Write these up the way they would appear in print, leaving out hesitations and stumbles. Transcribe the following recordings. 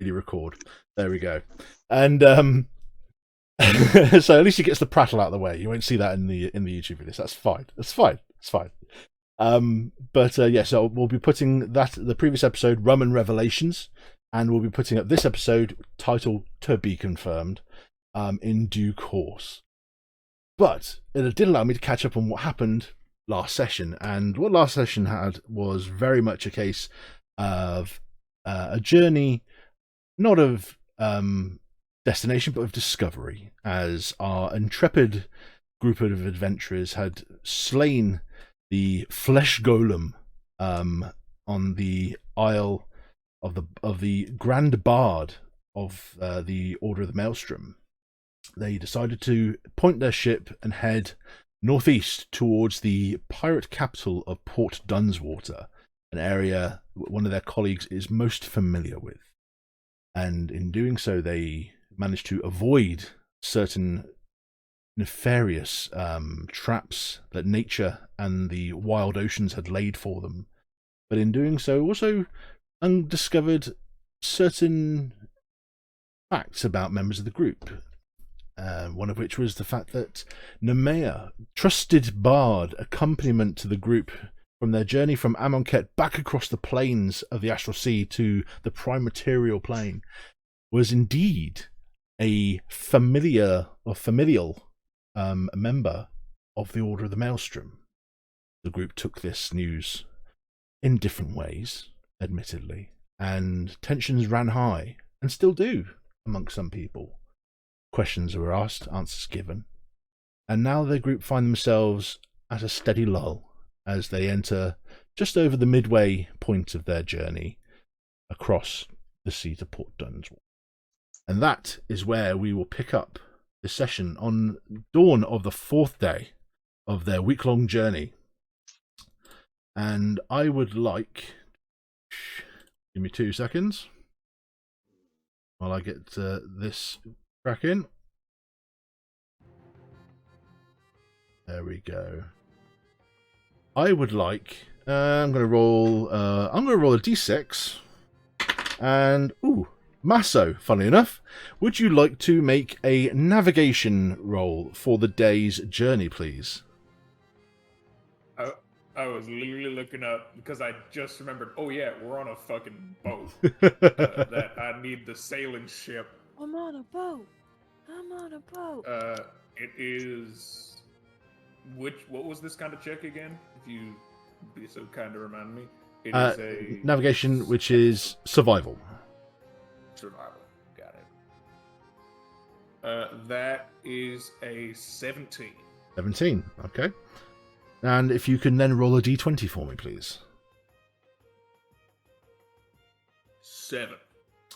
skippity record. There we go. And so at least he gets the prattle out of the way. You won't see that in the YouTube videos. That's fine. That's fine. It's fine. Yeah, so we'll be putting the previous episode, Rum and Revelations, and we'll be putting up this episode, title to be confirmed, in due course. But it did allow me to catch up on what happened last session, and what last session had was very much a case of a journey, not of destination, but of discovery, as our intrepid group of adventurers had slain the flesh golem on the Isle of the Grand Bard of the Order of the Maelstrom. They decided to point their ship and head northeast towards the pirate capital of Port Dunswater, an area one of their colleagues is most familiar with. And in doing so, they managed to avoid certain nefarious traps that nature and the wild oceans had laid for them. But in doing so, also undiscovered certain facts about members of the group. One of which was the fact that Nemea, trusted bard, accompaniment to the group from their journey from Amonkhet back across the plains of the Astral Sea to the prime material plane, was indeed a familial member of the Order of the Maelstrom. The group took this news in different ways, admittedly, and tensions ran high, and still do, amongst some people. Questions were asked, answers given, and now the group find themselves at a steady lull as they enter just over the midway point of their journey across the sea to Port Dunswater. And that is where we will pick up this session on dawn of the 4th day of their week-long journey. And I would like... Give me 2 seconds while I get this back in. There we go. I would like. I'm going to roll. I'm going to roll a d6. And Masso. Funnily enough, would you like to make a navigation roll for the day's journey, please? I was literally looking up because I just remembered. Oh yeah, we're on a fucking boat. That I need the sailing ship. I'm on a boat. I'm on a boat. It is. What was this kind of check again? If you be so kind to remind me. It is a navigation, which is survival. Survival. Got it. That is a 17. 17. Okay. And if you can then roll a d20 for me, please. 7.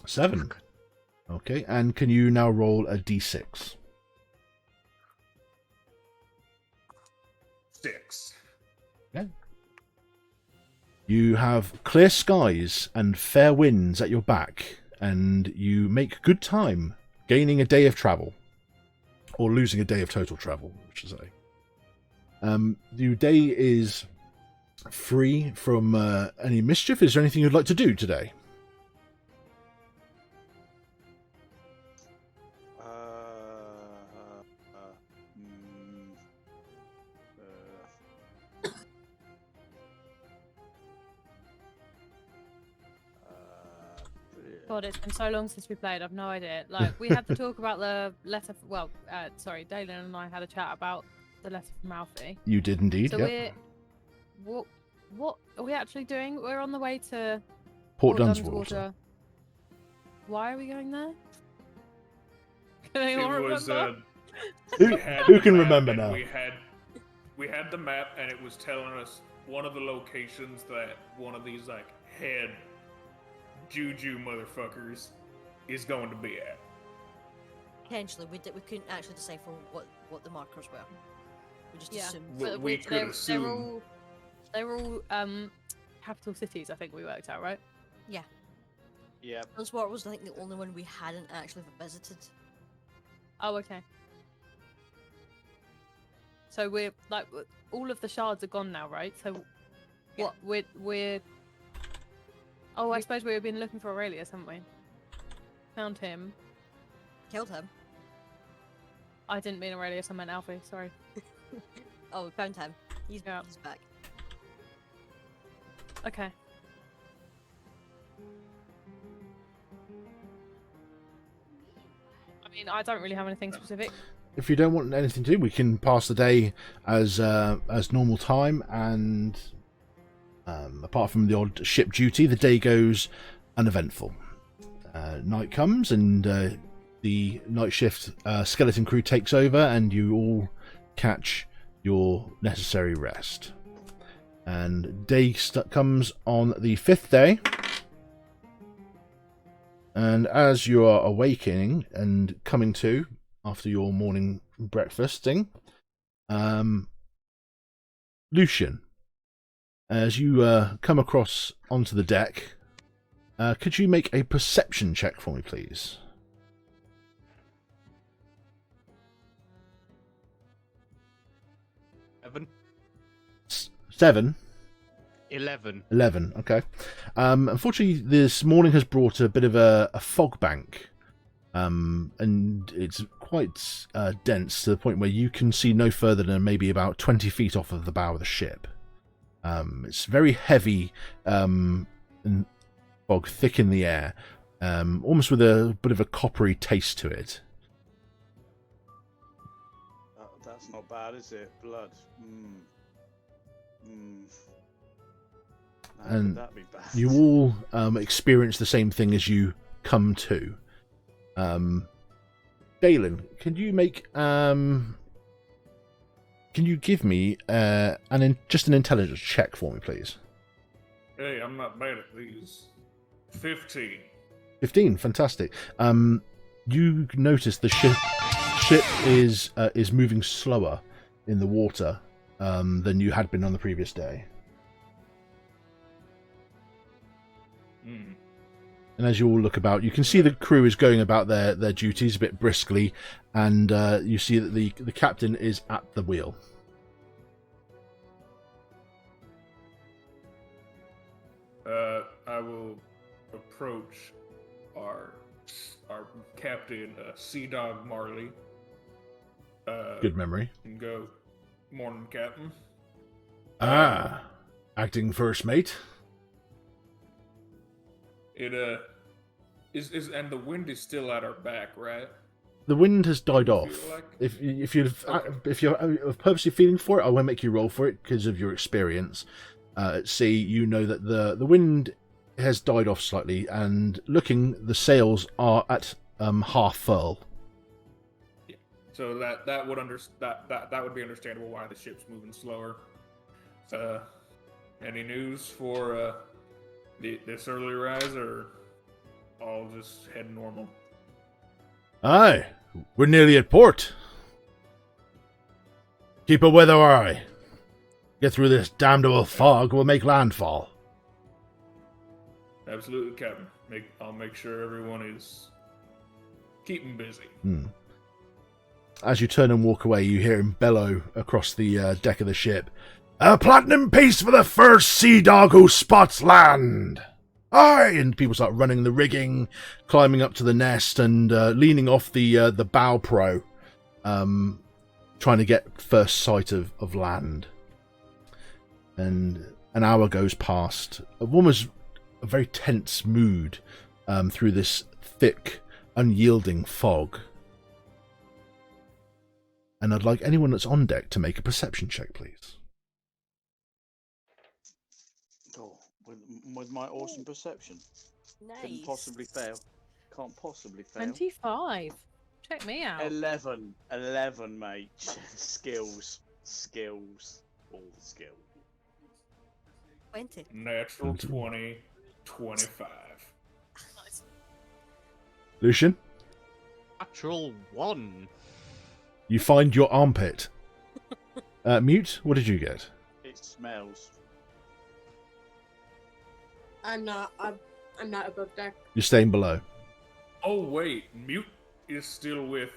7. Okay, and can you now roll a d6? 6. Okay. You have clear skies and fair winds at your back, and you make good time gaining a day of travel. Or losing a day of total travel, I should say. Your day is free from any mischief. Is there anything you'd like to do today? God, it's been so long since we played. I've no idea. Like, we had to talk about the letter. Dalen and I had a chat about the letter from Alfie. You did indeed. So yep. what are we actually doing? We're on the way to Port Dunswater. Why are we going there? Can anyone remember? Who can remember now? We had the map, and it was telling us one of the locations that one of these like head juju motherfuckers is going to be at. Potentially, we couldn't actually decipher what the markers were. We just assumed. But we could assume. They were all capital cities. I think we worked out, right? Yeah. Yeah. Dunswater was, I think, the only one we hadn't actually visited. Oh, okay. So we're like, all of the shards are gone now, right? So, what we're Oh, I suppose we've been looking for Aurelius, haven't we? found him. Killed him. I didn't mean Aurelius, I meant Alfie, sorry. Oh, we found him. He's Yeah. back. Okay. I mean, I don't really have anything specific. If you don't want anything to do, we can pass the day as normal time, and apart from the odd ship duty, the day goes uneventful. Night comes, and the night shift skeleton crew takes over, and you all catch your necessary rest. And day comes on the 5th day, and as you are awakening and coming to after your morning breakfasting, Lucian, as you come across onto the deck, could you make a perception check for me, please? 7? 11. 11, okay. Unfortunately, this morning has brought a bit of a fog bank, and it's quite dense to the point where you can see no further than maybe about 20 feet off of the bow of the ship. It's very heavy and fog, thick in the air, almost with a bit of a coppery taste to it. That's not bad, is it? Blood. How And could that be bad? you all experience the same thing as you come to. Dalen, can you make can you give me just an intelligence check for me, please? Hey, I'm not bad at these. 15. 15, fantastic. You notice the ship is moving slower in the water than you had been on the previous day. And as you all look about, you can see the crew is going about their duties a bit briskly, and you see that the captain is at the wheel. I will approach our captain, Sea Dog Marley. Good memory. And go, morning, Captain. Acting first mate. It is and the wind is still at our back, right? The wind has died Feel off. like- If you're purposely feeling for it, I won't make you roll for it because of your experience. See, you know that the wind has died off slightly, and looking, the sails are at half furl. Yeah. So that would be understandable why the ship's moving slower. Any news for this early rise, or all just head normal? Aye, we're nearly at port. Keep a weather eye. Get through this damnable fog, we'll make landfall. Absolutely, Captain. I'll make sure everyone is keeping busy. As you turn and walk away, you hear him bellow across the deck of the ship. A platinum piece for the first sea dog who spots land! Aye! And people start running the rigging, climbing up to the nest, and leaning off the bow pro, trying to get first sight of land. And an hour goes past. Almost a very tense mood through this thick, unyielding fog. And I'd like anyone that's on deck to make a perception check, please. Oh, with my awesome perception. Couldn't Nice. possibly fail. Can't possibly fail. 25. Check me out. 11, mate. Skills. All the skills. 20. Natural 20, 25. Nice. Lucian, Natural 1. you find your armpit. Mute, what did you get? It smells. I'm not above deck. You're staying below. Oh wait, Mute is still with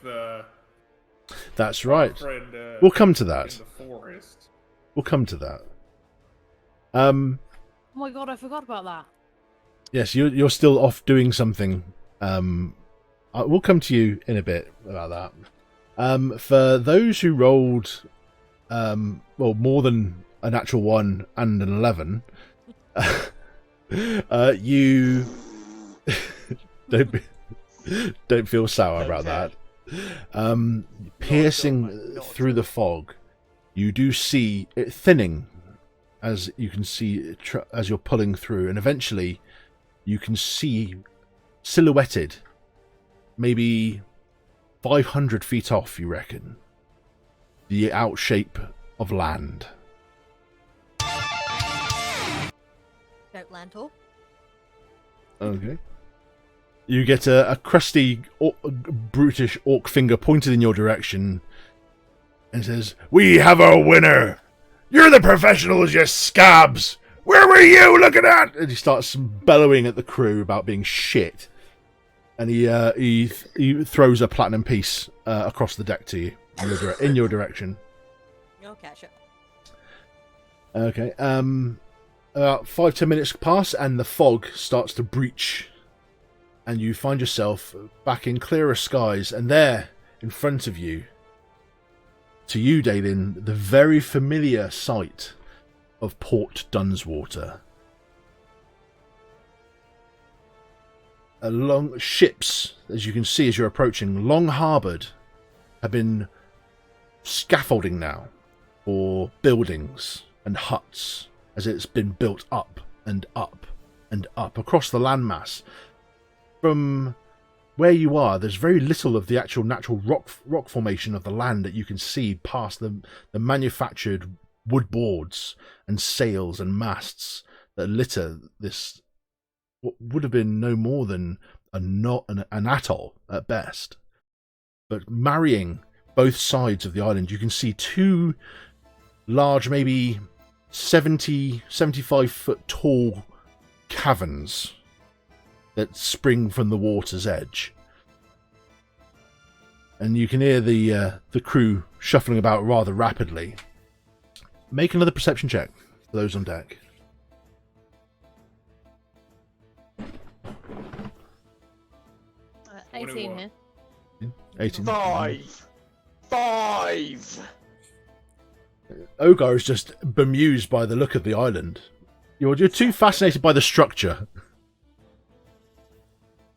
That's right. friend. We'll come to in that. the forest. We'll come to that. Oh my god, I forgot about that. Yes, you're still off doing something we'll come to you in a bit about that. For those who rolled, more than a natural 1 and an 11, you don't feel sour about that. Piercing through the fog, you do see it thinning, as you can see as you're pulling through, and eventually you can see silhouetted, maybe 500 feet off, you reckon, the outshape of land. Outland hole. Okay. You get a crusty, brutish orc finger pointed in your direction and says, "We have a winner! You're the professionals, you scabs! Where were you looking at?" And he starts bellowing at the crew about being shit. And he throws a platinum piece across the deck to you, in your direction. I'll catch it. Okay. About 5-10 minutes pass, and the fog starts to breach, and you find yourself back in clearer skies, and there, in front of you, to you, Dalen, the very familiar sight of Port Dunswater. Along ships, as you can see as you're approaching, long harboured, have been scaffolding now for buildings and huts, as it's been built up and up and up across the landmass. From where you are, there's very little of the actual natural rock formation of the land that you can see past the manufactured wood boards and sails and masts that litter this, what would have been no more than an atoll at best. But marrying both sides of the island, you can see two large, maybe 75 foot tall caverns that spring from the water's edge. And you can hear the crew shuffling about rather rapidly. Make another perception check for those on deck. Uh, 18 here. 18. 5! Ogar is just bemused by the look of the island. You're too fascinated by the structure.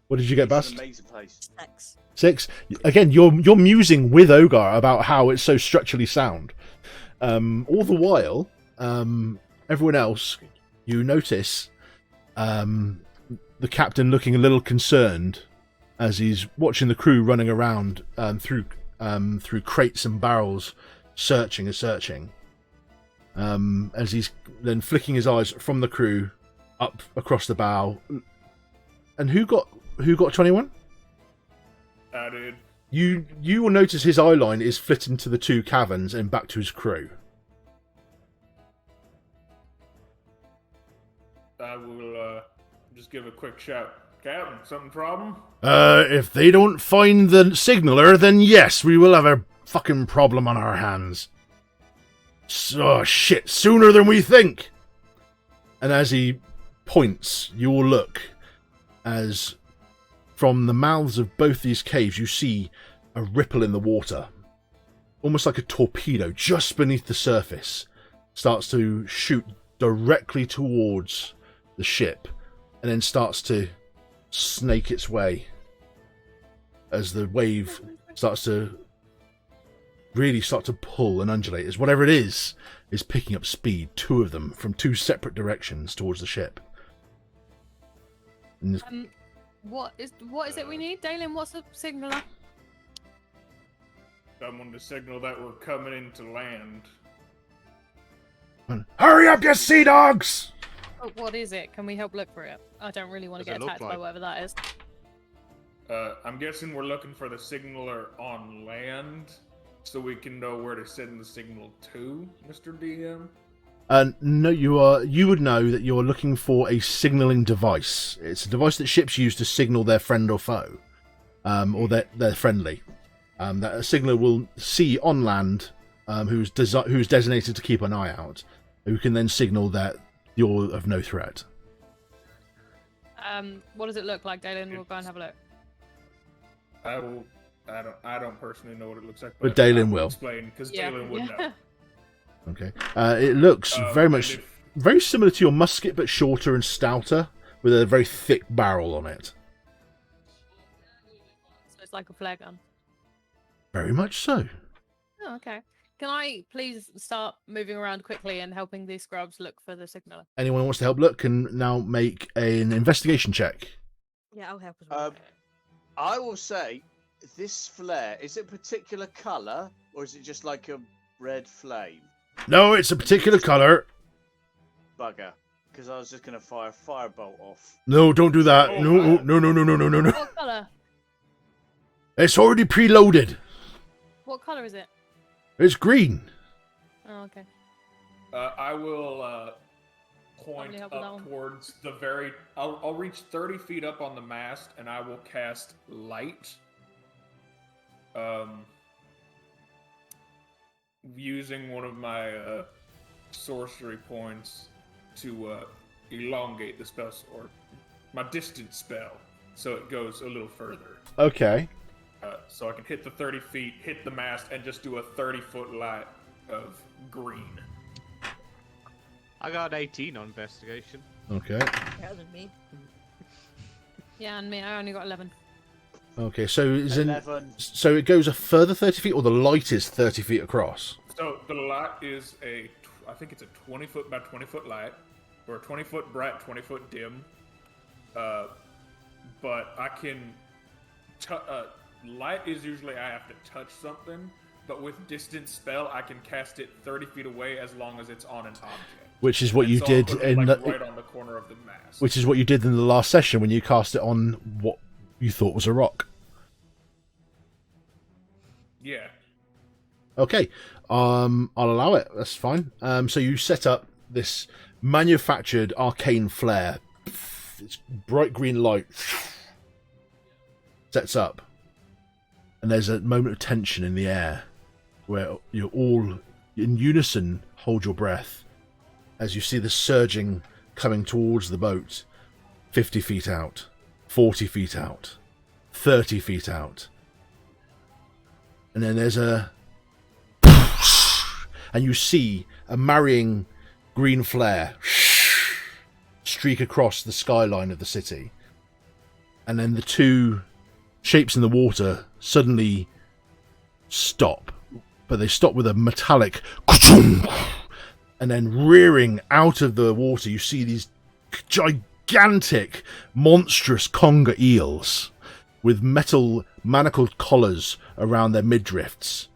What did you get, It's Bast? an amazing place. 6. 6. Again, you're musing with Ogar about how it's so structurally sound. All the while, everyone else, you notice the captain looking a little concerned as he's watching the crew running around through crates and barrels, searching. As he's then flicking his eyes from the crew up across the bow. And who got 21? I did. You will notice his eye line is flitting to the two caverns and back to his crew. I will just give a quick shout. Captain, something problem? If they don't find the signaler, then yes, we will have a fucking problem on our hands. So shit, sooner than we think. And as he points, you will look as from the mouths of both these caves you see a ripple in the water, almost like a torpedo just beneath the surface, starts to shoot directly towards the ship and then starts to snake its way as the wave starts to really start to pull and undulate as whatever it is picking up speed, two of them from two separate directions towards the ship. And What is it we need, Dalen? What's the signaler? Someone to signal that we're coming into land. hurry up, you sea dogs! Oh, what is it? Can we help look for it? I don't really want to Does get it look attacked by like? whatever that is. I'm guessing we're looking for the signaler on land, so we can know where to send the signal to, Mr. DM. No, you would know that you're looking for a signaling device. It's a device that ships use to signal their friend or foe, or they're friendly. That a signaler will see on land, who's designated to keep an eye out, who can then signal that you're of no threat. What does it look like, Dalen? We'll go and have a look. I will. I don't personally know what it looks like, But I Dalen will. explain because Yeah. Dalen would know. Okay. It looks very and much very similar to your musket, but shorter and stouter, with a very thick barrel on it. So it's like a flare gun. Very much so. Oh, okay. Can I please start moving around quickly and helping these scrubs look for the signaler? Anyone who wants to help look can now make an investigation check. Yeah, I'll help as well. I will say, this flare, is it a particular colour, or is it just like a red flame? No, it's a particular colour. Bugger. Because I was just going to fire a firebolt off. No, don't do that. Oh, No, no, no, no, no, no, no, no. What colour? It's already preloaded. What colour is it? It's green. Oh, okay. I will point Somebody help with that up one. towards the very. I'll reach 30 feet up on the mast, and I will cast light. Using one of my sorcery points to elongate the spell, or my distance spell, so it goes a little further. Okay. So I can hit the 30 feet, hit the mast, and just do a 30-foot light of green. I got 18 on investigation. Okay. Better than me. Yeah, and me, I only got 11. Okay, so is in, 11. so it goes a further 30 feet, or the light is 30 feet across? So the light is I think it's a 20-foot by 20-foot light, or a 20-foot bright, 20-foot dim. But I can, light is usually I have to touch something, but with distance spell I can cast it 30 feet away as long as it's on an object. Which is what And you so I'll did put it, in like, the, right on the corner of the mast. which is what you did in the last session when you cast it on what you thought was a rock. Yeah. Okay, I'll allow it. That's fine. So you set up this manufactured arcane flare. It's bright green light sets up, and there's a moment of tension in the air where you all in unison hold your breath as you see the surging coming towards the boat. 50 feet out, 40 feet out, 30 feet out, and then there's a, and you see a marrying green flare streak across the skyline of the city, and then the two shapes in the water suddenly stop, but they stop with a metallic, and then rearing out of the water you see these gigantic, monstrous conger eels with metal manacled collars around their midrifts,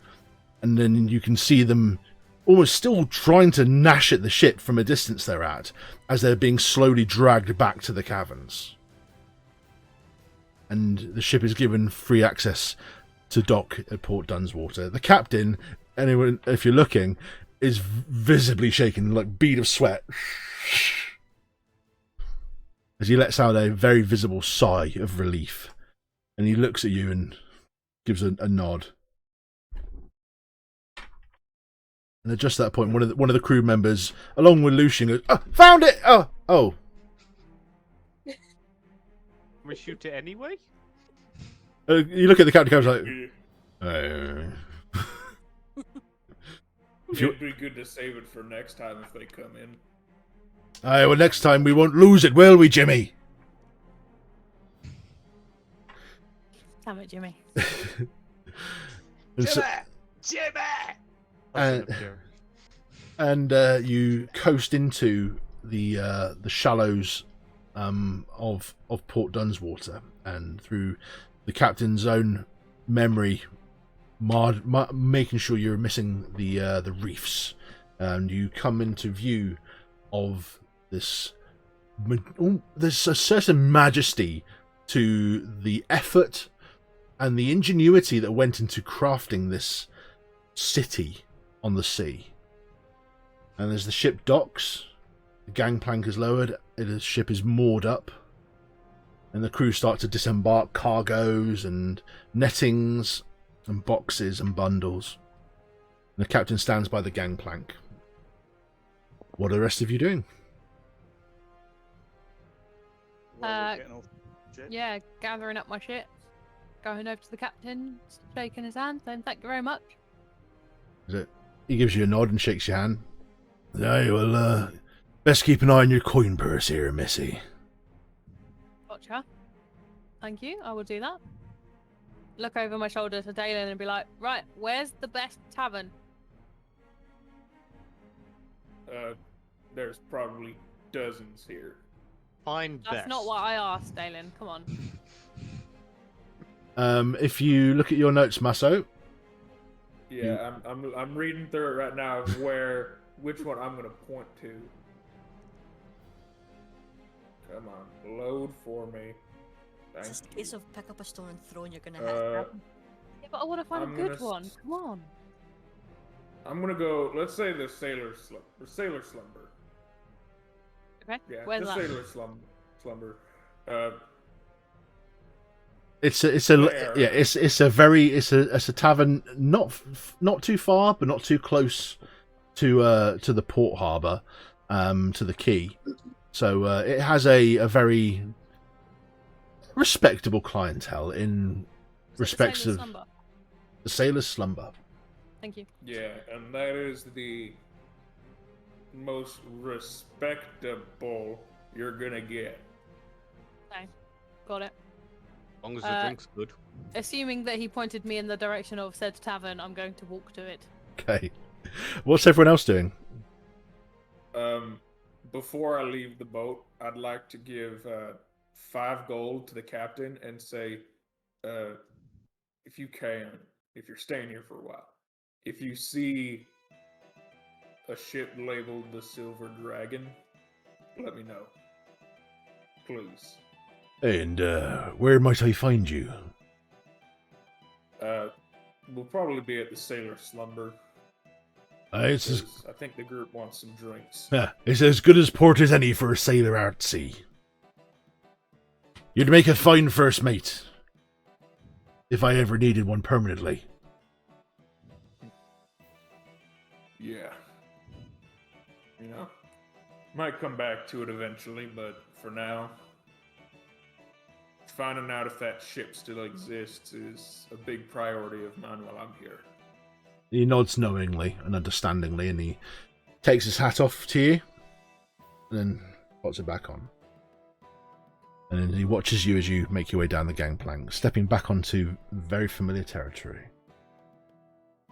and then you can see them almost still trying to gnash at the ship from a distance they're at, as they're being slowly dragged back to the caverns. And the ship is given free access to dock at Port Dunswater. The captain, anyone, if you're looking, is visibly shaking, like a bead of sweat, as he lets out a very visible sigh of relief. And he looks at you and gives a nod. And at just that point, one of the crew members, along with Lucian, goes, "Oh, found it! Oh. We shoot it anyway? You look at the captain, like, It'd be good to save it for next time if they come in. aye, well, next time we won't lose it, will we, Jimmy?" Damn it, Jimmy. And so- Jimmy! and you coast into the shallows of Port Dunswater, and through the captain's own memory, making sure you're missing the reefs, and you come into view of this. There's a certain majesty to the effort and the ingenuity that went into crafting this city on the sea. And as the ship docks, the gangplank is lowered, the ship is moored up, and the crew start to disembark cargoes and nettings and boxes and bundles. And the captain stands by the gangplank. What are the rest of you doing? Well, we're getting off ship. Yeah, gathering up my shit. going over to the captain, shaking his hand, saying thank you very much. Is it? He gives you a nod and shakes your hand. Aye, well, best keep an eye on your coin purse here, Missy. Gotcha. Thank you, I will do that. Look over my shoulder to Dalen and be like, right, where's the best tavern? There's probably dozens here. Find That's best. not what I asked, Dalen. Come on. If you look at your notes, Masso. Yeah, I'm reading through it right now of which one I'm gonna point to. Come on, load for me. It's Thank just a you. case of pick up a stone and throw and you're gonna hit. Yeah, but I want to find I'm a good gonna one. Come on. I'm gonna go. Let's say the sailor slumber. Okay. Yeah, Where's the that? sailor slumber. It's a There. yeah. It's a tavern not too far, but not too close to the port harbour, to the quay. So it has a very respectable clientele in respects Sailor's of Slumber? the sailor's slumber. Thank you. Yeah, and that is the most respectable you're gonna get. Okay. Got it. As long as the drink's good. Assuming that he pointed me in the direction of said tavern, I'm going to walk to it. Okay, what's everyone else doing? Before I leave the boat, I'd like to give 5 gold to the captain and say, if you can, if you're staying here for a while, if you see a ship labeled the Silver Dragon, let me know. Please. And where might I find you? We'll probably be at the Sailor Slumber. It's as, 'Cause I think the group wants some drinks. it's as good as port as any for a sailor out sea. You'd make a fine first mate, if I ever needed one permanently. Yeah. You know, might come back to it eventually, but for now, finding out if that ship still exists is a big priority of mine while I'm here. He nods knowingly and understandingly, and he takes his hat off to you, and then puts it back on. And then he watches you as you make your way down the gangplank, stepping back onto very familiar territory.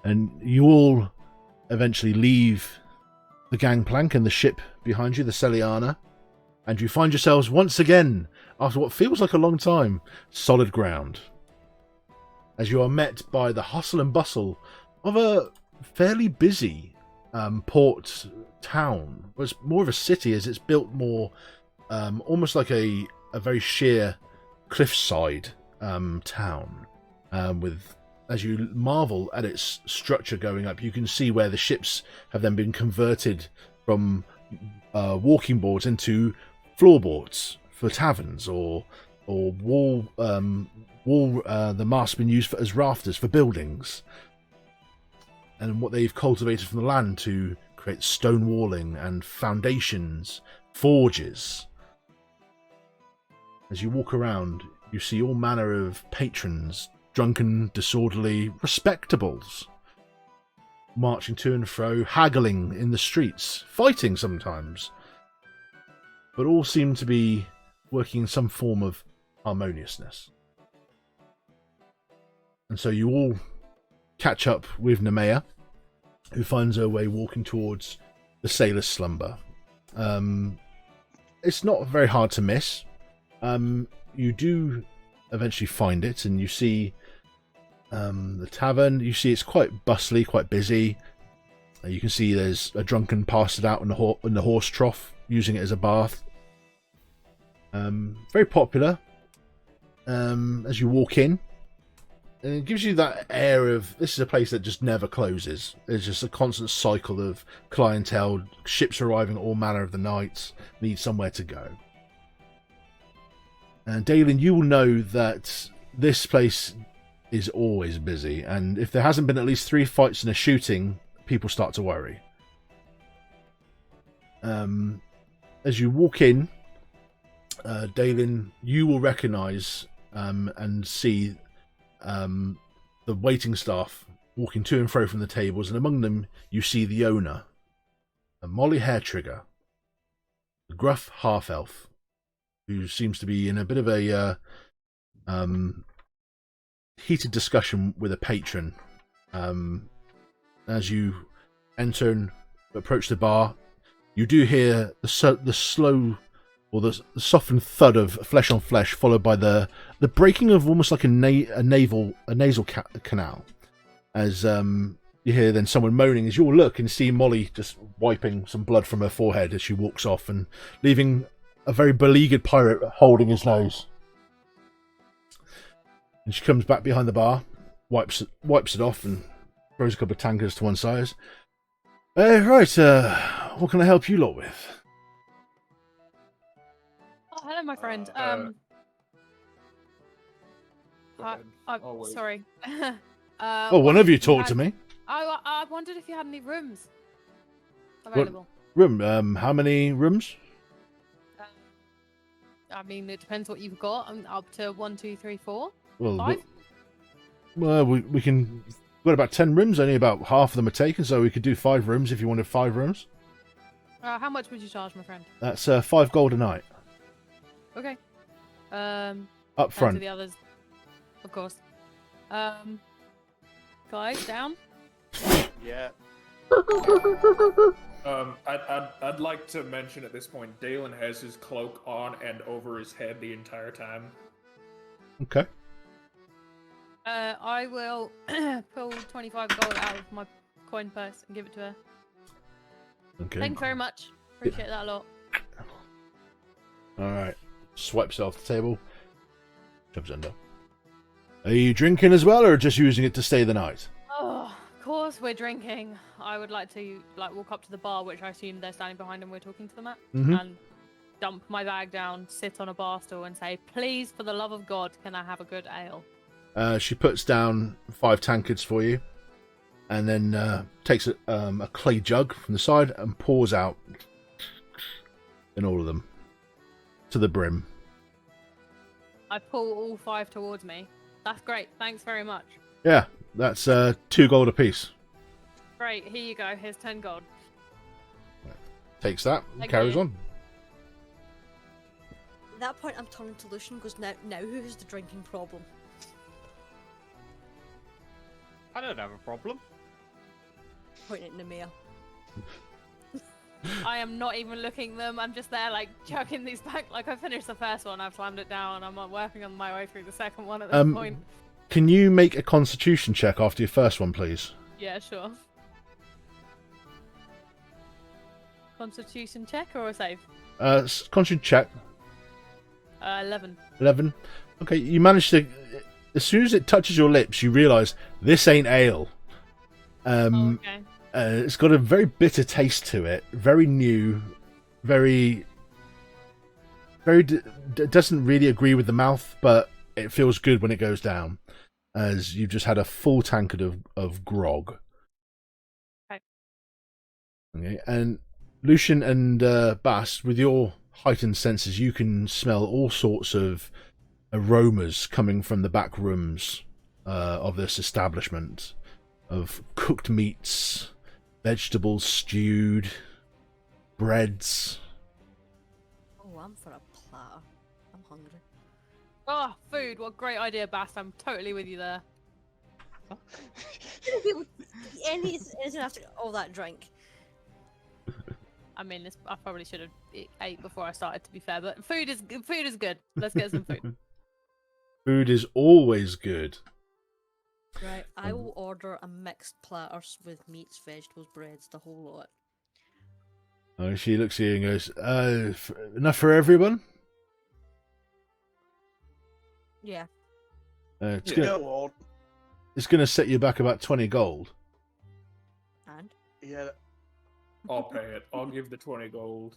And you all eventually leave the gangplank and the ship behind you, the Celiana, and you find yourselves once again, after what feels like a long time, solid ground. As you are met by the hustle and bustle of a fairly busy port town. Well, it's more of a city as it's built more almost like a very sheer cliffside town. With, as you marvel at its structure going up, you can see where the ships have then been converted from walking boards into floorboards for taverns, or the mast been used as rafters for buildings. And what they've cultivated from the land to create stone walling and foundations, forges. As you walk around, you see all manner of patrons, drunken, disorderly, respectables, marching to and fro, haggling in the streets, fighting sometimes, but all seem to be working in some form of harmoniousness. And so you all catch up with Nemea, who finds her way walking towards the Sailor's Slumber. It's not very hard to miss. You do eventually find it, and you see the tavern. You see it's quite bustly, quite busy. You can see there's a drunken passed out in the horse trough, using it as a bath. Very popular. As you walk in, and it gives you that air of this is a place that just never closes. There's just a constant cycle of clientele, ships arriving all manner of the nights, need somewhere to go. And Dalen, you will know that this place is always busy, and if there hasn't been at least 3 fights and a shooting, people start to worry. As you walk in, Dalen, you will recognise and see the waiting staff walking to and fro from the tables, and among them you see the owner, a Molly Hairtrigger, a gruff half-elf, who seems to be in a bit of a heated discussion with a patron. As you enter and approach the bar, you do hear the slow or the softened thud of flesh on flesh, followed by the breaking of almost like a nasal canal. As you hear then someone moaning, as you all look and see Molly just wiping some blood from her forehead as she walks off, and leaving a very beleaguered pirate holding his nose. And she comes back behind the bar, wipes it off, and throws a couple of tankards to one side. Right, what can I help you lot with? Oh, hello, my friend. Go ahead. I'll wait. Sorry. One of you talk to me. I wondered if you had any rooms available. Room? How many rooms? I mean, it depends what you've got. Up to 1, 2, 3, 4, Well, 5. we can. We've got about 10 rooms. Only about half of them are taken, so we could do 5 rooms if you wanted 5 rooms. How much would you charge, my friend? That's 5 gold a night. Okay. Up And to front. the others, of course. Guys, down. Yeah. I'd like to mention at this point, Dalen has his cloak on and over his head the entire time. Okay. I will pull 25 gold out of my coin purse and give it to her. Okay. Thank you very much. Appreciate that a lot. All right. Swipes it off the table. Jumps under. Are you drinking as well, or just using it to stay the night? Oh, of course we're drinking. I would like to walk up to the bar, which I assume they're standing behind and we're talking to them at, and dump my bag down, sit on a bar stool, and say, "Please, for the love of God, can I have a good ale?" She puts down 5 tankards for you, and then takes a clay jug from the side and pours out in all of them to the brim. I pull all 5 towards me. That's great. Thanks very much. Yeah, that's 2 gold apiece. Great. Here you go. Here's 10 gold. Takes that and Thank carries you. on. At that point, I'm turning to Lucian. Goes now. Who has the drinking problem? I don't have a problem. Pointing at Nemea. I am not even looking at them. I'm just there, chucking these back. I finished the first one. I've slammed it down. I'm working on my way through the second one at this point. Can you make a Constitution check after your first one, please? Yeah, sure. Constitution check or a save? Constitution check. 11. 11. Okay, you manage to. As soon as it touches your lips, you realise this ain't ale. Okay. It's got a very bitter taste to it. Very new. Very. Doesn't really agree with the mouth, but it feels good when it goes down. As you've just had a full tankard of grog. Okay, and Lucian and Bast, with your heightened senses, you can smell all sorts of aromas coming from the back rooms of this establishment, of cooked meats, vegetables stewed, breads. Oh, I'm for a platter. I'm hungry. Oh, food. What a great idea, Bast. I'm totally with you there. Anything after all that drink. I mean, I probably should have ate before I started, to be fair, but food is good. Let's get some food. Food is always good. Right, I will order a mixed platters with meats, vegetables, breads, the whole lot. Oh, she looks at you and goes, enough for everyone? Yeah. It's Go on. gonna set you back about 20 gold. And Yeah. I'll pay it. I'll give the 20 gold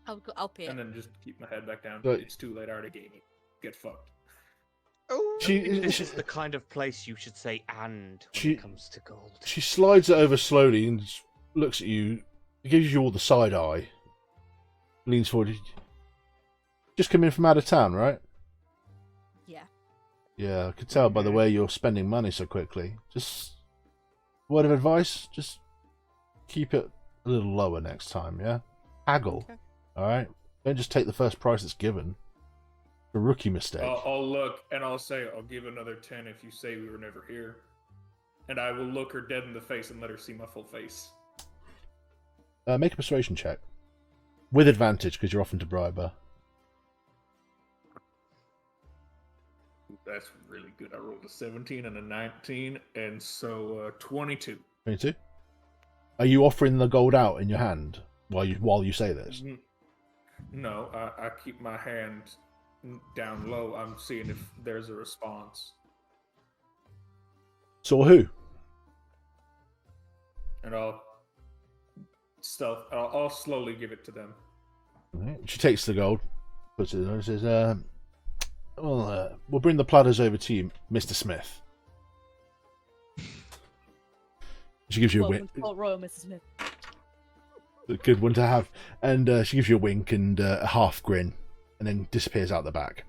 I'll pay and it. then just keep my head back down. But- It's too late. I already gave you. Get fucked. Oh. This is the kind of place you should say "and" when it comes to gold. She slides it over slowly and just looks at you, gives you all the side eye, leans forward. Just come in from out of town, right? Yeah. Yeah, I could tell by the way you're spending money so quickly. Just word of advice, just keep it a little lower next time, yeah? Haggle, Okay. alright? Don't just take the first price that's given. A rookie mistake. I'll look and I'll say, I'll give another 10 if you say we were never here. And I will look her dead in the face and let her see my full face. Make a persuasion check. With advantage, because you're often to bribe her. That's really good. I rolled a 17 and a 19, and so 22. 22? Are you offering the gold out in your hand while you say this? No, I keep my hand down low. I'm seeing if there's a response. Saw who? And I'll slowly give it to them. Right. She takes the gold, puts it in, and says, we'll bring the platters over to you, Mr. Smith. She gives you a wink. Royal, Mr. Smith. A good one to have. And she gives you a wink and a half grin, and then disappears out the back.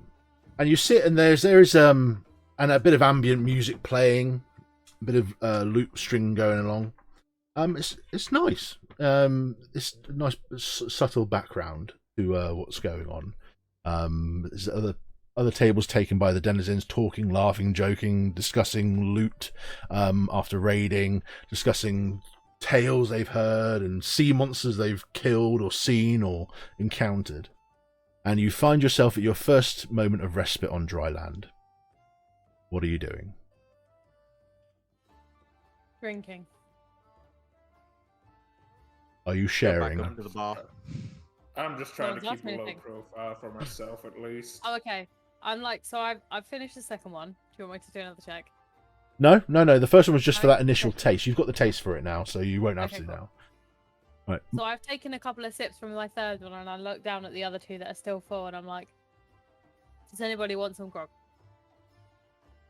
And you sit, and there is and a bit of ambient music playing, a bit of lute string going along. It's nice. It's a nice subtle background to what's going on. There's other tables taken by the denizens, talking, laughing, joking, discussing loot after raiding, discussing tales they've heard and sea monsters they've killed or seen or encountered. And you find yourself at your first moment of respite on dry land. What are you doing? Drinking. Are you Go sharing? back under the bar. I'm just trying Well, to keep that's a low anything. profile for myself, at least. Oh, okay. I'm like, so I've finished the second one. Do you want me to do another check? No. The first one was just for No? that initial Okay. taste. You've got the taste for it now, so you won't have Okay, to cool. now. Right. So I've taken a couple of sips from my third one, and I look down at the other two that are still full, and I'm like, does anybody want some grog?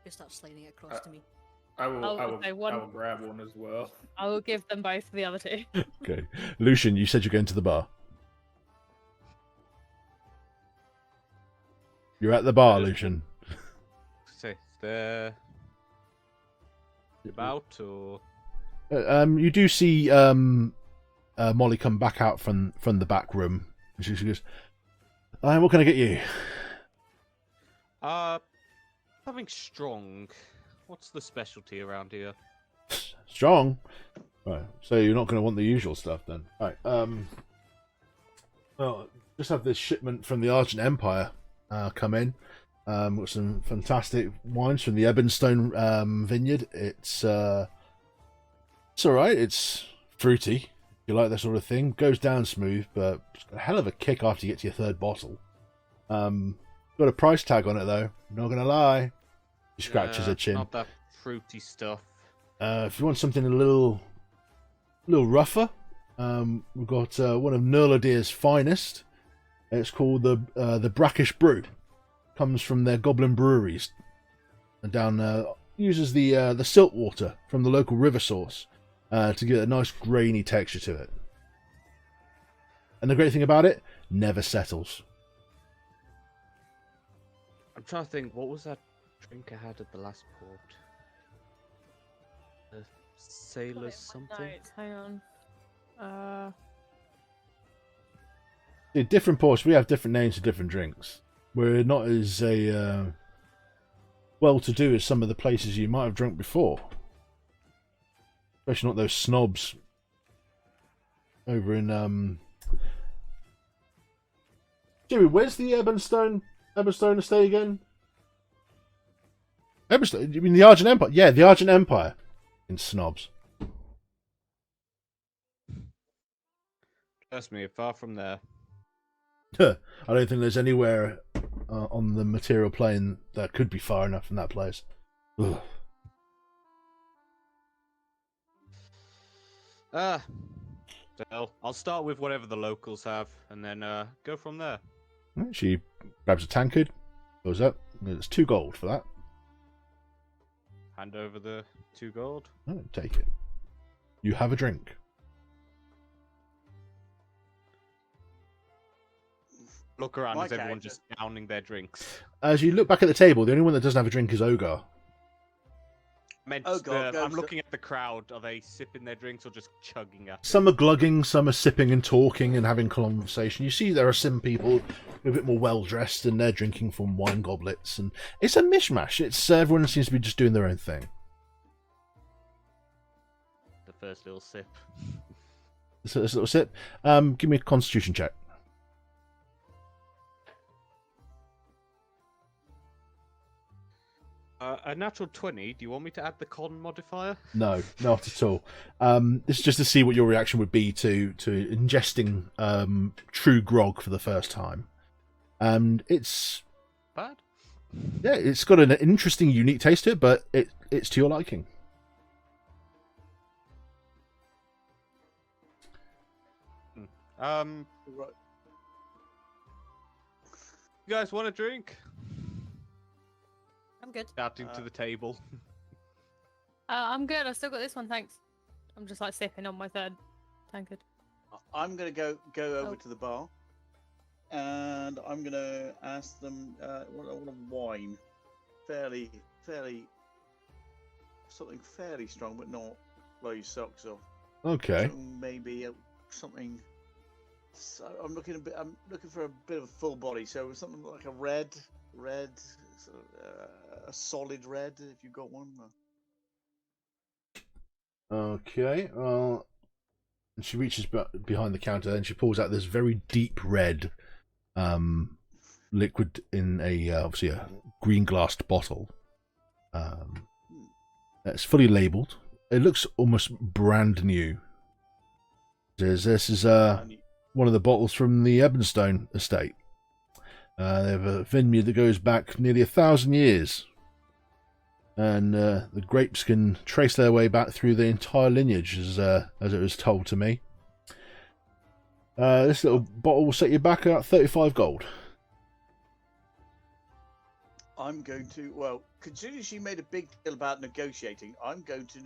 You start sliding it across to me. I will, Oh, I will, okay, I one- will grab one as well. I will give them both the other two. Okay. Lucian, you said you're going to the bar. You're at the bar, Lucian. Say, is there about or You do see Molly come back out from the back room. She goes, what can I get you? something strong? What's the specialty around here? Strong. Right. So you're not going to want the usual stuff then. Right. Well, just have this shipment from the Argent Empire come in. Got some fantastic wines from the Ebonstone vineyard. It's all right. It's fruity. If you like that sort of thing, goes down smooth, but it's got a hell of a kick after you get to your third bottle. Got a price tag on it though. Not gonna lie. She scratches her chin. Not that fruity stuff. If you want something a little rougher, we've got one of Nurladeer's finest. It's called the Brackish Brew. Comes from their Goblin breweries, and down uses the silt water from the local river source to get a nice grainy texture to it. And the great thing about it, never settles. I'm trying to think. What was that drink I had at the last port? The sailor's something. Notes, hang on. See, different ports, we have different names for different drinks. We're not as well-to-do as some of the places you might have drunk before. Especially not those snobs over in Jimmy, where's the Ebonstone estate again? Ebonstone? You mean the Argent Empire? Yeah, the Argent Empire. In snobs. Trust me, far from there. I don't think there's anywhere on the material plane that could be far enough from that place. Ugh. So I'll start with whatever the locals have, and then go from there. She grabs a tankard, goes up. There's 2 gold for that. Hand over the 2 gold. Oh, take it. You have a drink. Look around. My Is everyone character. just downing their drinks? As you look back at the table, the only one that doesn't have a drink is Ogar. Oh, God, I'm goes looking at the crowd. Are they sipping their drinks or just chugging at it? Some are glugging, some are sipping and talking and having conversation. You see there are some people a bit more well-dressed and they're drinking from wine goblets. And it's a mishmash. It's everyone seems to be just doing their own thing. The first little sip. So this little sip. Give me a constitution check. A natural 20. Do you want me to add the con modifier? No, not at all. This is just to see what your reaction would be to ingesting true grog for the first time. And it's Bad. it's got an interesting, unique taste to it, but it's to your liking. You guys want a drink? I'm good. Shouting to the table. I'm good. I still got this one, thanks. I'm just like sipping on my third tankard. I'm gonna go over Oh. to the bar, and I'm gonna ask them. I want a wine, fairly, something fairly strong, but not blow your socks off. Okay. Something maybe something. So I'm looking for a bit of a full body. So something like a red, sort of, a solid red, if you've got one. Okay. Well, and she reaches behind the counter and she pulls out this very deep red liquid in obviously a green glassed bottle. It's fully labelled. It looks almost brand new. This is one of the bottles from the Ebonstone estate. They have a vineyard that goes back nearly 1,000 years. And the grapes can trace their way back through the entire lineage, as it was told to me. This little bottle will set you back about 35 gold. I'm going to, well, considering she made a big deal about negotiating, I'm going to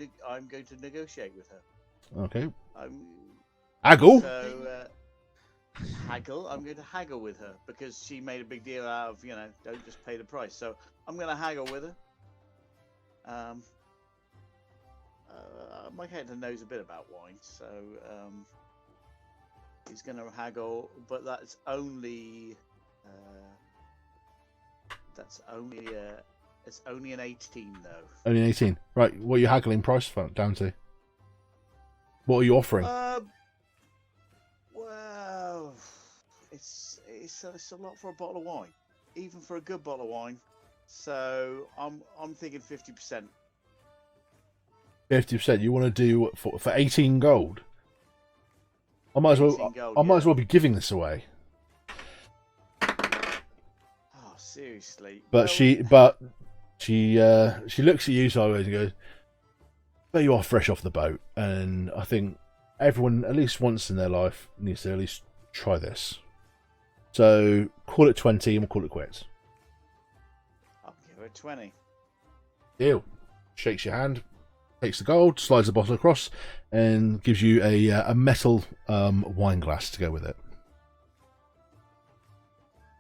negotiate with her. Okay. Haggle. Haggle. So haggle. I'm going to haggle with her because she made a big deal out of, don't just pay the price. So I'm going to haggle with her. My character knows a bit about wine, so he's going to haggle, but that's only it's only an 18 though. Only an 18. Right. What are you haggling price down to? What are you offering? Well, it's a lot for a bottle of wine, even for a good bottle of wine. So I'm thinking 50%. 50%. You want to do for 18 gold? I might as well. 18 gold, I might yeah. as well be giving this away. Oh, seriously. But Well, she looks at you sideways and goes, "But you are fresh off the boat, and I think everyone at least once in their life needs to at least try this. So call it 20, and we'll call it quits." I'll give her 20. Deal. Shakes your hand, takes the gold, slides the bottle across, and gives you a metal wine glass to go with it.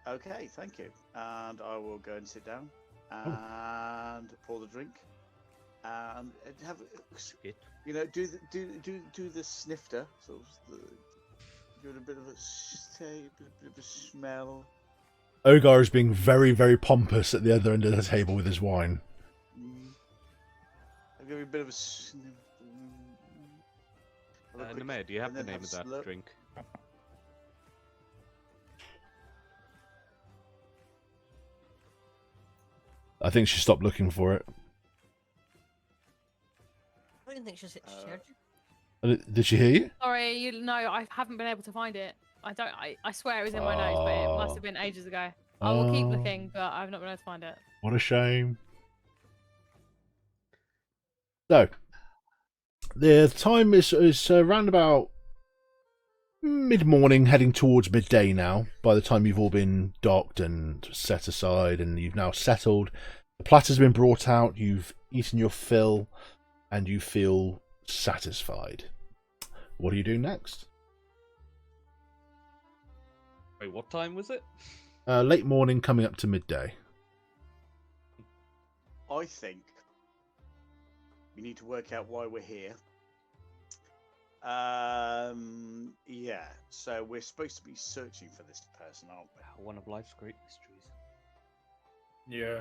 Okay, thank you. And I will go and sit down and pour the drink and have do the snifter, sort of give it a bit of a smell. Ogar is being very, very pompous at the other end of the table with his wine. I'll give you a bit of a sniff. Named, do you have the and then name of that slurp. drink? I think she stopped looking for it. I don't think she shared you. Did she hear you? Sorry, no, I haven't been able to find it. I swear it was in my notes, but it must have been ages ago. I will keep looking, but I've not been able to find it. What a shame. So, the time is around about mid-morning, heading towards midday now, by the time you've all been docked and set aside, and you've now settled. The platter's been brought out, you've eaten your fill, and you feel satisfied. What do you do next? Wait, what time was it? Late morning, coming up to midday. I think we need to work out why we're here. Yeah. So we're supposed to be searching for this person, aren't we? One of life's great mysteries. Yeah.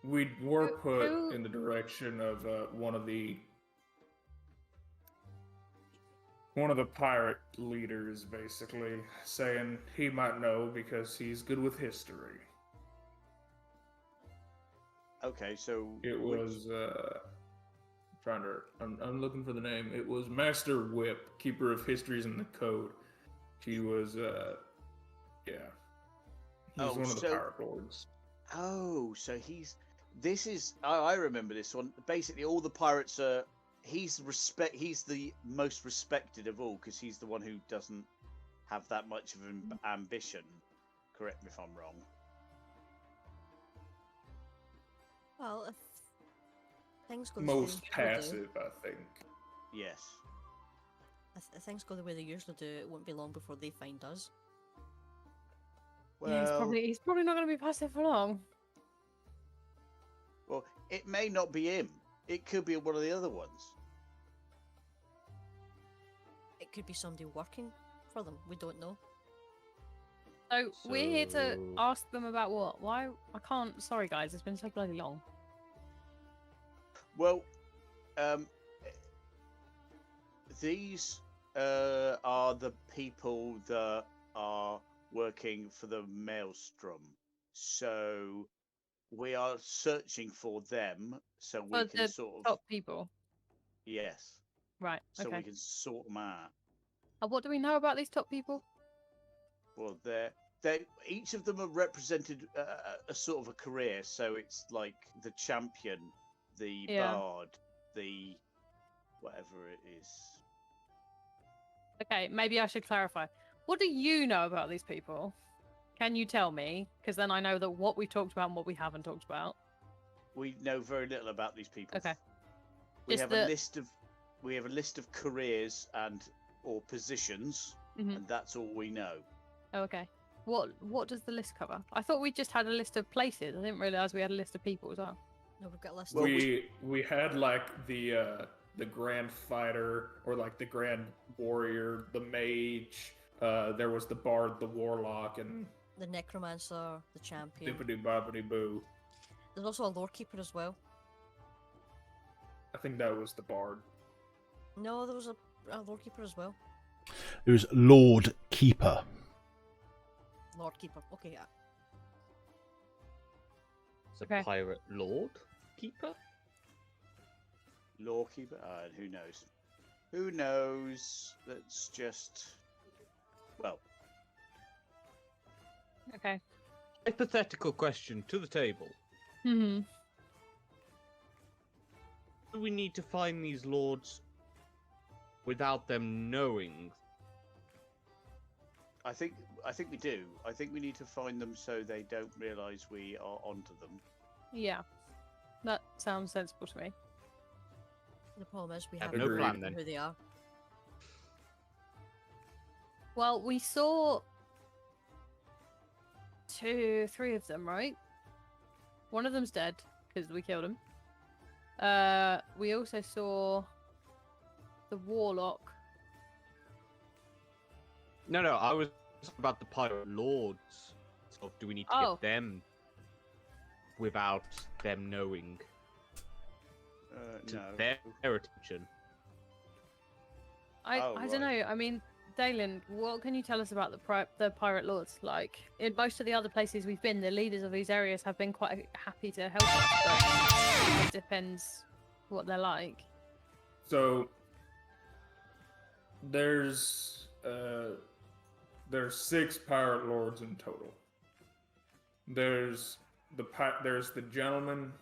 We were put Who- in the direction of one of the pirate leaders, basically saying he might know because he's good with history. Okay, so It was I'm looking for the name. It was Master Whip, keeper of histories and the code. He was yeah. He was Oh, one of the so- pirate lords. Oh, so I remember this one. Basically, all the pirates are. He's the most respected of all because he's the one who doesn't have that much of an ambition. Correct me if I'm wrong. Well, if things go Most the way they usually passive, I think. Yes. if things go the way they usually do, it won't be long before they find us. Well, Yeah, he's probably not going to be passive for long. well, it may not be him. It could be one of the other ones. It could be somebody working for them. We don't know. So we're here to So- ask them about what? Why? I can't. Sorry, guys. It's been so bloody long. Well, these are the people that are working for the Maelstrom. So we are searching for them so we For can the sort of top people. yes, Right. so Okay. we can sort them out. What do we know about these top people? Well, they each of them are represented a sort of a career. So it's like the champion, the Yeah. bard, the whatever it is. Okay, maybe I should clarify. What do you know about these people? Can you tell me? Because then I know that what we talked about and what we haven't talked about. We know very little about these people. Okay. We Just have a list of careers and or positions, Mhm. and that's all we know. Oh, okay. What does the list cover? I thought we just had a list of places. I didn't realize we had a list of people as well. No, we've got a list. Well, we had like the grand fighter or like the grand warrior, the mage. There was the bard, the warlock, and The necromancer, the champion. dippity boppity boo. There's also a lore keeper as well. I think that was the bard. No, there was a lore keeper as well. It was Lord Keeper. Lord keeper. Okay, yeah. It's a Okay. pirate lord keeper. Lawkeeper, and who knows? Who knows? Let's just well, Okay. Hypothetical question to the table. Hmm. Do we need to find these lords without them knowing? I think we do. I think we need to find them so they don't realise we are onto them. Yeah. That sounds sensible to me. The problem is we Have have no no plan idea then. who they are. Well, we saw three of them, right? One of them's dead because we killed him. We also saw the warlock. No, I was about the pirate lords. So do we need to Oh. get them without them knowing to No. their attention? I Oh, don't know. right. I mean, Dalen, what can you tell us about the pirate lords? Like, in most of the other places we've been, the leaders of these areas have been quite happy to help us, but it depends what they're like. So there's 6 pirate lords in total. There's the gentleman,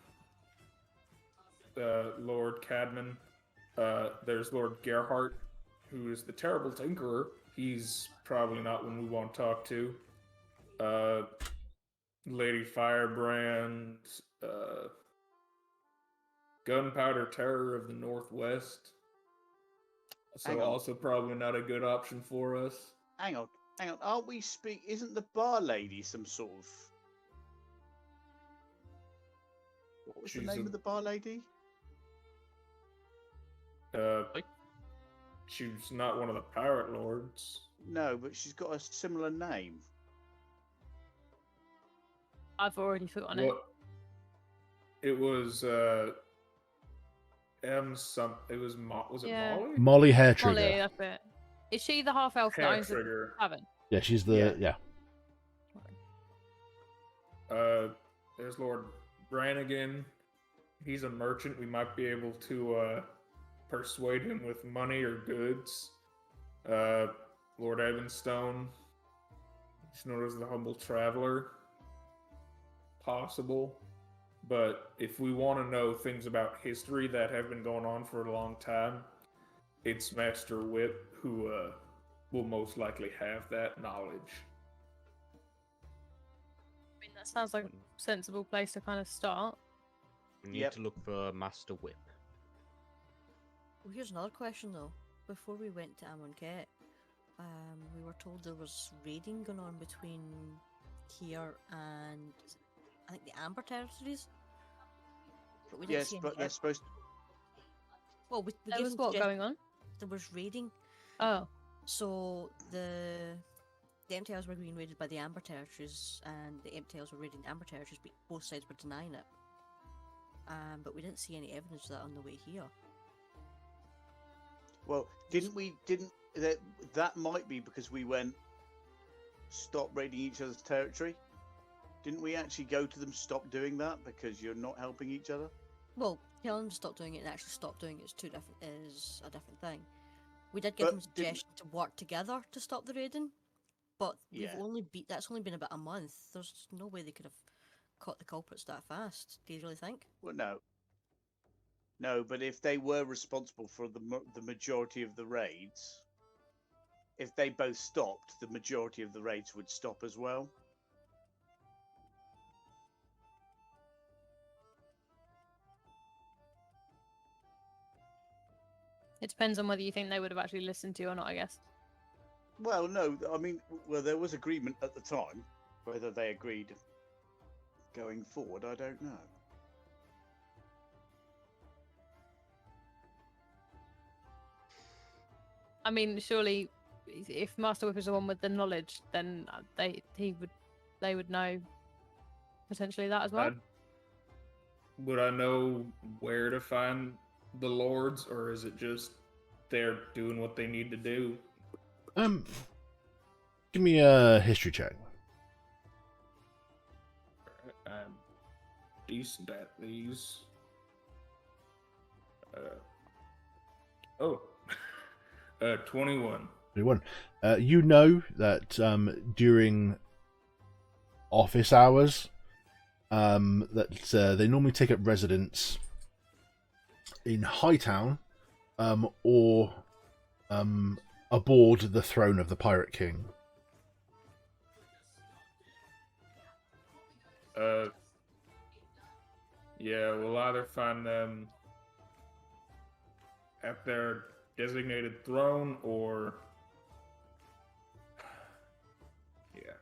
Lord Cadman. There's Lord Gerhardt, who is the terrible tinkerer. He's probably not one we want to talk to. Lady Firebrand, Gunpowder Terror of the Northwest. Hang So on. also probably not a good option for us. Hang on. Hang on, aren't we isn't the bar lady some sort of... What was the She's name a- of the bar lady? She's not one of the pirate lords. No, but she's got a similar name. I've already forgotten it. What? It was It was was it Yeah. Molly? Molly Molly, Hairtrigger. that's it. Is she the half elf that owns the Hairtrigger. tavern? Yeah, she's the Yeah. There's Lord Brannigan. He's a merchant. We might be able to persuade him with money or goods. Lord Evanstone. He's known as the humble traveler. Possible. But if we want to know things about history that have been going on for a long time, it's Master Whip who will most likely have that knowledge. I mean, that sounds like a sensible place to kind of start. We need Yep. to look for Master Whip. Well, here's another question though. Before we went to Amonkhet, we were told there was raiding going on between here and I think the Amber Territories. But we didn't Yes, see any but they're supposed to... Well, we There gave was them what suggestions. going on? There was raiding. Oh, So the MTLs were being raided by the Amber Territories, and the MTLs were raiding the Amber Territories, but both sides were denying it. But we didn't see any evidence of that on the way here. Well, that might be because we went stop raiding each other's territory. Didn't we actually go to them, stop doing that because you're not helping each other? Well, telling them to stop doing it and actually stop doing it is a different thing. We did give But them suggestion to work together to stop the raiding, but Yeah. that's only been about a month. There's no way they could have caught the culprits that fast. Do you really think? Well, no, but if they were responsible for the majority of the raids, if they both stopped, the majority of the raids would stop as well. it depends on whether you think they would have actually listened to you or not, I guess. Well, no, I mean, there was agreement at the time. Whether they agreed going forward, I don't know. I mean, surely, if Master Whip is the one with the knowledge, then they would know potentially that as well. Would I know where to find the lords, or is it just they're doing what they need to do? Give me a history check. I'm decent at these. 21. 21. You know that during office hours, that they normally take up residence in Hightown, or aboard the throne of the Pirate King. Yeah, we'll either find them at their designated throne or... Yeah.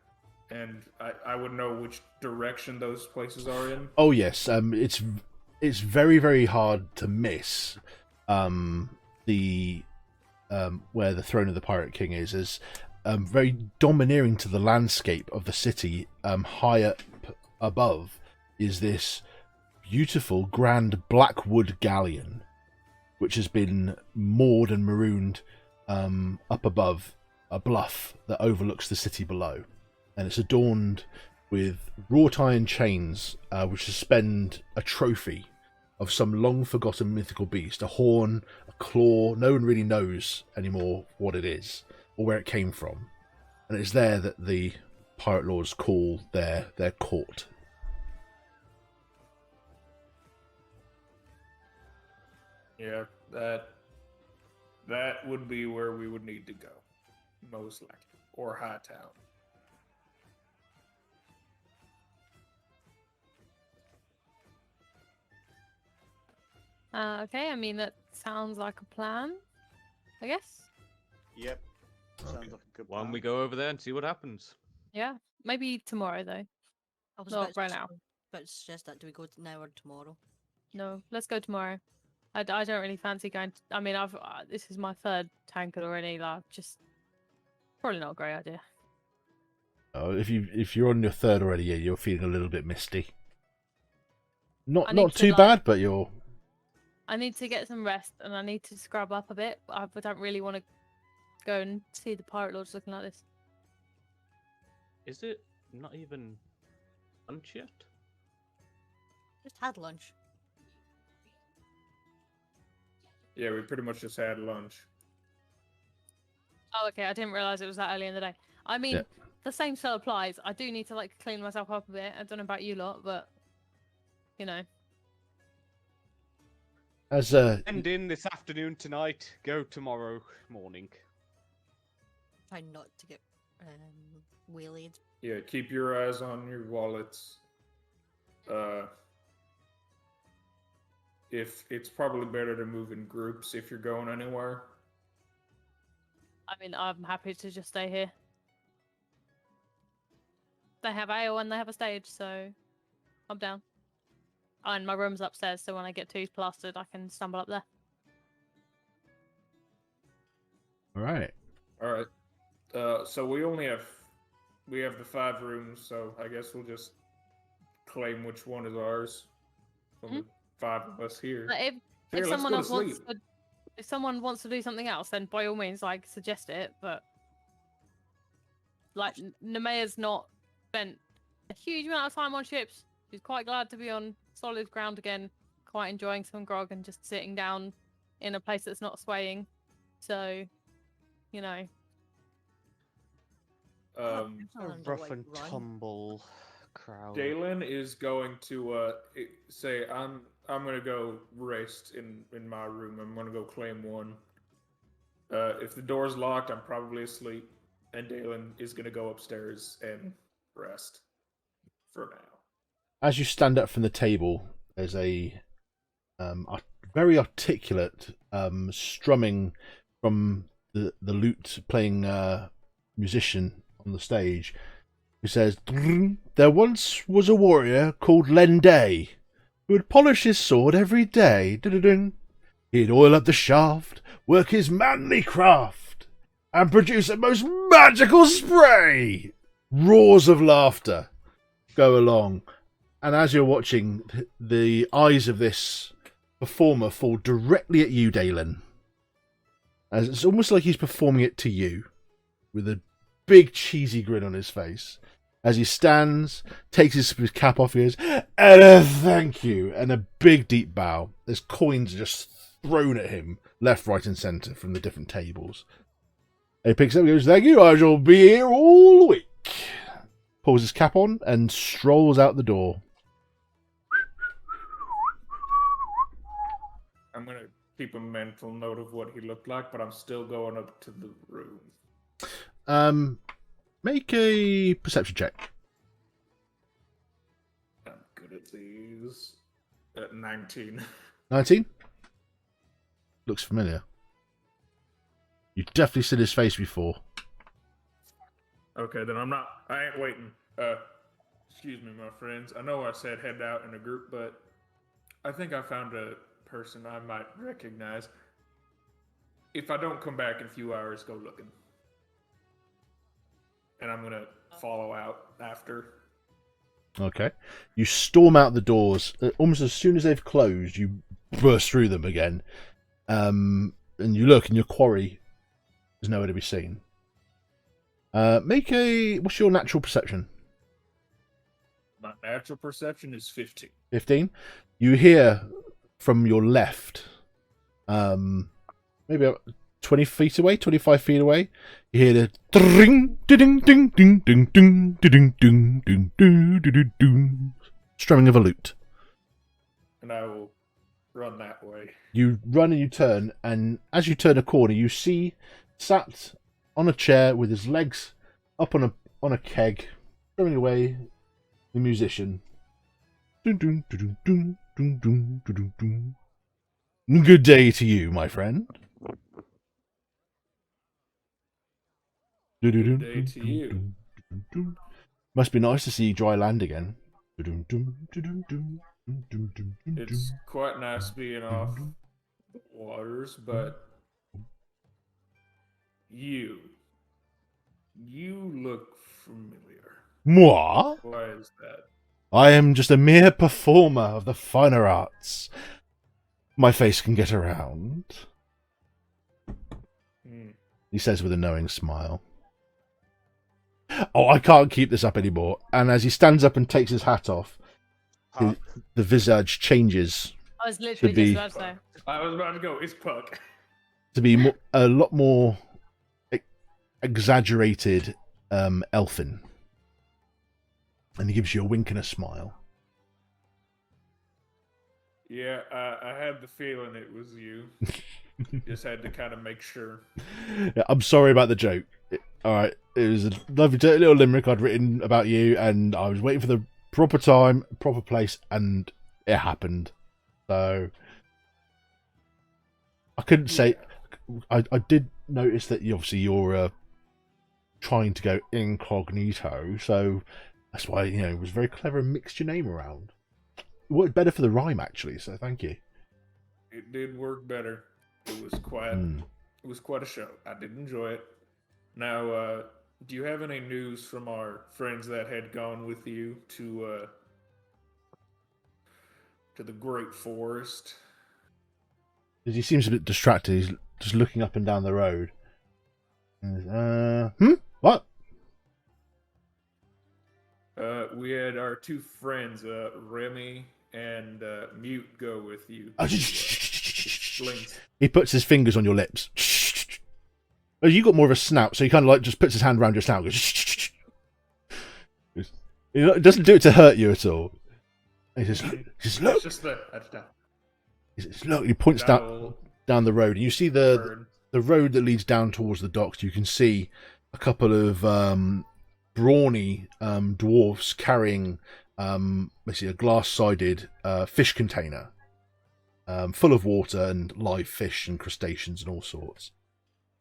And I would know which direction those places are in. Oh yes, it's very, very hard to miss the where the throne of the Pirate King is, as very domineering to the landscape of the city. High up above is this beautiful grand blackwood galleon, which has been moored and marooned up above a bluff that overlooks the city below, and it's adorned with wrought iron chains which suspend a trophy of some long forgotten mythical beast, a horn, a claw. No one really knows anymore what it is or where it came from, and it's there that the pirate lords call their court. Yeah, that would be where we would need to go, most likely, or Hightown. Okay, I mean, that sounds like a plan, I guess. Yep. Sounds Okay. like a good Why don't plan. we go over there and see what happens? Yeah, maybe tomorrow though. I was Not right now. about to suggest that. Do we go now or tomorrow? No, let's go tomorrow. I don't really fancy going. I mean, this is my third tankard already. Like, just probably not a great idea. Oh, if you're on your third already, yeah, you're feeling a little bit misty. I need Not to, too like- bad, but you're. I need to get some rest and I need to scrub up a bit. But I don't really want to go and see the pirate lords looking like this. Is it not even lunch yet? Just had lunch. Yeah, we pretty much just had lunch. Oh, okay. I didn't realize it was that early in the day. I mean, Yeah. the same still applies. I do need to like clean myself up a bit. I don't know about you lot, but you know. As End in this afternoon tonight. Go tomorrow morning. Try not to get waylaid. Yeah, keep your eyes on your wallets. If it's probably better to move in groups if you're going anywhere. I mean, I'm happy to just stay here. They have ale and they have a stage, so I'm down. Oh, and my room's upstairs, so when I get too plastered, I can stumble up there. all right. All right. So we have the 5 rooms, so I guess we'll just claim which one is ours from the 5 of us here. But if Here, let's someone go to else wants sleep. to, if someone wants to do something else, then by all means, like suggest it. But like Nemea's not spent a huge amount of time on ships. She's quite glad to be on solid ground again, quite enjoying some grog and just sitting down in a place that's not swaying. So, you know, A Someone to, rough like, and run. tumble crowd. Dalen is going to say, I'm gonna go rest in my room. I'm gonna go claim one. If the door's locked, I'm probably asleep, and Dalen is gonna go upstairs and rest for now. As you stand up from the table, there's a very articulate strumming from the lute playing musician on the stage, who says, "There once was a warrior called Lenday, who would polish his sword every day. He'd oil up the shaft, work his manly craft, and produce a most magical spray." Roars of laughter go along, and as you're watching, the eyes of this performer fall directly at you, Dalen. As it's almost like he's performing it to you, with a big cheesy grin on his face. As he stands, takes his cap off, he goes, "And a thank you," and a big deep bow. There's coins just thrown at him, left, right, and centre from the different tables. And he picks up and goes, "Thank you, I shall be here all week." Pulls his cap on and strolls out the door. I'm gonna keep a mental note of what he looked like, but I'm still going up to the room. Make a perception check. I'm good at these. At 19. 19? Looks familiar. You've definitely seen his face before. Okay, then I ain't waiting. Excuse me, my friends. I know I said head out in a group, but I think I found a person I might recognize. If I don't come back in a few hours, go looking. And I'm gonna follow out after. Okay. You storm out the doors. Almost as soon as they've closed, you burst through them again. And you look, and your quarry is nowhere to be seen. What's your natural perception? My natural perception is 15. 15. You hear from your left, maybe about 20 feet away, 25 feet away, you hear the ding, ding, ding, ding, ding, ding, ding, ding, ding, ding, ding, ding, strumming of a lute. And I will run that way. You run and you turn, and as you turn a corner, you see sat on a chair with his legs up on a keg, throwing away the musician. Dun, dun, dun, dun, dun, dun, dun, dun, dun. Good day to you, my friend. Day to you. Must be nice to see dry land again. It's quite nice being off the waters, but you look familiar. Moi? Why is that? I am just a mere performer of the finer arts. My face can get around, he says with a knowing smile. Oh, I can't keep this up anymore. And as he stands up and takes his hat off, the visage changes I was literally be- just about to say. I was about to go, it's Puck. to be a lot more exaggerated elfin. And he gives you a wink and a smile. Yeah, I had the feeling it was you. Just had to kind of make sure. Yeah, I'm sorry about the joke. Alright, it was a lovely little limerick I'd written about you, and I was waiting for the proper time, proper place, and it happened. So I couldn't say. I did notice that you're trying to go incognito, so that's why it was very clever and mixed your name around. It worked better for the rhyme actually, so thank you. It did work better. It was quite. It was quite a show. I did enjoy it. Now, do you have any news from our friends that had gone with you to the Great Forest? He seems a bit distracted. He's just looking up and down the road. What? We had our two friends, Remy and Mute, go with you. He puts his fingers on your lips. Oh, you got more of a snout, so he kind of just puts his hand around your snout. And goes, it doesn't do it to hurt you at all. He says, "Look." It's just the He says, "Look." He points down the road, and you see the road that leads down towards the docks. You can see a couple of brawny dwarfs carrying basically a glass-sided fish container full of water and live fish and crustaceans and all sorts.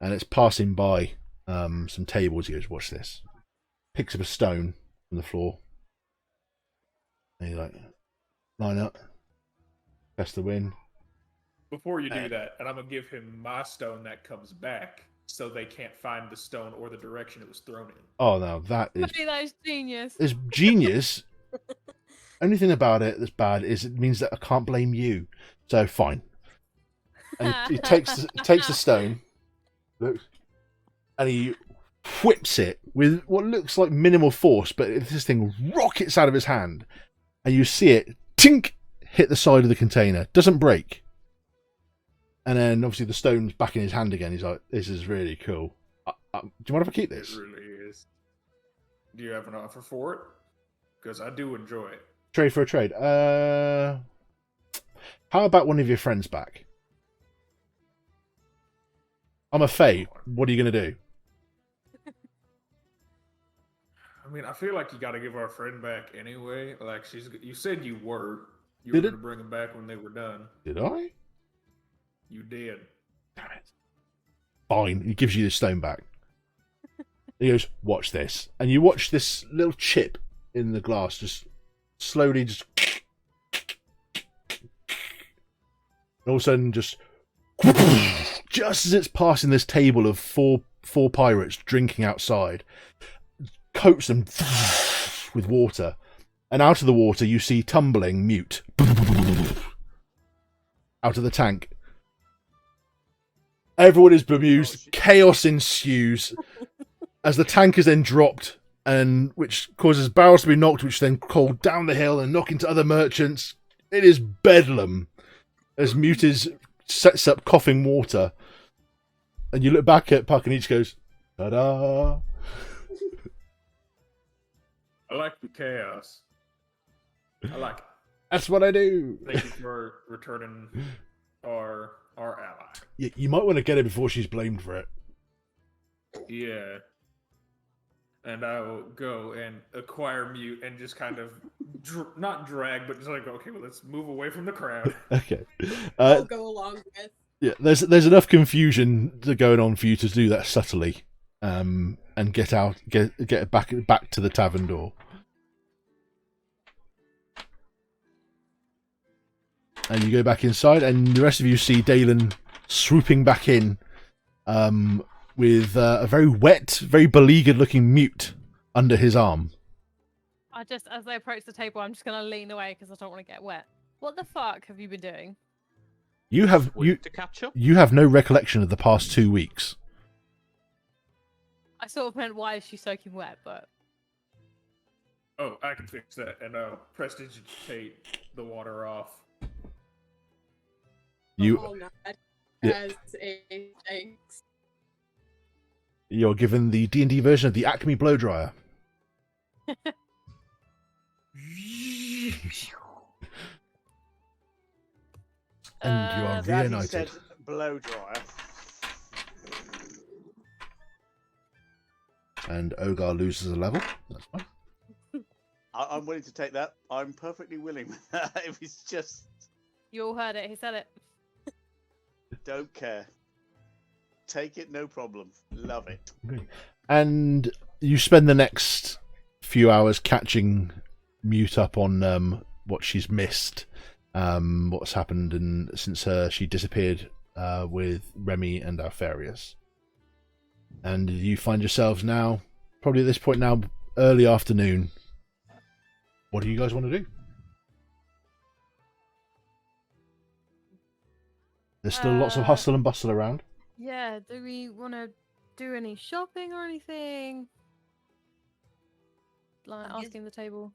And it's passing by some tables. He goes, "Watch this." Picks up a stone from the floor. And he's like, "Line up. Press the wind." Before you do that, and I'm going to give him my stone that comes back so they can't find the stone or the direction it was thrown in. Oh, no, that is Genius. It's genius. Only thing about it that's bad is it means that I can't blame you. So, fine. And he takes the stone, looks, and he whips it with what looks like minimal force, but this thing rockets out of his hand, and you see it tink hit the side of the container. Doesn't break. And then obviously the stone's back in his hand again. He's like, "This is really cool. Do you mind if I keep this?" It really is. Do you have an offer for it? Because I do enjoy it. Trade for a trade. How about one of your friends back? I'm a Fae. What are you going to do? I mean, I feel like you got to give our friend back anyway. Like you said you were Did going it? to bring them back when they were done. Did I? You did. Damn it. Fine. He gives you the stone back. He goes, "Watch this." And you watch this little chip in the glass just slowly just... And all of a sudden just as it's passing this table of four pirates drinking outside, coats them with water. And out of the water you see tumbling Mute. Out of the tank. Everyone is bemused. Chaos ensues as the tank is then dropped, and which causes barrels to be knocked, which then call down the hill and knock into other merchants. It is bedlam as Mute sets up coughing water, and you look back at Puck and each goes, "Ta-da!" I like the chaos. I like it. That's what I do. Thank you for returning our ally. You might want to get her before she's blamed for it. Yeah. And I will go and acquire Mute and just kind of not drag, but just like, okay, well, let's move away from the crowd. Okay. I'll go along with. Yeah, there's enough confusion going on for you to do that subtly. and get out, get back to the tavern door. And you go back inside, and the rest of you see Dalen swooping back in with a very wet, very beleaguered-looking mute under his arm. As they approach the table, I'm just gonna lean away because I don't want to get wet. What the fuck have you been doing? You have To capture? you have no recollection of the past 2 weeks. I sort of meant why is she soaking wet, but Oh, I can fix that, and prestidigitate the water off. You Oh, not Yeah. as a thanks. You're given the D&D version of the Acme blow dryer. And you are Uh, Glad he reunited. said blow dryer. And Ogar loses a level. That's fine. I'm willing to take that. I'm perfectly willing with that. If it's just you all heard it. He said it. don't care. Take it, no problem. Love it. Okay. And you spend the next few hours catching Mute up on what she's missed, what's happened since she disappeared with Remy and Alfarius. And you find yourselves now, probably at this point now, early afternoon. What do you guys want to do? There's still lots of hustle and bustle around. Yeah. Do we want to do any shopping or anything? Like I'm guess- asking the table.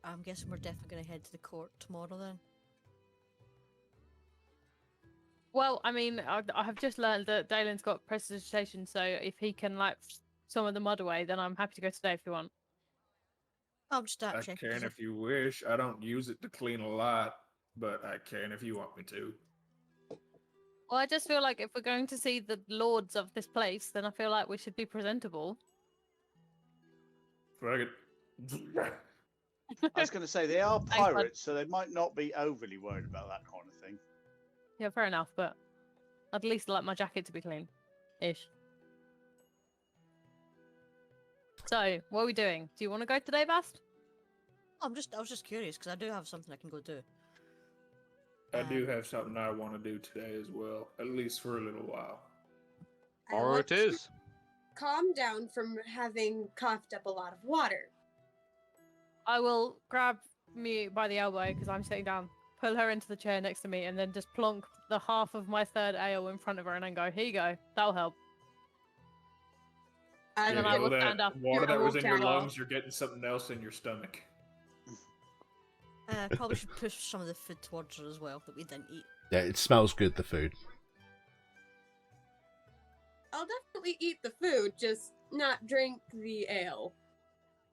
I'm guessing we're definitely going to head to the court tomorrow then. Well, I mean, I have just learned that Dalen's got prestidigitation, so if he can like some of the mud away, then I'm happy to go today if you want. I'll just start I checking. can 'cause if you wish. I don't use it to clean a lot, but I can if you want me to. Well, I just feel like if we're going to see the lords of this place, then I feel like we should be presentable. Fuck it. I was going to say they are Thanks, bud. pirates, so they might not be overly worried about that kind of thing. Yeah, fair enough, but I'd at least like my jacket to be clean. Ish. So, what are we doing? Do you want to go today, Bast? I was just curious because I do have something I can go do. I do have something I want to do today as well, at least for a little while. I Or want it to is. calm down from having coughed up a lot of water. I will grab me by the elbow because I'm sitting down, pull her into the chair next to me, and then just plonk the half of my third ale in front of her and then go, here you go, that'll help. And then I will stand up. Water I that was walk in your down. lungs, you're getting something else in your stomach. Probably should push some of the food towards her as well that we didn't eat. Yeah, it smells good, the food. I'll definitely eat the food, just not drink the ale.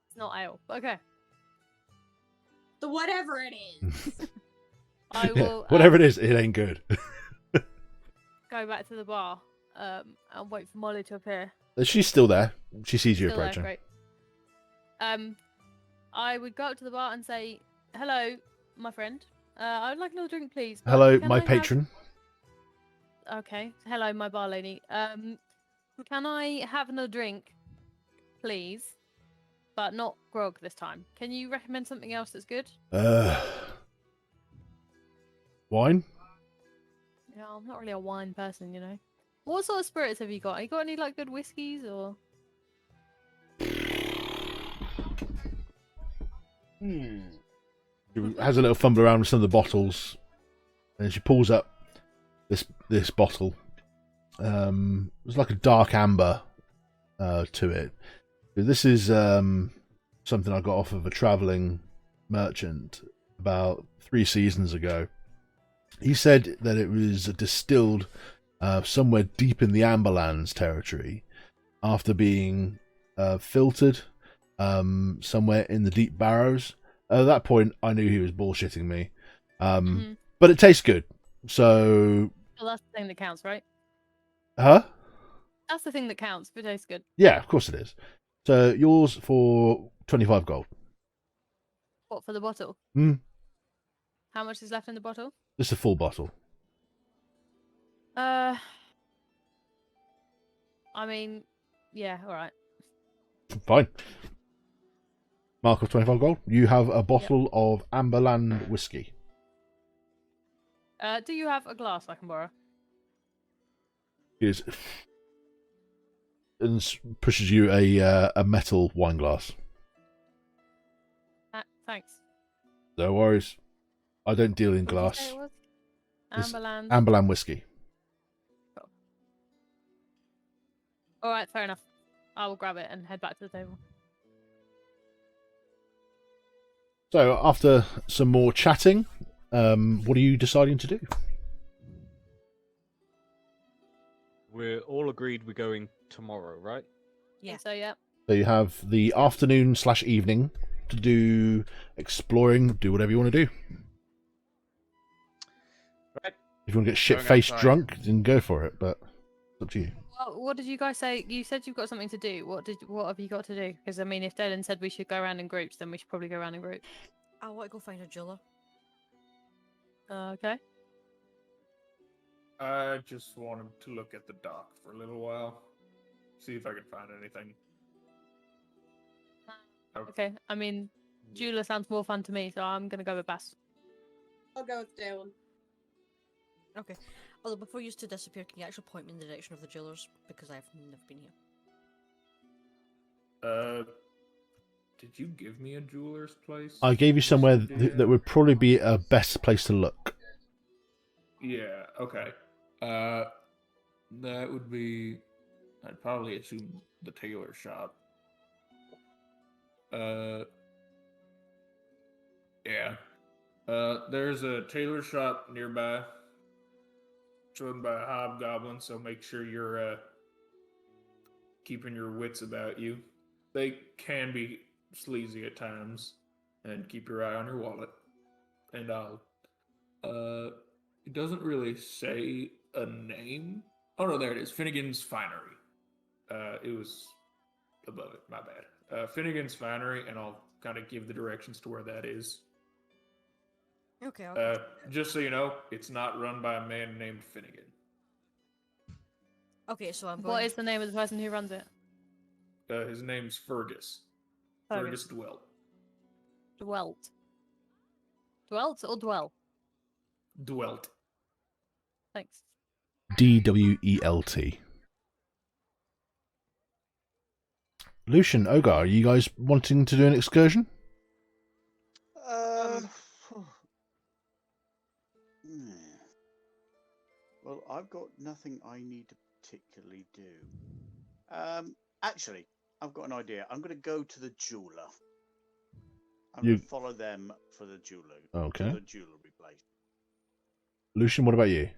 It's not ale. But okay. The whatever it is. I Yeah, will whatever it is, it ain't good. go back to the bar and wait for Molly to appear. She's still there. She sees you Still there, approaching. great. I would go up to the bar and say, hello, my friend. I would like another drink, please. but Hello, can my I have-" patron. Okay. Hello, my bar lady. Can I have another drink, please? But not grog this time. Can you recommend something else that's good? Wine? Yeah, I'm not really a wine person, you know. What sort of spirits have you got? You got any like good whiskies or? She has a little fumble around with some of the bottles, and she pulls up this bottle. There's like a dark amber to it. This is something I got off of a traveling merchant about 3 seasons ago. He said that it was distilled somewhere deep in the Amberlands territory after being filtered somewhere in the deep barrows. At that point, I knew he was bullshitting me. But it tastes good. So... Well, that's the thing that counts, right? Huh? That's the thing that counts. If it tastes good. Yeah, of course it is. So yours for 25 gold. What, for the bottle? How much is left in the bottle? Just a full bottle. I mean, yeah, all right. Fine. Mark of 25 gold. You have a bottle of Amberland whiskey. Do you have a glass I can borrow? Is and pushes you a metal wine glass. Thanks. No worries. I don't deal in What did you glass. say it was? It's Amberland. Amberland whiskey. Cool. All right, fair enough. I will grab it and head back to the table. So after some more chatting, what are you deciding to do? We're all agreed we're going tomorrow, right? Yeah. So yeah. So you have the afternoon/evening to do exploring, do whatever you want to do. Right. If you want to get Going shit-faced outside. drunk, then go for it, but it's up to you. Well, what did you guys say? You said you've got something to do. What have you got to do? Because I mean, if Dylan said we should go around in groups, then we should probably go around in groups. I want to go find a jeweler. Okay. I just wanted to look at the dock for a little while, see if I could find anything. Okay. I mean, jeweler sounds more fun to me, so I'm gonna go with Bass. I'll go with Dylan. Okay. Although before you two disappear, can you actually point me in the direction of the jewelers? Because I've never been here. Did you give me a jeweler's place? I gave you somewhere Yeah. that would probably be a best place to look. Yeah, okay. That would be... I'd probably assume the tailor shop. Yeah. There's a tailor shop nearby. It's run by a hobgoblin, so make sure you're, keeping your wits about you. They can be sleazy at times, and keep your eye on your wallet. And it doesn't really say a name. Oh no, there it is. Finnegan's Finery. It was above it. My bad. Finnegan's Finery, and I'll kind of give the directions to where that is. Okay. Okay. Just so you know, it's not run by a man named Finnegan. Okay. So I'm going. What is the name of the person who runs it? His name's Fergus. Fergus Dwelt. Dwelt. Dwelt or dwell? Dwelt. Thanks. DWELT. Lucian, Ogar, are you guys wanting to do an excursion? Well, I've got nothing I need to particularly do. Actually, I've got an idea. I'm going to go to the jeweler. I'm going to follow them for the jeweler. Okay. To the jewellery place. Lucian, what about you?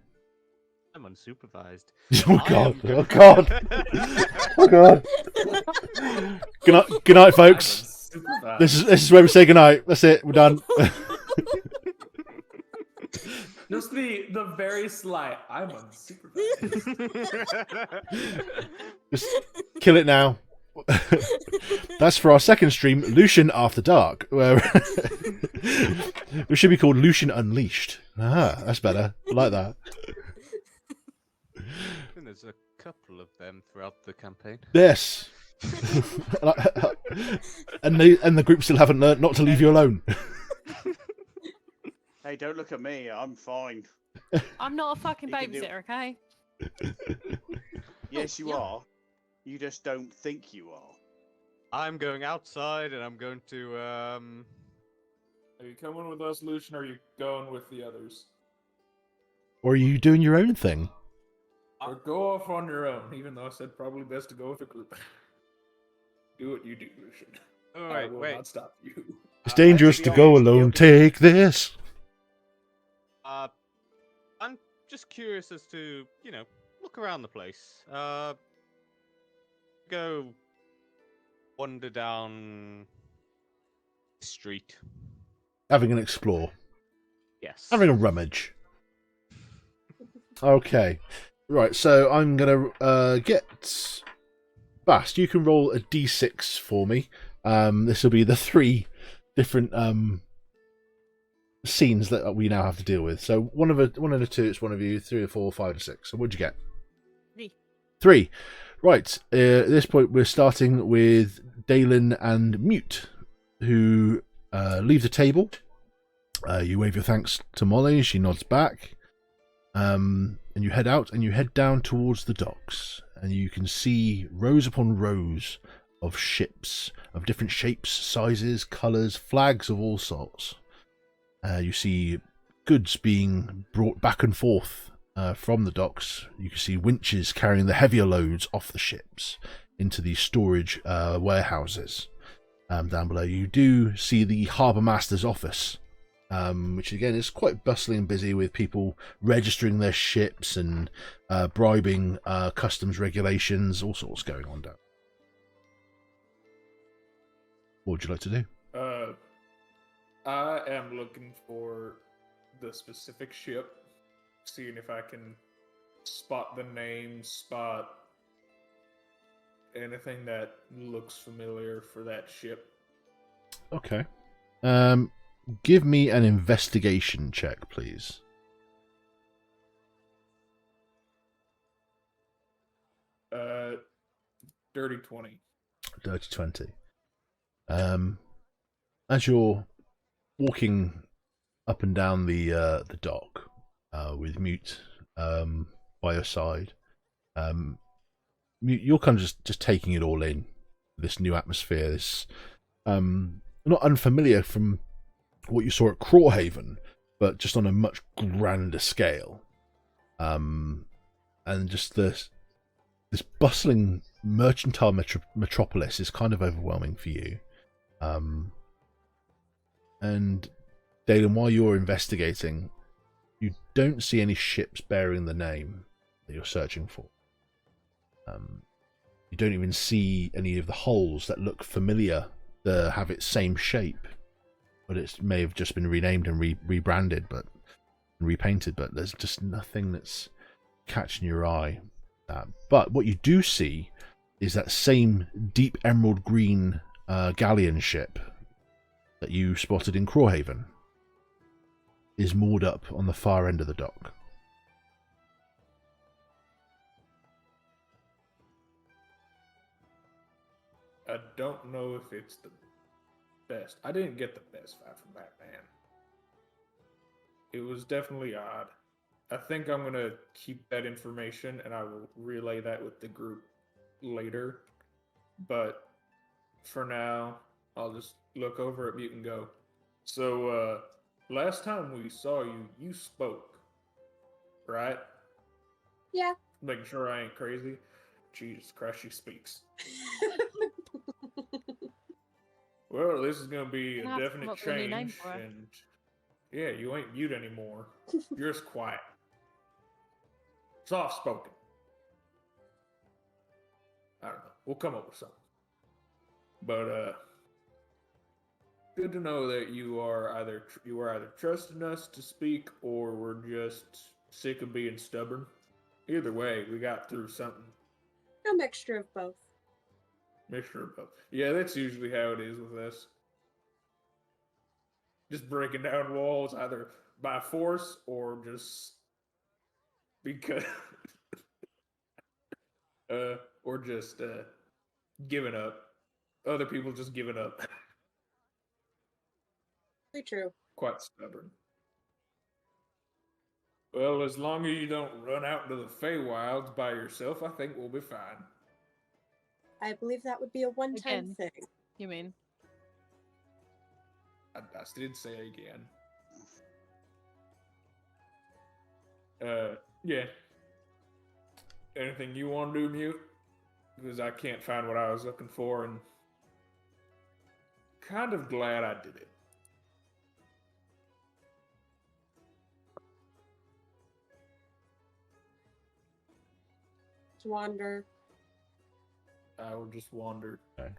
I'm unsupervised. Oh god! Oh god! Oh god! Good night, folks. This is where we say good night. That's it. We're done. Just the very slight. I'm unsupervised. Just kill it now. That's for our second stream, Lucian After Dark, where we should be called Lucian Unleashed. Ah, that's better. I like that. I think there's a couple of them throughout the campaign. Yes. and the group still haven't learnt not to leave you alone. Hey, don't look at me. I'm fine. I'm not a fucking You can do- babysitter, okay? Yes, you are. You just don't think you are. I'm going outside and I'm going to Are you coming with us, Lucian, or are you going with the others? Or are you doing your own thing? Or go off on your own, even though I said probably best to go with a group. Do what you do, Lucian. Oh, I wait, will wait. not stop you. It's dangerous to go alone. Take this. I'm just curious as to, look around the place. Go wander down the street. Having an explore. Yes. Having a rummage. Okay. Right, so I'm going to get... Bast, you can roll a d6 for me. This will be the 3 different scenes that we now have to deal with. So one of the 2, it's one of you, 3 or 4, 5 or 6. So what'd you get? 3. 3. Right, at this point we're starting with Dalen and Mute, who leave the table. You wave your thanks to Molly. She nods back. And you head out and you head down towards the docks. And you can see rows upon rows of ships of different shapes, sizes, colours, flags of all sorts. You see goods being brought back and forth from the docks. You can see winches carrying the heavier loads off the ships into the storage warehouses down below. You do see the harbour master's office, which again is quite bustling and busy with people registering their ships and bribing customs regulations, all sorts going on down. What would you like to do? I am looking for the specific ship, seeing if I can spot the name, spot anything that looks familiar for that ship. Okay. Give me an investigation check, please. Dirty 20. Dirty 20. As you're walking up and down the dock with Mute by your side, Mute, you're kind of just taking it all in, this new atmosphere, this not unfamiliar from what you saw at Crawhaven, but just on a much grander scale, and just this bustling mercantile metropolis is kind of overwhelming for you. And Dalen, while you're investigating, you don't see any ships bearing the name that you're searching for. You don't even see any of the hulls that look familiar, that have its same shape, but it may have just been renamed and rebranded, but repainted. But there's just nothing that's catching your eye. But what you do see is that same deep emerald green galleon ship that you spotted in Crawhaven is moored up on the far end of the dock. I don't know if it's the best. I didn't get the best vibe from that man. It was definitely odd. I think I'm going to keep that information and I will relay that with the group later. But for now, I'll just look over at Mute and go, so, last time we saw you, you spoke, right? Yeah. Making sure I ain't crazy. Jesus Christ, she speaks. Well, this is going to be a Gonna have to come definite up with a new name change, for her. and yeah, you ain't Mute anymore. You're just quiet. Soft-spoken. I don't know. We'll come up with something. But, good to know that you are either trusting us to speak, or we're just sick of being stubborn. Either way, we got through something. A mixture of both. Mixture of both. Yeah, that's usually how it is with us. Just breaking down walls, either by force or just because, or just giving up. Other people just giving up. Very true. Quite stubborn. Well, as long as you don't run out into the Feywilds by yourself, I think we'll be fine. I believe that would be a one-time Again. thing. You mean? I did say again. Yeah. Anything you want to do, Mute? Because I can't find what I was looking for, and kind of glad I did it. To wander. I will just wander. Okay.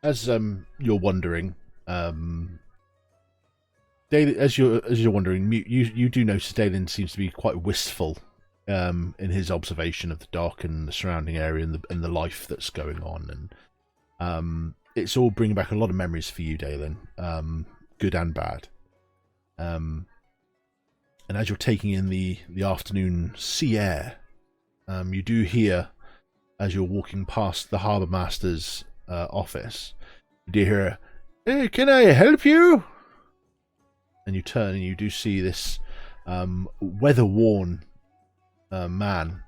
As you're wondering, as you're wondering, you do notice Dalen seems to be quite wistful in his observation of the dock and the surrounding area and the life that's going on, and it's all bringing back a lot of memories for you, Dalen, good and bad. And as you're taking in the afternoon sea air, you do hear, as you're walking past the harbour master's office, you hear, "Hey, can I help you?" And you turn and you do see this weather-worn man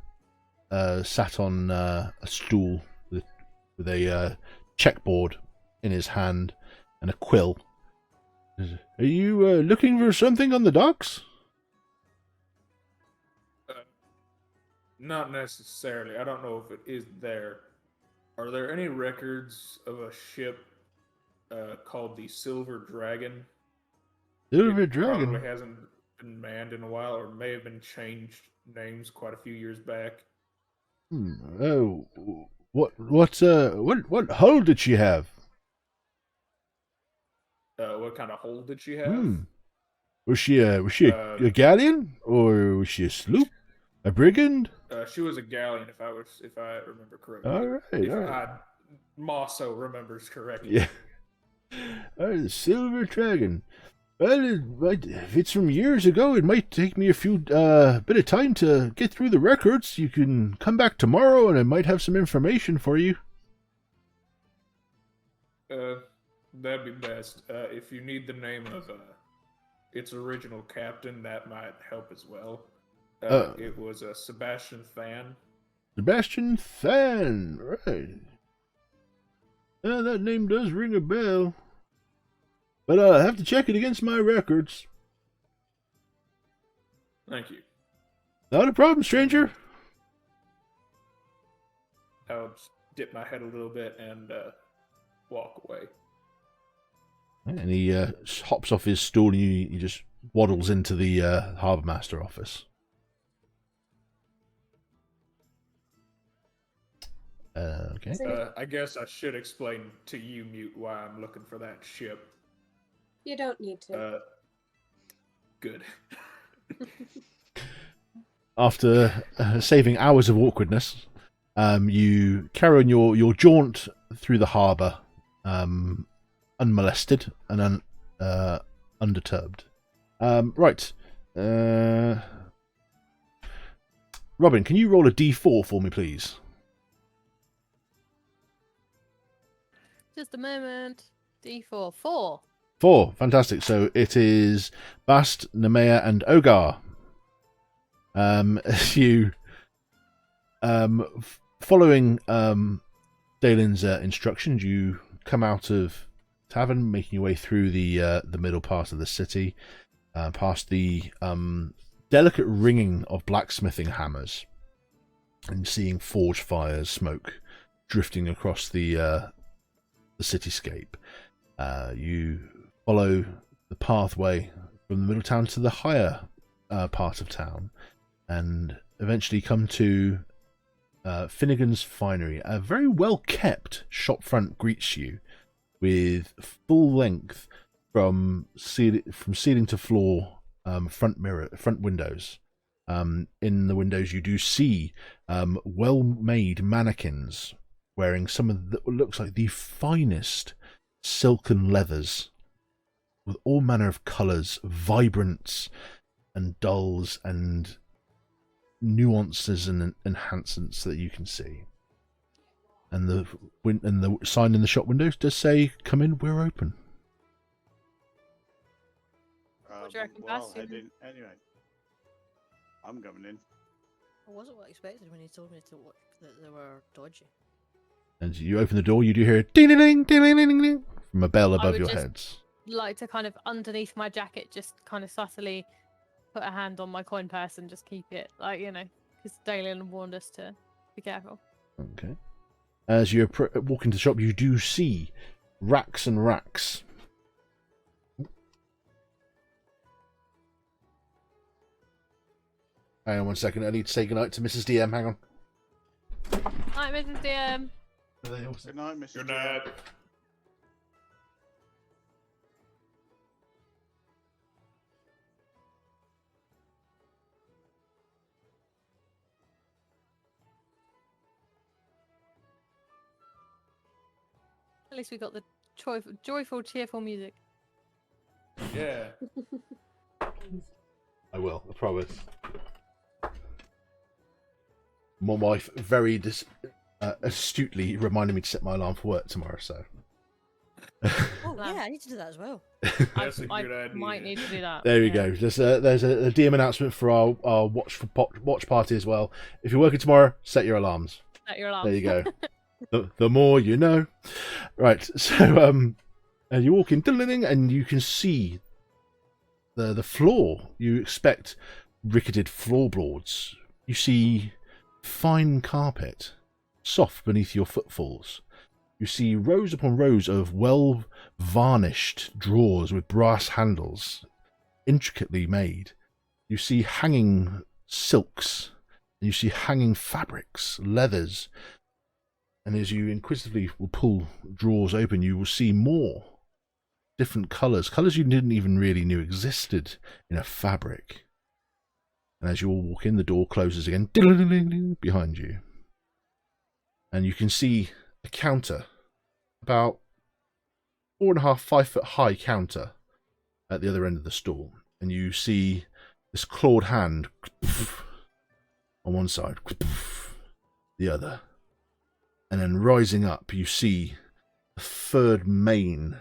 sat on a stool with a checkboard in his hand and a quill. "Are you looking for something on the docks?" Not necessarily. I don't know if it is there. Are there any records of a ship called the Silver Dragon? Silver It Dragon? probably hasn't been manned in a while, or may have been changed names quite a few years back. Oh, what hull did she have? What kind of hull did she have? Was she a galleon, or was she a sloop, a brigand? She was a galleon, if I remember correctly. All right, If all right. Mosso remembers correctly. Yeah. The Silver Dragon. Well, if it's from years ago, it might take me a few bit of time to get through the records. You can come back tomorrow, and I might have some information for you. That'd be best. If you need the name of its original captain, that might help as well. It was Sebastian Than. Sebastian Than, right? That name does ring a bell. But I have to check it against my records. Thank you. Not a problem, stranger. I'll just dip my head a little bit and walk away. And he hops off his stool and he just waddles into the harbour master office. Okay. I guess I should explain to you, Mute, why I'm looking for that ship. You don't need to. Good. After saving hours of awkwardness, you carry on your jaunt through the harbour, unmolested and undisturbed. Right. Robin, can you roll a d4 for me, please? Just a moment. D4. 4. 4. Fantastic. So it is Bast, Nemea, and Ogar. You, following Dalen's instructions, you come out of tavern, making your way through the middle part of the city, past the delicate ringing of blacksmithing hammers, and seeing forge fires, smoke drifting across the cityscape. You follow the pathway from the middle town to the higher part of town, and eventually come to Finnegan's Finery. A very well kept shopfront greets you with full length from ceiling to floor front windows. In the windows you do see well made mannequins wearing some of what looks like the finest silken leathers, with all manner of colours, vibrance and dulls and nuances and enhancements that you can see. And the sign in the shop windows does say, "Come in, we're open." What do you reckon, Well, Bastion? anyway, I'm coming in. I wasn't what I expected when he told me to look that they were dodgy. And you open the door, you do hear ding-ding-ding, ding-ding-ding-ding from a bell above would your just- heads. Like to kind of underneath my jacket, just kind of subtly put a hand on my coin purse and just keep it, like, you know, because Dalen warned us to be careful. Okay. As you walk into the shop, you do see racks and racks. Hang on 1 second, I need to say goodnight to Mrs. DM, hang on. Hi, Mrs. DM. Good night, Mr. Good night. At least we got the joyful, cheerful music. Yeah. I will, I promise. My wife very astutely reminded me to set my alarm for work tomorrow. So. Oh yeah, I need to do that as well. That's a I good idea. might need to do that. There we yeah. go. There's a DM announcement for our watch party as well. If you're working tomorrow, set your alarms. Set your alarm. There you go. the more you know. Right. So and you walk in, and you can see the floor. You expect ricketed floorboards. You see fine carpet, soft beneath your footfalls. You see rows upon rows of well-varnished drawers with brass handles, intricately made. You see hanging silks, and you see hanging fabrics, leathers. And as you inquisitively will pull drawers open, you will see more different colours you didn't even really knew existed in a fabric. And as you all walk in, the door closes again behind you. And you can see a counter, about 4.5, 5 foot high counter at the other end of the store. And you see this clawed hand on one side, the other. And then rising up, you see the third mane.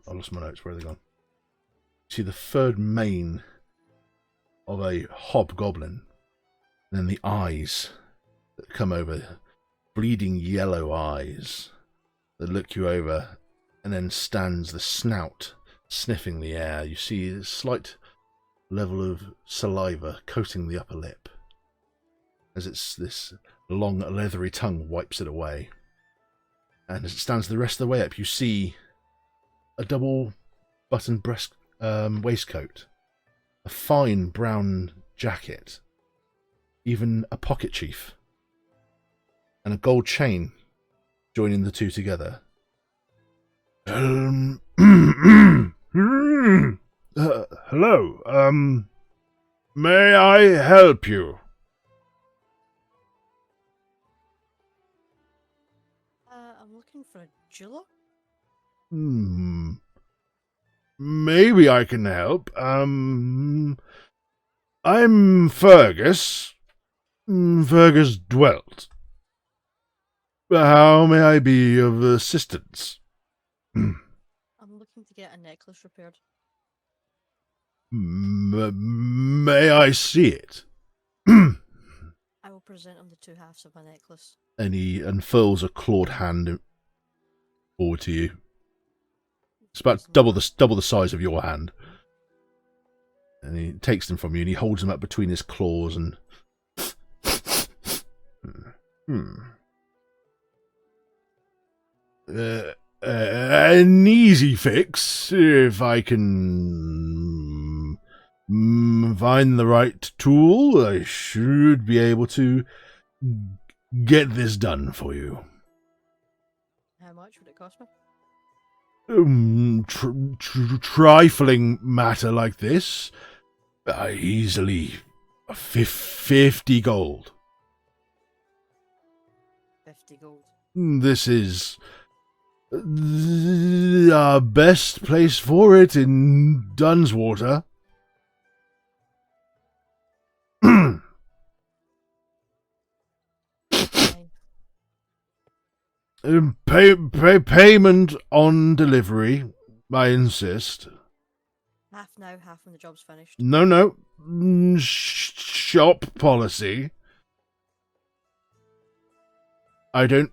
I lost my notes. Where are they gone? You see the third mane of a hobgoblin. And then the eyes that come over, bleeding yellow eyes that look you over, and then stands the snout sniffing the air. You see a slight level of saliva coating the upper lip as it's this long leathery tongue wipes it away. And as it stands the rest of the way up, you see a double button waistcoat, a fine brown jacket, even a pocket chief, and a gold chain joining the two together. Hello. May I help you? I'm looking for a jeweler. Maybe I can help. I'm Fergus. Fergus Dwelt. How may I be of assistance? I'm looking to get a necklace repaired. May I see it? I will present him the two halves of my necklace. And he unfurls a clawed hand forward to you. It's about double the size of your hand. And he takes them from you and he holds them up between his claws and... an easy fix, if I can find the right tool. I should be able to get this done for you. How much would it cost me? Trifling matter like this, easily 50 gold. 50 gold. This is our best place for it in Dunswater. Payment on delivery, I insist. Half now, half when the job's finished. No. Shop policy. I don't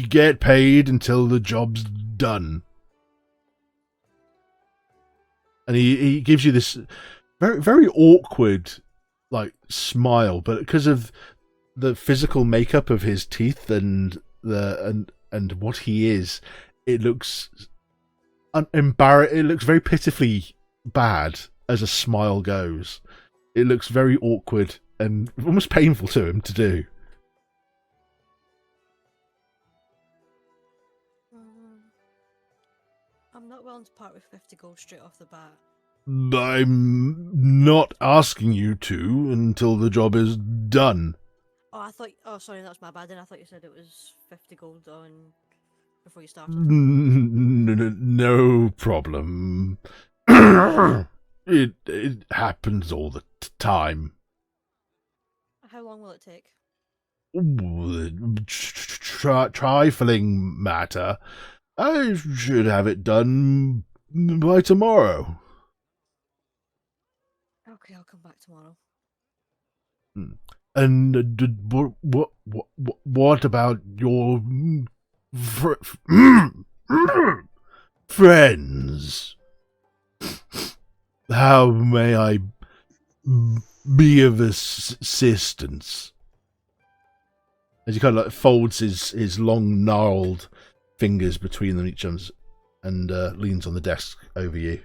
get paid until the job's done. And he gives you this very, very awkward, like, smile, but because of the physical makeup of his teeth and what he is, it looks it looks very pitifully bad as a smile goes. It looks very awkward and almost painful to him to do. I'm not willing to part with 50 gold straight off the bat. I'm not asking you to until the job is done. Oh, sorry, that's my bad. Then I thought you said it was 50 gold on before you started. No problem. It happens all the time. How long will it take? trifling matter. I should have it done by tomorrow. Okay, I'll come back tomorrow. And what about your friends? How may I be of assistance? As he kind of like folds his long gnarled fingers between them each other and leans on the desk over you.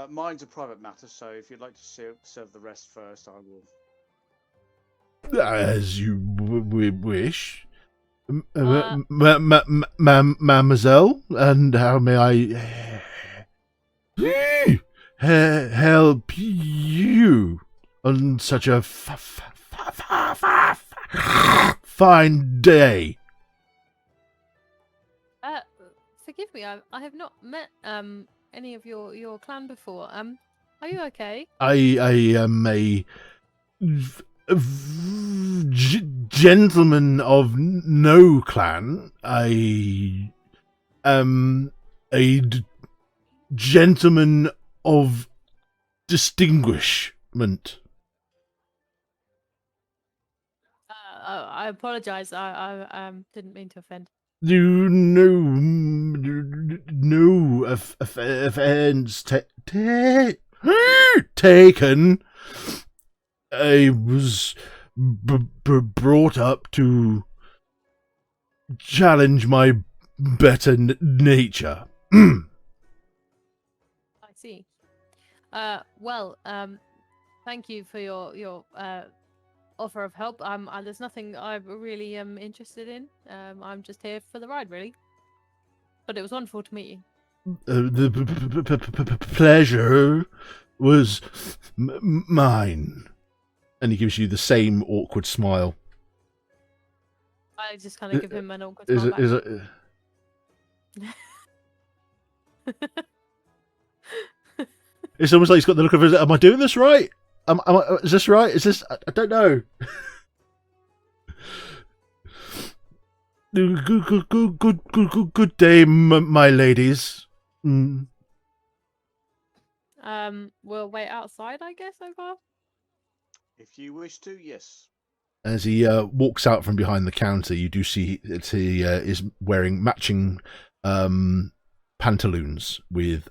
Mine's a private matter, so if you'd like to serve the rest first, I will. As you wish. Mademoiselle, and how may I help you on such a fine day? Forgive me, I have not met any of your clan before. Are you okay? I am a gentleman of no clan. I am a gentleman of distinguishment. I apologize. I didn't mean to offend. You no offense taken. I was brought up to challenge my better nature. I see. Well, thank you for your offer of help. There's nothing I really am interested in. I'm just here for the ride, really. But it was wonderful to meet you. The pleasure was mine. And he gives you the same awkward smile. I just kind of give him an awkward smile back. It's almost like he's got the look of, am I doing this right? Is this right? Is this... I don't know. Good day, my ladies. We'll wait outside, I guess, so far. If you wish to, yes. As he walks out from behind the counter, you do see he is wearing matching pantaloons with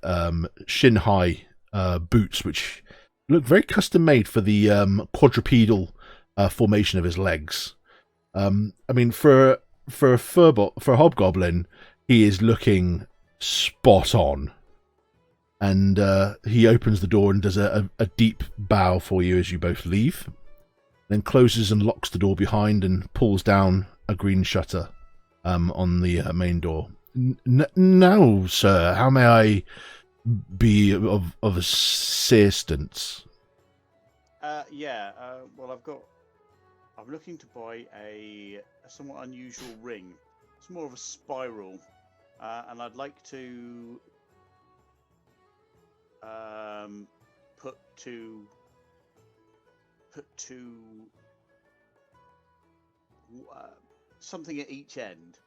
shin-high boots, which look very custom-made for the quadrupedal formation of his legs. I mean, for a hobgoblin, he is looking spot on. And he opens the door and does a deep bow for you as you both leave. Then closes and locks the door behind and pulls down a green shutter on the main door. Now, sir, how may I be of assistance? Well, I'm looking to buy a somewhat unusual ring. It's more of a spiral, and I'd like to put two something at each end.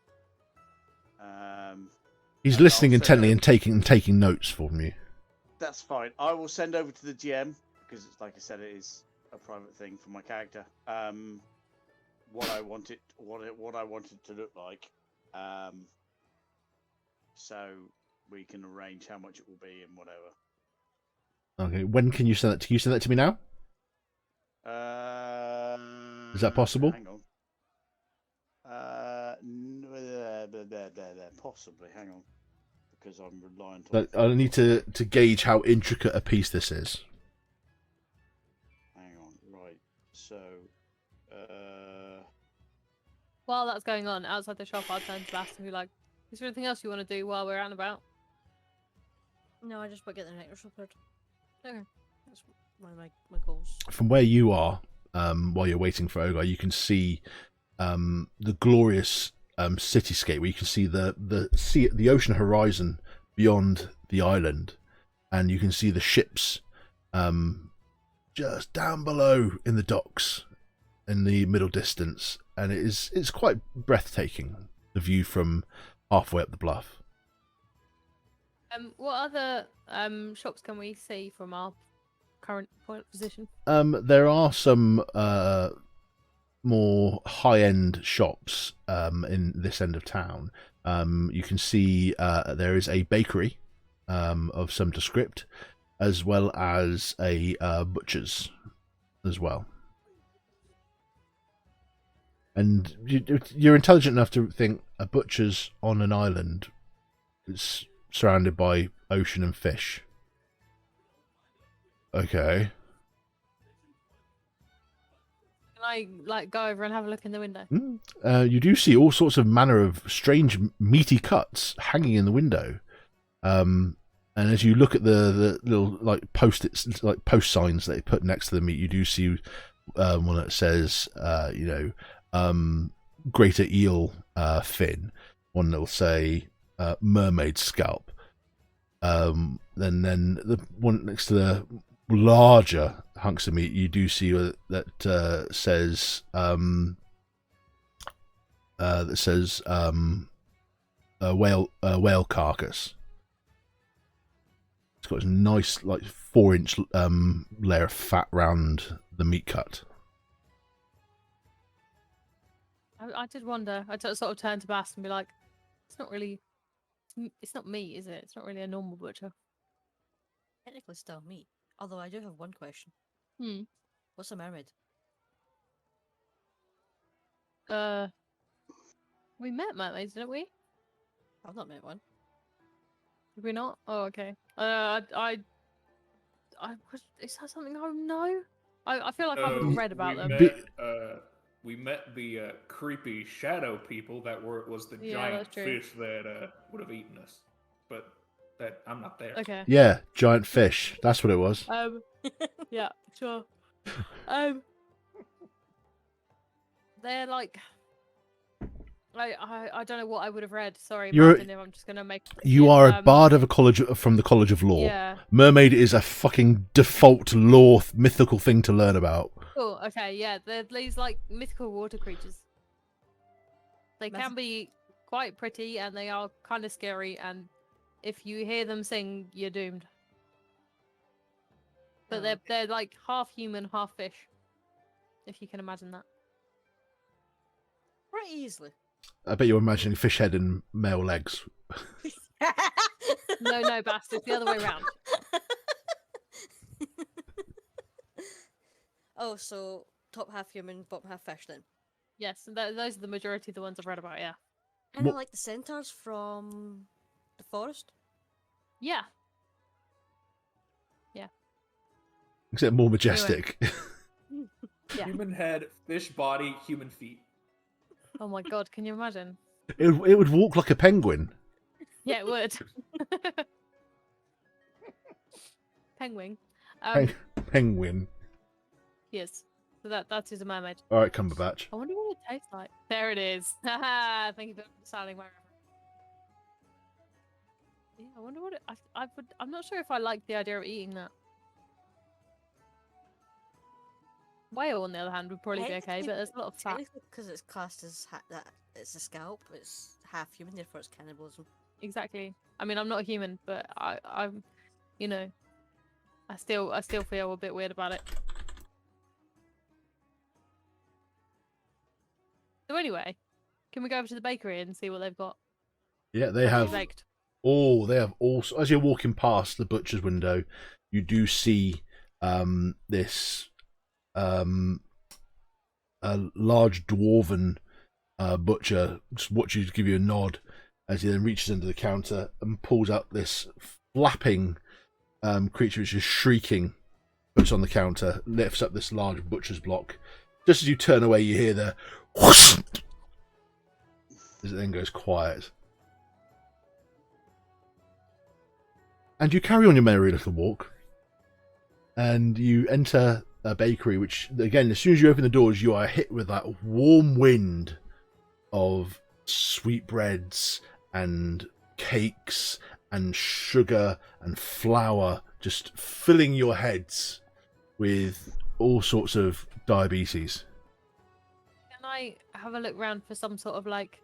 He's listening intently and taking notes from you. That's fine. I will send over to the GM because it's, like I said, it is a private thing for my character. What I want it to look like. So we can arrange how much it will be and whatever. Okay, when can you send that? Can you send that to me now? Is that possible? Hang on. Possibly. Hang on, because I'm reliant on. I need to gauge how intricate a piece this is. Hang on. Right. So. While that's going on outside the shop, I'll turn to Basta, who like, is there anything else you want to do while we're out and about? No, I just want to get the necklace repaired. Okay, that's one of my goals. From where you are, while you're waiting for Ogar, you can see the glorious cityscape where you can see the ocean horizon beyond the island, and you can see the ships just down below in the docks, in the middle distance, and it's quite breathtaking, the view from halfway up the bluff. What other shops can we see from our current point of position? There are some more high-end shops in this end of town. You can see there is a bakery of some descript, as well as a butcher's as well. And you're intelligent enough to think a butcher's on an island. It's surrounded by ocean and fish. Okay. Can I go over and have a look in the window? You do see all sorts of manner of strange meaty cuts hanging in the window. And as you look at the little post-its, post signs that they put next to the meat, you do see one that says, greater eel fin. One that will say mermaid scalp. Then the one next to the larger hunks of meat, you do see that says a whale carcass. It's got a nice 4-inch layer of fat round the meat cut. I did wonder. I sort of turned to Bast and be like, it's not really, it's not meat, is it? It's not really a normal butcher. Technically still meat. Although I do have one question. What's a mermaid? We met mermaids, didn't we? I've not met one. Did we not? Oh, okay. Is that something I know? I feel like I've read about them. We met the creepy shadow people that was the giant fish that would have eaten us, but that I'm not there. Okay. Yeah, giant fish. That's what it was. Yeah, sure. They're I don't know what I would have read. Sorry, Martin, if I'm just gonna make. You are a bard of from the College of Law. Yeah. Mermaid is a fucking default law mythical thing to learn about. Cool. Okay. Yeah. They're these mythical water creatures. They can be quite pretty, and they are kind of scary. And if you hear them sing, you're doomed. But they're half human, half fish. If you can imagine that. Pretty easily. I bet you're imagining fish head and male legs. No, bastard. The other way around. Oh, so top half human, bottom half fish then? Yes, those are the majority of the ones I've read about, yeah. Kind of like the centaurs from the forest? Yeah. Yeah. Except more majestic. Anyway. Yeah. Human head, fish body, human feet. Oh my god, can you imagine? It would walk like a penguin. Yeah, it would. Penguin. Penguin. Yes. So that is a mermaid. All right, Cumberbatch. I wonder what it tastes like. There it is. Haha, thank you for deciding my reference. Yeah, I wonder what it... I'm not sure if I like the idea of eating that. Whale, on the other hand, would probably be okay, but there's a lot of fat. Because it's classed as that it's a scalp, it's half human, therefore it's cannibalism. Exactly. I mean, I'm not human, but I'm, I still feel a bit weird about it. So anyway, can we go over to the bakery and see what they've got? Yeah, they have. Baked? They have all. As you're walking past the butcher's window, you do see this. A large dwarven butcher just watches you, give you a nod as he then reaches under the counter and pulls out this flapping creature which is shrieking, puts on the counter, lifts up this large butcher's block. Just as you turn away, you hear the whoosh as it then goes quiet. And you carry on your merry little walk, and you enter a bakery, which again, as soon as you open the doors, you are hit with that warm wind of sweetbreads and cakes and sugar and flour, just filling your heads with all sorts of diabetes. I have a look around for some sort of like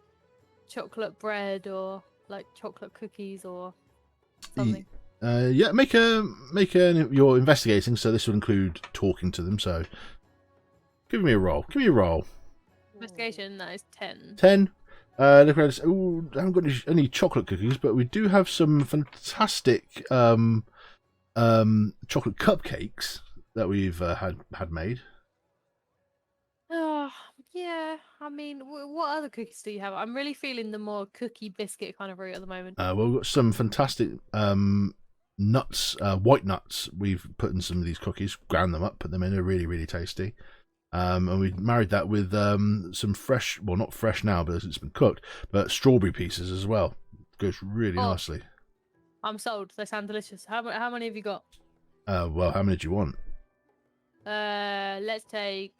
chocolate bread or like chocolate cookies or something? Yeah, make you're investigating, so this will include talking to them. So, give me a roll. Give me a roll. Investigation, that is 10. 10. Look around. Oh, I haven't got any chocolate cookies, but we do have some fantastic chocolate cupcakes that we've had made. Oh, yeah. I mean, what other cookies do you have? I'm really feeling the more cookie biscuit kind of route at the moment. Well, we've got some fantastic nuts, white nuts. We've put in some of these cookies, ground them up, put them in. They're really, really tasty. And we married that with some fresh, well, not fresh now, but it's been cooked, but strawberry pieces as well. Goes really nicely. I'm sold. They sound delicious. How many have you got? Well, how many do you want? Let's take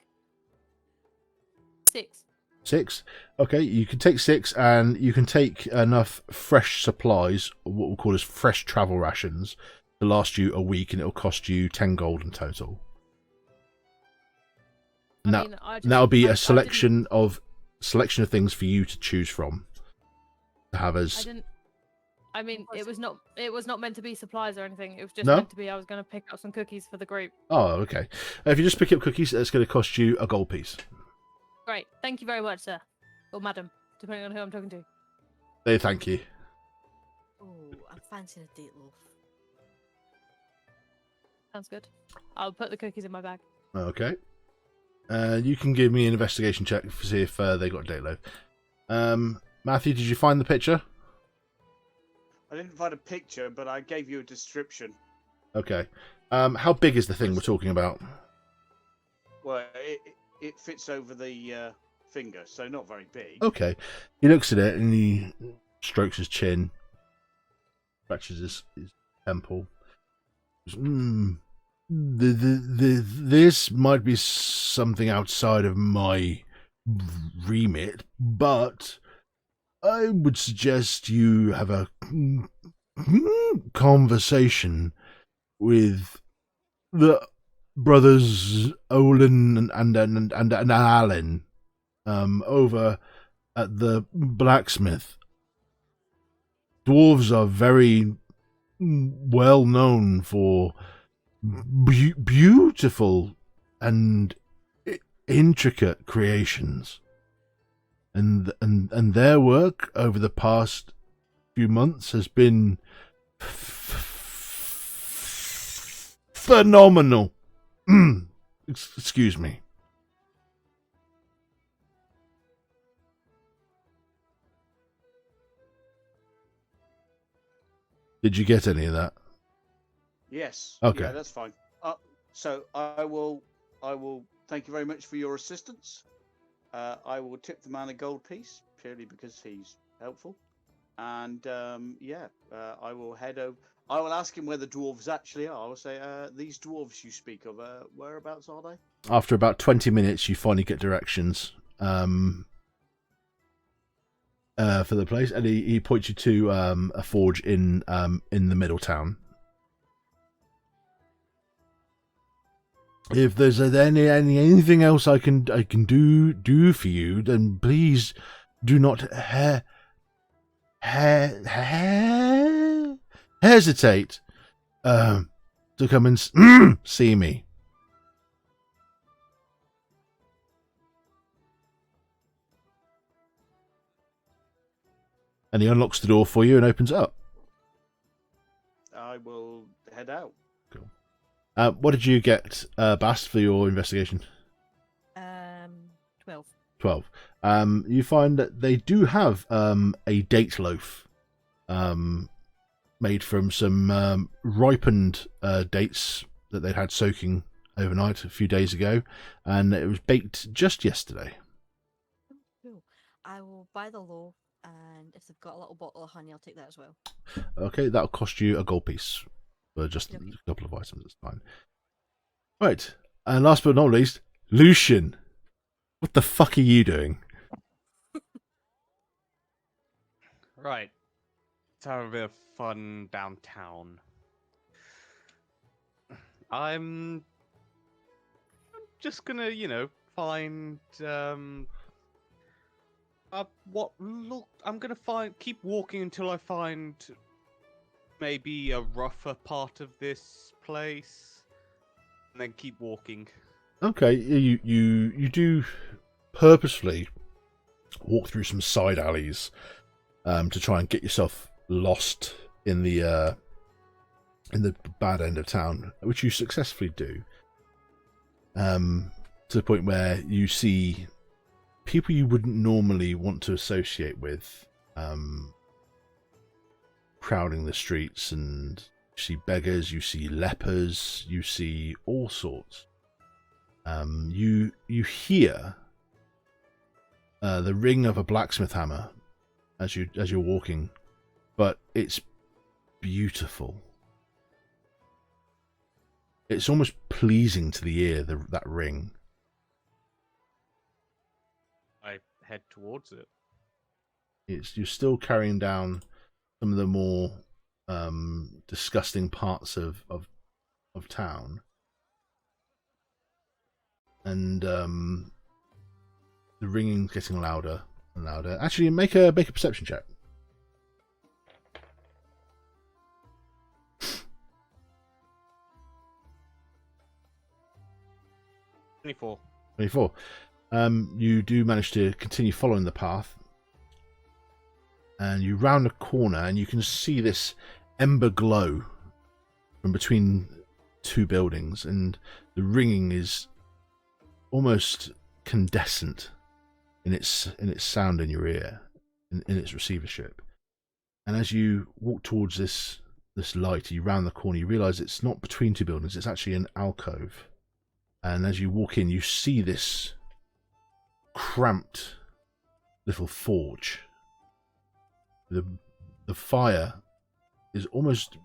6. 6. Okay, you can take 6, and you can take enough fresh supplies, what we'll call as fresh travel rations, to last you a week, and it'll cost you 10 gold in total. Now, that'll be a selection of things for you to choose from. To have as. I mean, it was not meant to be supplies or anything. It was just No? meant to be I was going to pick up some cookies for the group. Oh, okay. If you just pick up cookies, it's going to cost you a gold piece. Great. Thank you very much, sir. Or madam, depending on who I'm talking to. They thank you. Oh, I'm fancying a date loaf. Sounds good. I'll put the cookies in my bag. Okay. You can give me an investigation check to see if they got a date loaf. Matthew, did you find the picture? I didn't find a picture, but I gave you a description. Okay. How big is the thing we're talking about? Well, it fits over the finger, so not very big. Okay. He looks at it and he strokes his chin, scratches his temple. This might be something outside of my remit, but I would suggest you have a conversation with the brothers Olin and Alan over at the blacksmith. Dwarves are very well known for beautiful and intricate creations, and their work over the past few months has been phenomenal. Excuse me. Did you get any of that? Yes. Okay. Yeah, that's fine. So I will thank you very much for your assistance. I will tip the man a gold piece purely because he's helpful. And I will head over. I will ask him where the dwarves actually are. I will say, these dwarves you speak of, whereabouts are they? After about 20 minutes, you finally get directions for the place, and he points you to a forge in the middle town. If there's anything else I can do for you, then please do not hesitate to come and see me. And he unlocks the door for you and opens it up. I will head out. Cool. What did you get, Bast, for your investigation? 12. 12. You find that they do have a date loaf made from some ripened dates that they'd had soaking overnight a few days ago, and it was baked just yesterday. Cool. I will buy the loaf, and if they've got a little bottle of honey, I'll take that as well. Okay, that'll cost you a gold piece for just a couple of items. It's fine. Right, and last but not least, Lucian. What the fuck are you doing? Right. Let's have a bit of fun downtown. I'm just gonna, find What? Look, I'm gonna keep walking until I find maybe a rougher part of this place, and then keep walking. Okay, you do purposefully walk through some side alleys to try and get yourself lost in the bad end of town, which you successfully do. To the point where you see people you wouldn't normally want to associate with crowding the streets, and you see beggars, you see lepers, you see all sorts. You hear the ring of a blacksmith hammer as you're walking, but it's beautiful. It's almost pleasing to the ear, that ring. I head towards it. You're still carrying down some of the more disgusting parts of town, and the ringing's getting louder and louder. Actually, make a perception check. 24. 24. You do manage to continue following the path, and you round a corner, and you can see this ember glow from between two buildings, and the ringing is almost incandescent in its sound in your ear, in its receivership. And as you walk towards this light, you round the corner, you realise it's not between two buildings; it's actually an alcove. And as you walk in, you see this cramped little forge. The fire is almost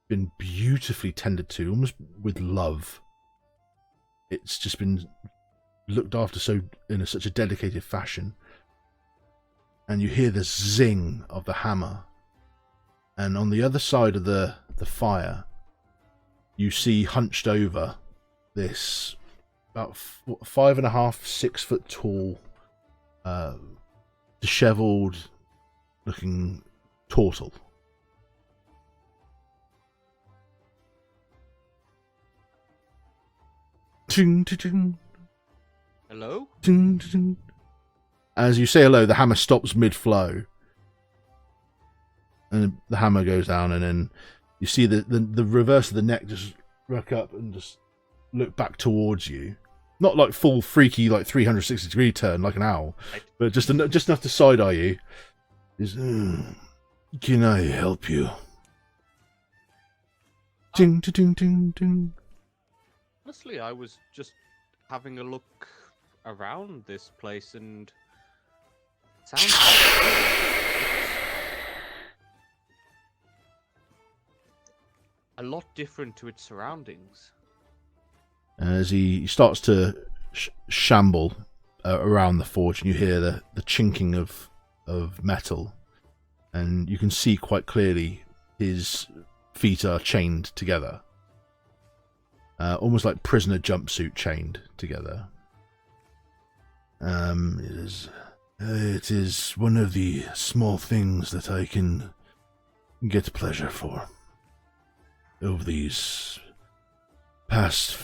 been beautifully tended to, almost with love. It's just been looked after in such a dedicated fashion. And you hear the zing of the hammer. And on the other side of the fire, you see hunched over this about 5.5, 6 foot tall, dishevelled looking turtle. Hello? As you say hello, the hammer stops mid-flow. And the hammer goes down, and then you see the reverse of the neck just rack up and just look back towards you. Not like full freaky, like 360-degree turn like an owl, but just enough to side-eye you. Can I help you? Ding, ding, ding, ding. Honestly, I was just having a look around this place, and it sounds a lot different to its surroundings. As he starts to shamble around the forge, and you hear the chinking of metal, and you can see quite clearly his feet are chained together, almost like prisoner jumpsuit chained together. It is one of the small things that I can get pleasure for over these past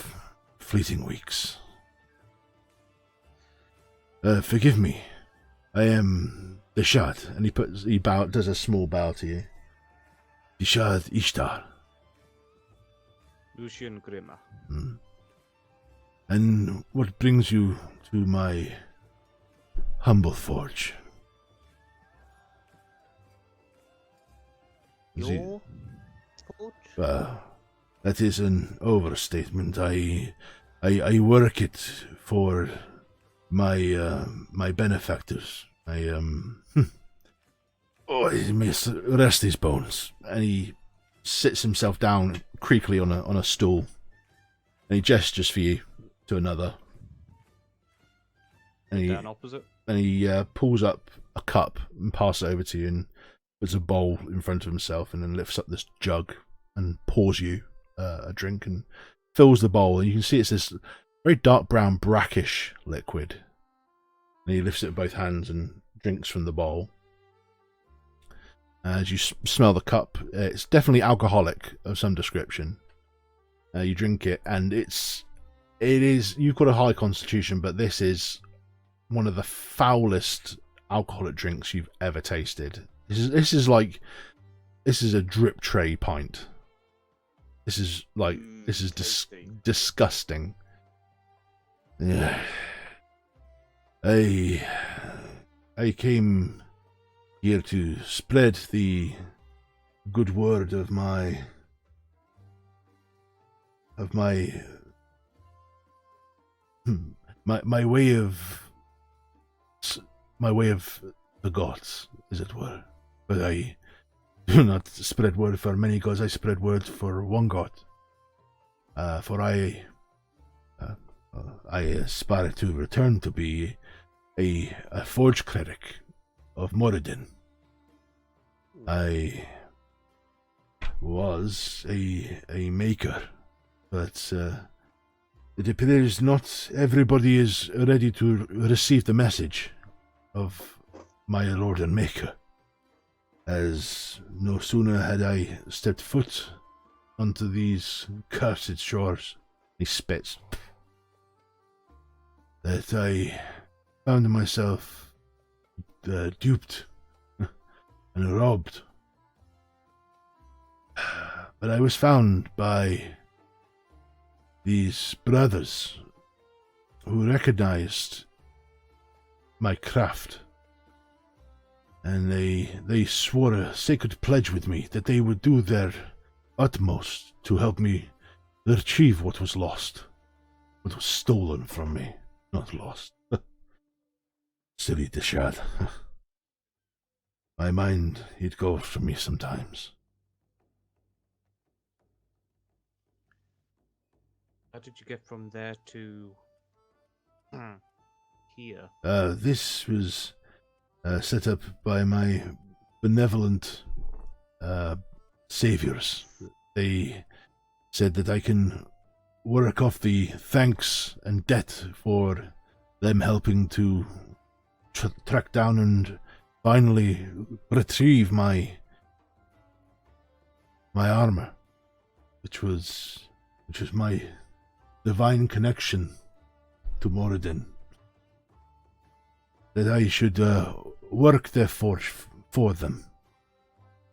fleeting weeks. Forgive me. I am Deshad, and he does a small bow to you. Deshad Ishtar. Lucian Grimmer. And what brings you to my humble forge? Your forge? That is an overstatement. I work it for my benefactors. Oh, he may rest his bones. And he sits himself down creakily on a stool, and he gestures for you to another. And Down opposite. And he pulls up a cup and passes it over to you, and puts a bowl in front of himself, and then lifts up this jug and pours you a drink and fills the bowl. And you can see it's this very dark brown, brackish liquid. And he lifts it with both hands and drinks from the bowl. As you smell the cup, it's definitely alcoholic of some description. You drink it, and it is. You've got a high constitution, but this is one of the foulest alcoholic drinks you've ever tasted. This is a drip tray pint. This is disgusting. Yeah. I came here to spread the good word of my way of the gods, as it were. But I do not spread word for many gods. I spread word for one god. For I aspire to return to be a forge cleric of Moradin. I was a maker, but it appears not everybody is ready to receive the message of my Lord and Maker, as no sooner had I stepped foot onto these cursed shores, he spits, that I found myself duped and robbed. But I was found by these brothers who recognized my craft, and they swore a sacred pledge with me that they would do their utmost to help me retrieve what was lost, what was stolen from me, not lost. Silly Deshad. My mind, it goes from me sometimes. How did you get from there to here? This was set up by my benevolent saviors. They said that I can work off the thanks and debt for them helping to track down and finally retrieve my armor, which was my divine connection to Moradin. That I should work their forge for them,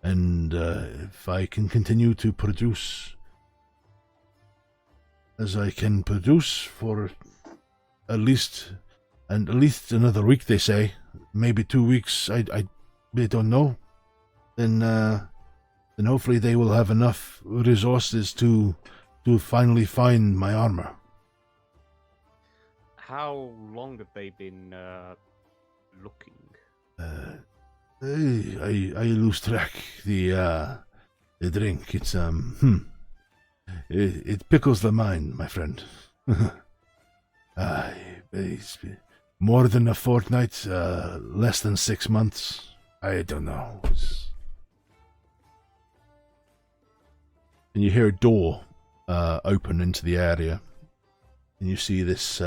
and if I can continue to produce as I can produce for at least another week, they say, maybe 2 weeks, I don't know, then hopefully they will have enough resources to finally find my armor. How long have they been looking? I lose track. The drink, it's it pickles the mind, my friend. It's more than a fortnight, less than 6 months. I don't know. And you hear a door open into the area, and you see this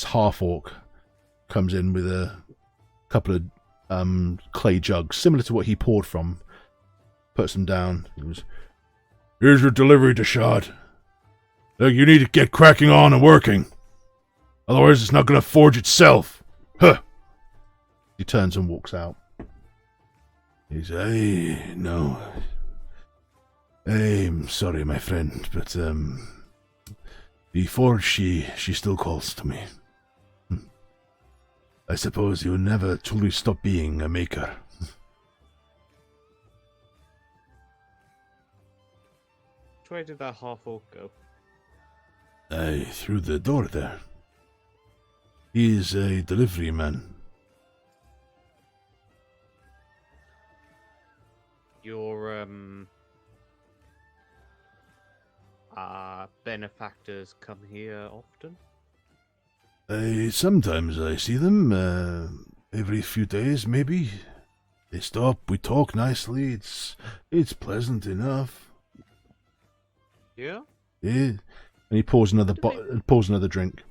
half-orc comes in with a couple of clay jugs, similar to what he poured from, puts them down. He goes, "Here's your delivery to Shad. Look, you need to get cracking on and working. Otherwise it's not going to forge itself. Huh." He turns and walks out. He's, no. I'm sorry, my friend, but the forge, she still calls to me. I suppose you'll never truly stop being a maker. Which way did that half-orc go? Through the door there. He's a delivery man. Your benefactors come here often? Sometimes I see them, every few days, maybe. They stop, we talk nicely, it's pleasant enough. Yeah? Yeah. And he pours another drink.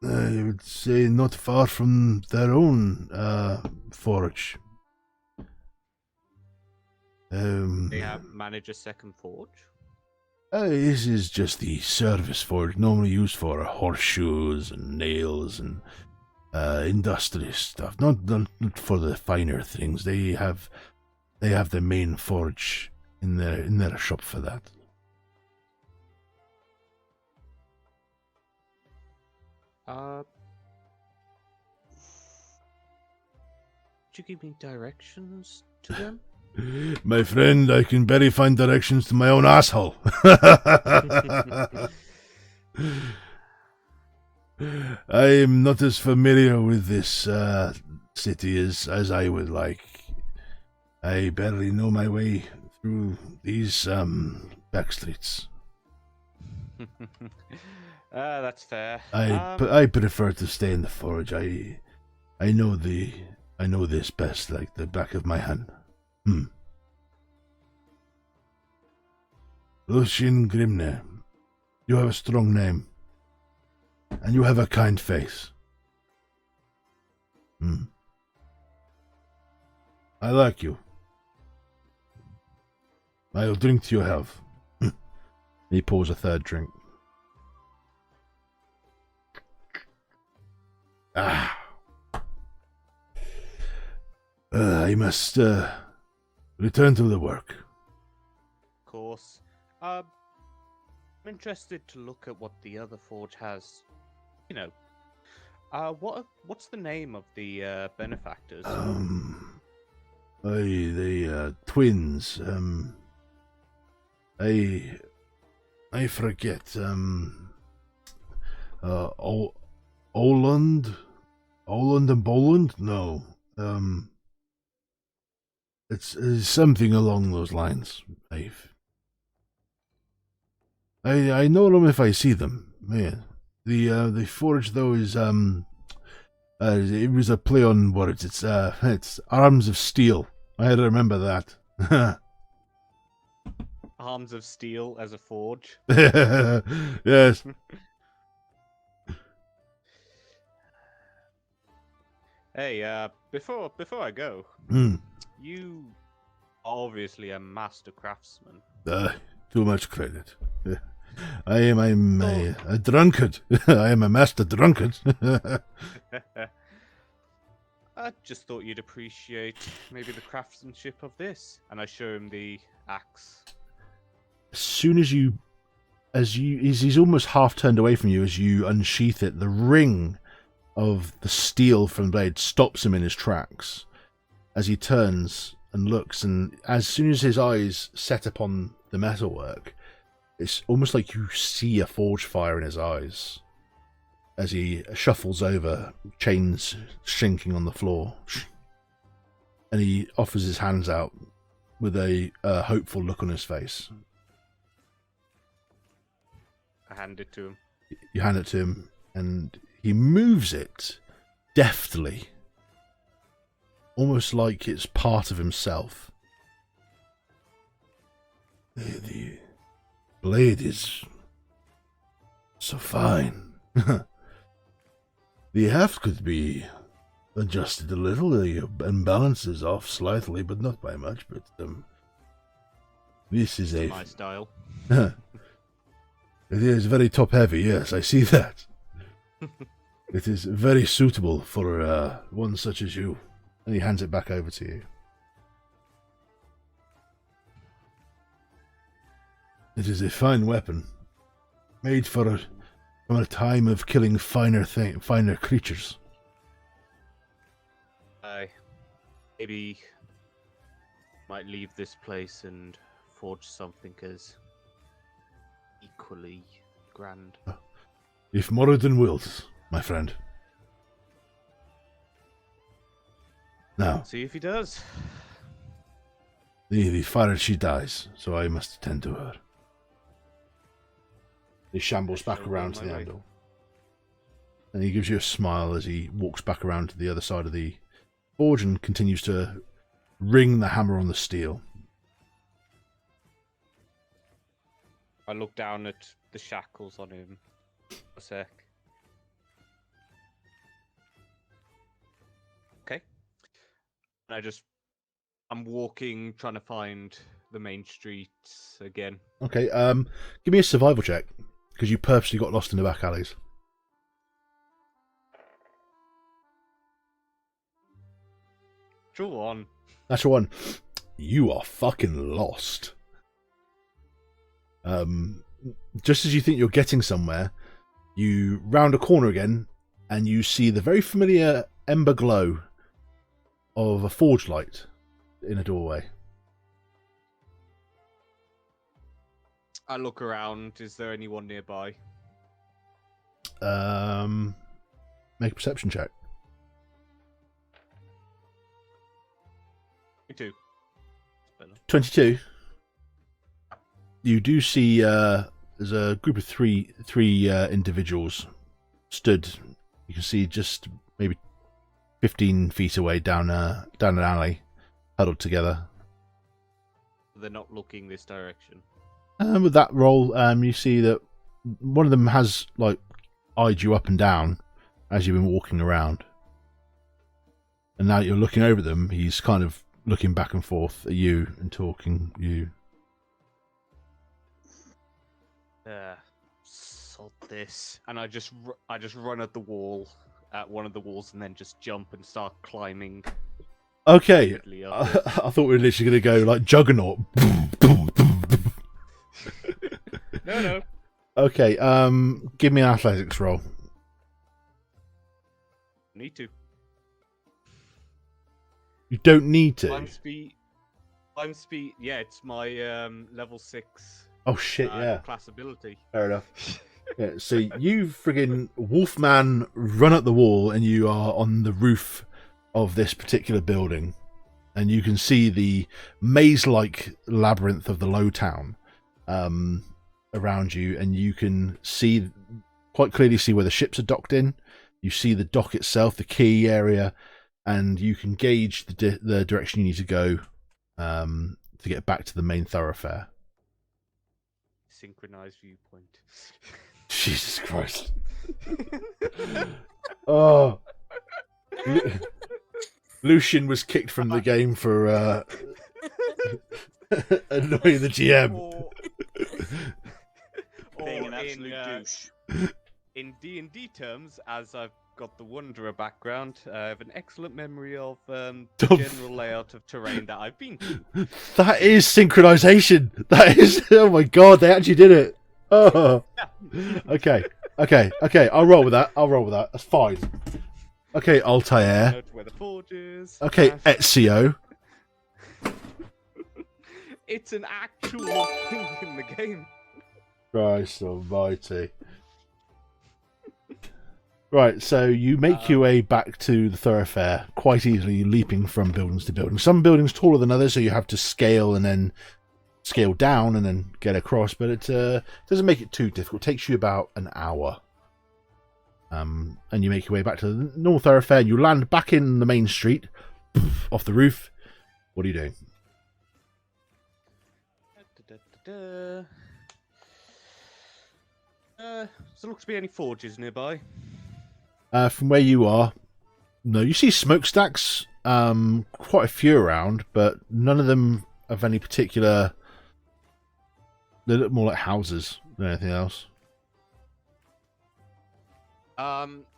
I would say not far from their own forge. They manage a second forge. This is just the service forge normally used for horseshoes and nails and industrious stuff. Not for the finer things. They have the main forge in their shop for that. Could you give me directions to them? My friend, I can barely find directions to my own asshole. I am not as familiar with this city as I would like. I barely know my way through these back streets. That's fair. I prefer to stay in the forge. I know this best like the back of my hand. Lucian Grimne, you have a strong name, and you have a kind face. I like you. I'll drink to your health. He pours a third drink. I must return to the work. Of course. I'm interested to look at what the other forge has. You know, what's the name of the benefactors? The twins. I forget. Oland and Boland? No. It's something along those lines. I know them if I see them. Man, the forge though is it was a play on words. It's arms of steel. I had to remember that. Arms of steel as a forge. Yes. Hey, before I go, you obviously a master craftsman. Too much credit. I'm a drunkard. I am a master drunkard. I just thought you'd appreciate maybe the craftsmanship of this, and I show him the axe. As soon as he's almost half turned away from you as you unsheath it, the ring of the steel from the blade stops him in his tracks as he turns and looks, and as soon as his eyes set upon the metalwork, it's almost like you see a forge fire in his eyes as he shuffles over, chains shrinking on the floor, and he offers his hands out with a hopeful look on his face. I hand it to him. You hand it to him, and he moves it deftly, almost like it's part of himself. The blade is so fine. The heft could be adjusted a little. The balance is off slightly, but not by much. But this is my style. It is very top heavy. Yes, I see that. It is very suitable for one such as you. And he hands it back over to you. It is a fine weapon, made from a time of killing finer creatures. Maybe might leave this place and forge something as equally grand. If Moradin wills, my friend. Now, see if he does. The fire she dies, so I must attend to her. He shambles back around to the anvil. And he gives you a smile as he walks back around to the other side of the forge and continues to ring the hammer on the steel. I look down at the shackles on him a sec. I'm walking, trying to find the main streets again. Okay. Give me a survival check because you purposely got lost in the back alleys. Natural one. Natural one. You are fucking lost. Just as you think you're getting somewhere, you round a corner again, and you see the very familiar ember glow of a forge light in a doorway. I look around. Is there anyone nearby? Make a perception check. Me too. 22. You do see there's a group of three individuals stood. You can see just maybe 15 feet away down an alley, huddled together. They're not looking this direction. With that roll, you see that one of them has like eyed you up and down as you've been walking around, and now you're looking over them. He's kind of looking back and forth at you and talking you. Sod this, and I just run at one of the walls, and then just jump and start climbing. Okay, rapidly I up it. thought we were literally going to go like Juggernaut. No. Okay, give me an athletics roll. Need to. You don't need to. I'm speed. Yeah, it's my level 6. Oh shit! Yeah, Class ability. fair enough. Yeah, so you friggin' Wolfman run up the wall, and you are on the roof of this particular building, and you can see the maze-like labyrinth of the low town around you, and you can see quite clearly see where the ships are docked in. You see the dock itself, the quay area, and you can gauge the direction you need to go to get back to the main thoroughfare. Synchronized viewpoint. Jesus Christ. Oh. Lucian was kicked from the game for annoying the GM. Being an absolute douche. In D&D terms, as I've got the Wanderer background, I have an excellent memory of the general layout of terrain that I've been to. That is synchronization. That is. Oh my god, they actually did it. Oh. Okay. I'll roll with that. That's fine. Okay, Altair. Note where the forge is. Okay, Ezio. It's an actual thing in the game. Christ almighty. Right, so you make your way back to the thoroughfare quite easily, leaping from buildings to buildings. Some buildings taller than others, so you have to scale and then scale down and then get across, but it doesn't make it too difficult. It takes you about an hour. And you make your way back to the normal thoroughfare, and you land back in the main street, off the roof. What are you doing? Does there look to be any forges nearby? From where you are, no. You see smokestacks, quite a few around, but none of them of any particular. They look more like houses than anything else.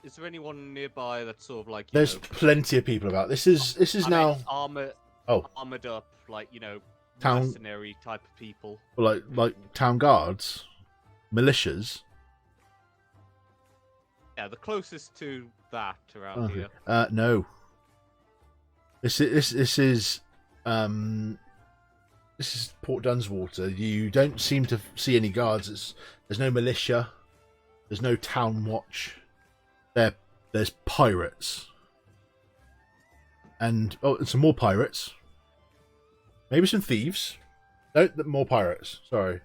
Is there anyone nearby that's sort of like There's plenty of people about. This is now armored up, like town mercenary type of people, like town guards, militias. Yeah, the closest to that around here. No. This is Port Dunswater. You don't seem to see any guards. There's no militia. There's no town watch. There's pirates. And some more pirates. Maybe some thieves. No, more pirates. Sorry.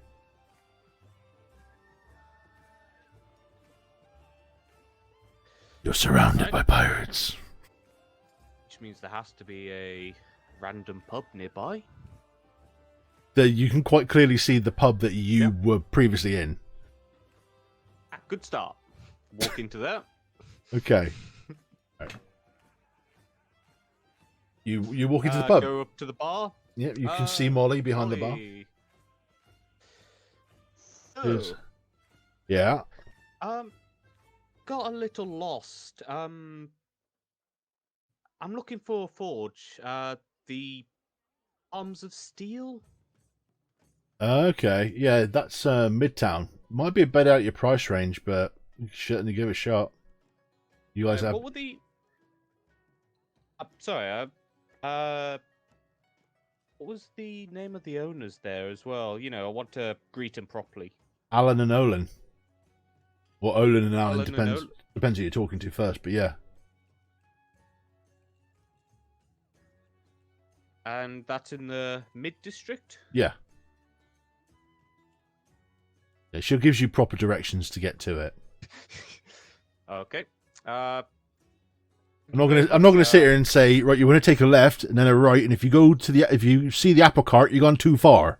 You're surrounded by pirates. Which means there has to be a random pub nearby. You can quite clearly see the pub that you were previously in. Good start. Walk into that. Okay. You walk into the pub. Go up to the bar. Yeah, you can see Molly behind the bar. Molly. Who's- Oh, Yeah. got a little lost. I'm looking for a forge. The Arms of Steel. Okay. Yeah, that's Midtown. Might be a bit out your price range, but you should certainly give it a shot. You guys have. What were the? Sorry. What was the name of the owners there as well? You know, I want to greet them properly. Alan and Olin. Well, Olin and Alan Alan and depends. Olin. Depends who you're talking to first, but yeah. And that's in the mid district. Yeah. Yeah, she gives you proper directions to get to it. Okay. I'm not gonna sit here and say, right, you want to take a left and then a right, and if you see the apple cart, you've gone too far.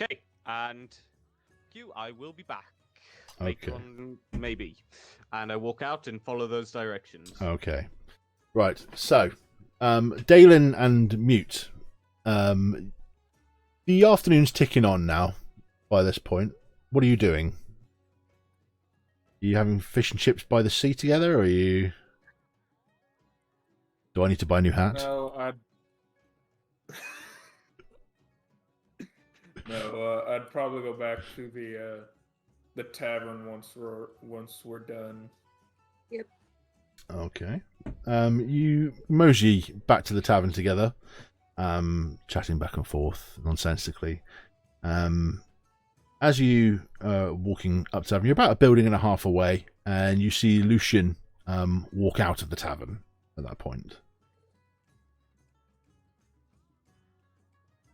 Okay, and I will be back. Okay. Later on, maybe. And I walk out and follow those directions. Okay. Right. So, Dalen and Mute. The afternoon's ticking on now. By this point, what are you doing? Are you having fish and chips by the sea together, or are you? Do I need to buy a new hat? No, I'd probably go back to the tavern once we're done. Yep. Okay. You mosey back to the tavern together, chatting back and forth nonsensically. As you walking up to the tavern, you're about a building and a half away, and you see Lucian walk out of the tavern at that point.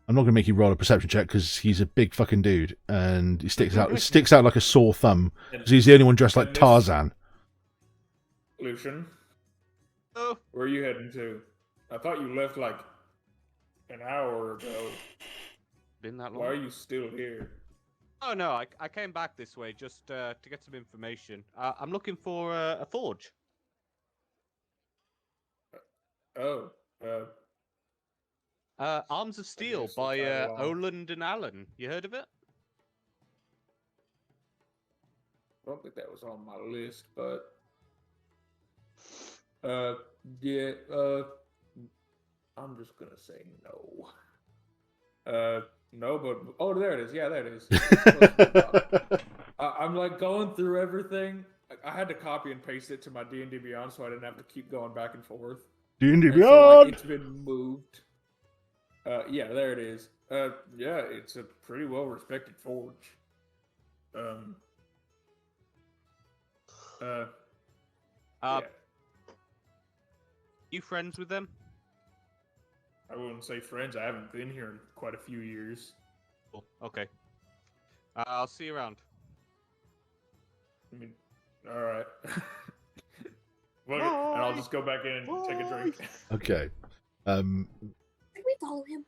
I'm not going to make you roll a perception check because he's a big fucking dude, and he sticks out like a sore thumb because he's the only one dressed like Tarzan. Lucian, Oh, where are you heading to? I thought you left like an hour ago. been that long? Why are you still here? Oh no, I came back this way just to get some information. I'm looking for a forge. Oh, Arms of Steel guess we'll by tag along. Oland and Allen. You heard of it? I don't think that was on my list, but yeah, I'm just gonna say no. No, but oh, there it is. Yeah, there it is. I'm like going through everything. I had to copy and paste it to my D&D Beyond, so I didn't have to keep going back and forth. D&D And so, Beyond. it's been moved. Yeah, there it is. Yeah, it's a pretty well respected forge. Yeah. You friends with them? I wouldn't say friends. I haven't been here in quite a few years. Cool. Okay. I'll see you around. I mean, all right. Look, and I'll just go back in and take a drink. Okay. Can we follow him?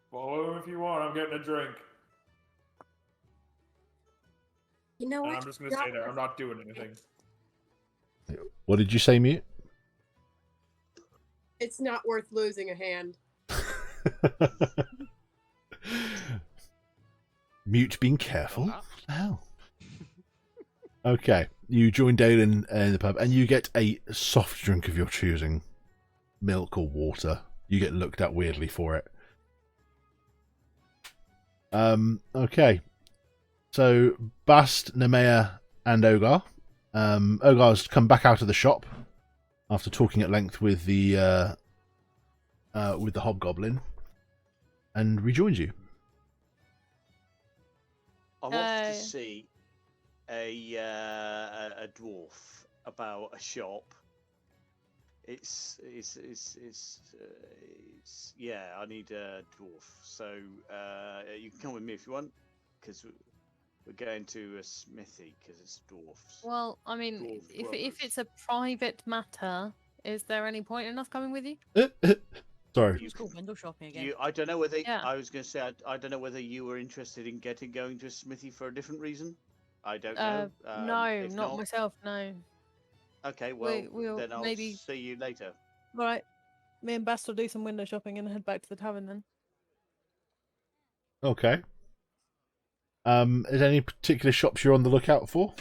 Follow him if you want. I'm getting a drink. You know And what? I'm just gonna say that I'm not doing anything. What did you say, Mute? It's not worth losing a hand. Mute being careful. What the hell? Okay, you join Dalen in the pub, and you get a soft drink of your choosing, milk or water. You get looked at weirdly for it. Okay, so Bast, Nemea, and Ogar. Ogar's come back out of the shop after talking at length with the hobgoblin, and rejoins you. I wanted to see a dwarf about a shop. It's yeah. I need a dwarf, so you can come with me if you want, because we're going to a smithy because it's dwarfs. Well, I mean, Dwarf if brothers. it's a private matter, is there any point in us coming with you? Sorry. Let's go window shopping again. I don't know whether Yeah. I was going to say I don't know whether you were interested in going to a smithy for a different reason. I don't know. No, If not myself. No. Okay, well, we'll then I'll maybe. see you later. Right. Me and Bast will do some window shopping and head back to the tavern then. Okay. Is there any particular shops you're on the lookout for?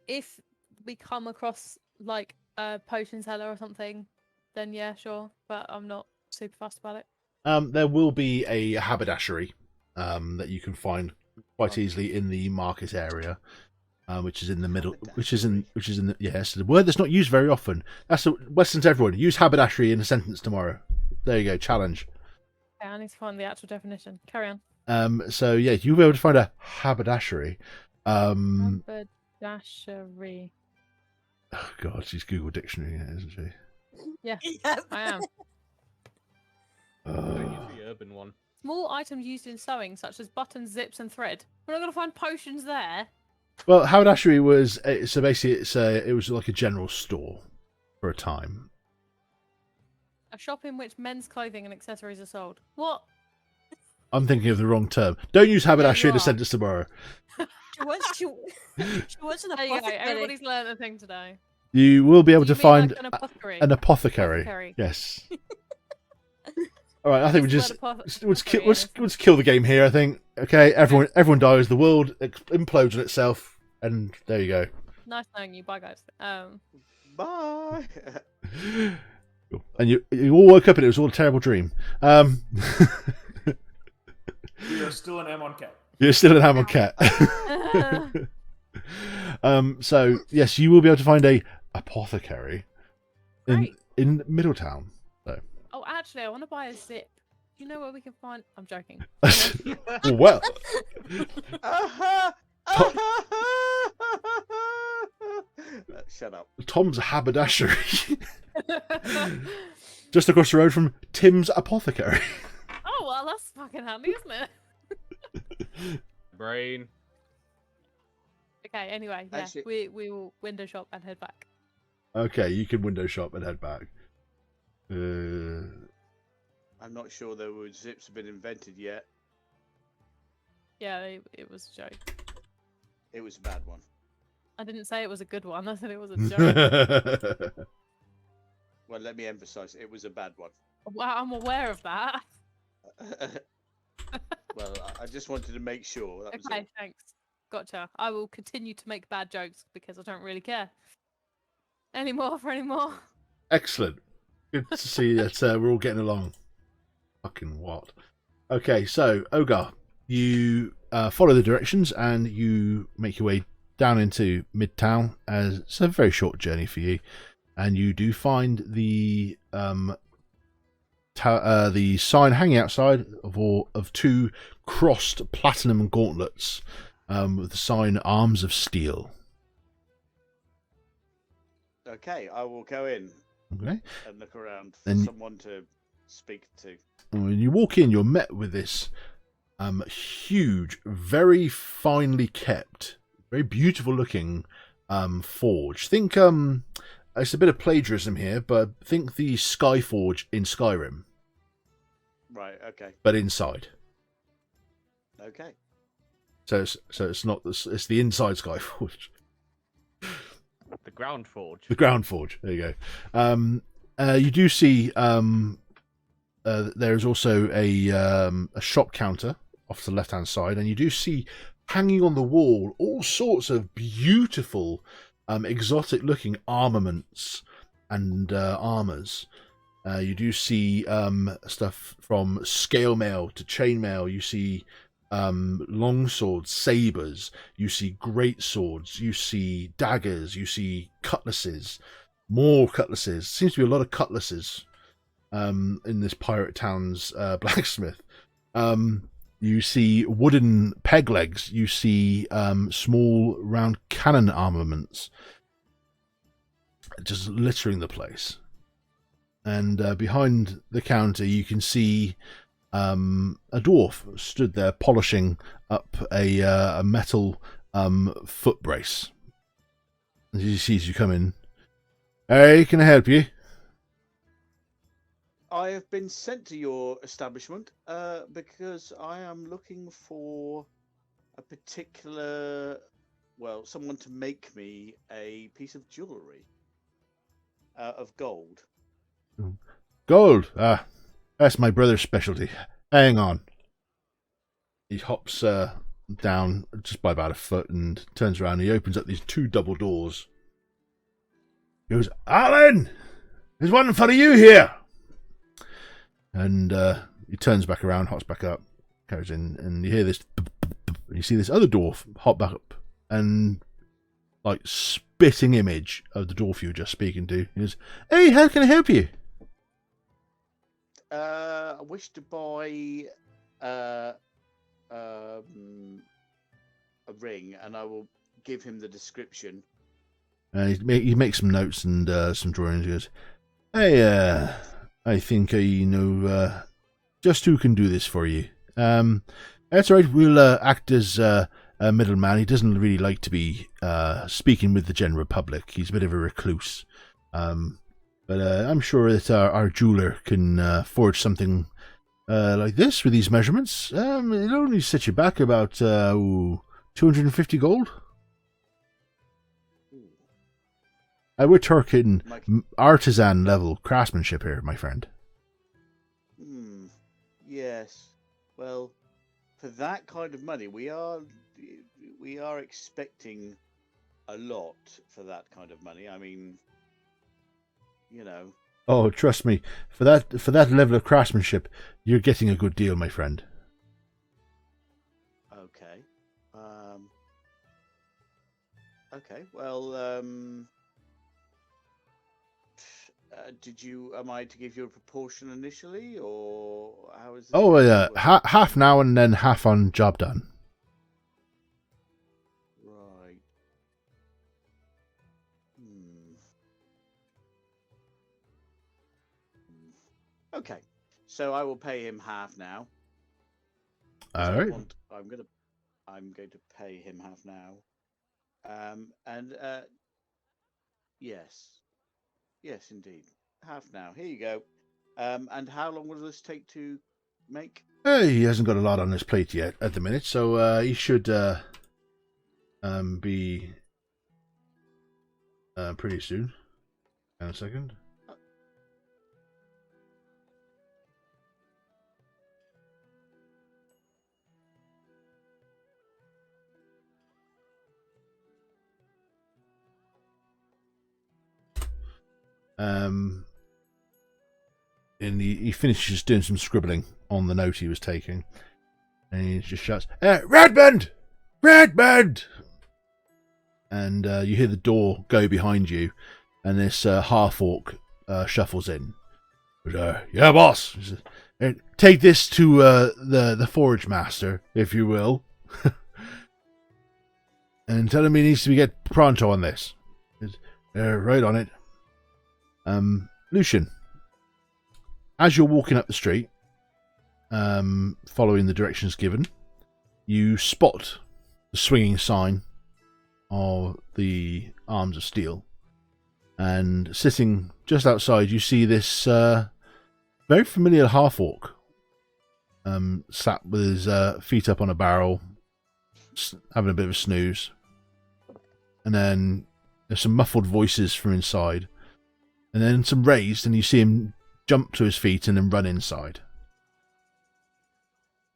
If we come across like a potion seller or something, then yeah, sure. But I'm not super fussed about it. There will be a haberdashery that you can find quite easily in the market area, which is in the middle. Which is in the yes, the word that's not used very often. That's a lesson to everyone. Use haberdashery in a sentence tomorrow. There you go. Challenge. Okay, I need to find the actual definition. Carry on. So yeah, you'll be able to find a haberdashery. Haberdashery. Oh God, she's Google Dictionary, isn't she? Yeah, I am. Don't use the urban one. Small items used in sewing, such as buttons, zips, and thread. We're not going to find potions there. Well, haberdashery was so basically it was like a general store for a time. A shop in which men's clothing and accessories are sold. What? I'm thinking of the wrong term. Don't use haberdashery in you a sentence tomorrow. She wants an There you go. apothecary. Everybody's learned a thing today. You will be able to You mean find like an apothecary? an apothecary. Yes. All right, I think we Just just let apothecary let's kill the game here. I think. Okay, everyone dies. The world implodes on itself, and there you go. Nice knowing you. Bye, guys. Bye. And you all woke up and it was all a terrible dream. We are still an M on cat. You're still an Hammer Cat. So yes, you will be able to find a apothecary in Middletown. So. Oh, actually, I want to buy a zip. Do you know where we can find? I'm joking. Well. Shut up. Tom's haberdashery. Just across the road from Tim's apothecary. Oh well, that's fucking handy, isn't it? Brain. Okay. Anyway, yeah, Actually- we will window shop and head back. Okay, you can window shop and head back. I'm not sure the zips have been invented yet. Yeah, it was a joke. It was a bad one. I didn't say it was a good one. I said it was a joke. Well, let me emphasize, it was a bad one. Wow, I'm aware of that. Well, I just wanted to make sure. That was Okay, all. thanks. Gotcha. I will continue to make bad jokes because I don't really care. Any more for any more? Excellent. Good to see that we're all getting along. Fucking what? Okay, so Ogar, you follow the directions and you make your way down into Midtown. As it's a very short journey for you, and you do find the sign hanging outside of two crossed platinum gauntlets with the sign "Arms of Steel." Okay, I will go in Okay. and look around for And- someone to speak to. When you walk in, you're met with this huge, very finely kept, very beautiful looking forge. Think it's a bit of plagiarism here, but think the Skyforge in Skyrim, Right, okay. but inside. Okay. So it's not it's the inside Skyforge, The ground forge. the ground forge. There you go. You do see there is also a shop counter off to the left hand side, and you do see hanging on the wall all sorts of beautiful, exotic looking armaments and armors. You do see stuff from scale mail to chain mail. You see long swords, sabers. You see great swords. You see daggers. You see cutlasses. More cutlasses. Seems to be a lot of cutlasses in this pirate town's blacksmith. You see wooden peg legs. You see small round cannon armaments, just littering the place. And behind the counter, you can see a dwarf stood there polishing up a metal foot brace. As he sees you come in, "Hey, can I help you?" I have been sent to your establishment because I am looking for a particular well, someone to make me a piece of jewellery of gold. Gold. Ah, that's my brother's specialty. Hang on. He hops down just by about a foot and turns around. And he opens up these 2 double doors. He goes, Alan, there's one for you here. And he turns back around, hops back up, goes in, and you hear this. And you see this other dwarf hop back up, and like spitting image of the dwarf you were just speaking to. He goes, "Hey, how can I help you?" I wish to buy a ring, and I will give him the description. He makes some notes and some drawings. He goes, "Hey, I think I know just who can do this for you. That's all right. We'll act as a middleman. He doesn't really like to be speaking with the general public. He's a bit of a recluse. But I'm sure that our jeweler can forge something like this with these measurements. It'll only set you back about 250 gold. We're talking artisan level craftsmanship here, my friend." Yes. Well, for that kind of money, we are expecting a lot for that kind of money. I mean, you know. Oh, trust me, for that level of craftsmanship, you're getting a good deal, my friend. Okay. Okay. Well, am I to give you a proportion initially, or how is this? Oh, yeah, half now and then half on job done. Right. Okay. So I will pay him half now. All right. I'm going to pay him half now. Yes, indeed. Half now. Here you go. And how long will this take to make? He hasn't got a lot on his plate yet at the minute, so he should be pretty soon. Hang on a second. And he finishes doing some scribbling on the note he was taking, and he just shouts, "Redmond! Redmond!" And you hear the door go behind you, and this half-orc shuffles in. "Yeah, boss. Take this to the forge master, if you will, and tell him he needs to get pronto on this." Right on it. Lucian, as you're walking up the street, following the directions given, you spot the swinging sign of the Arms of Steel, and sitting just outside, you see this very familiar half-orc, sat with his feet up on a barrel, having a bit of a snooze, and then there's some muffled voices from inside, and then some raised, and you see him jump to his feet and then run inside.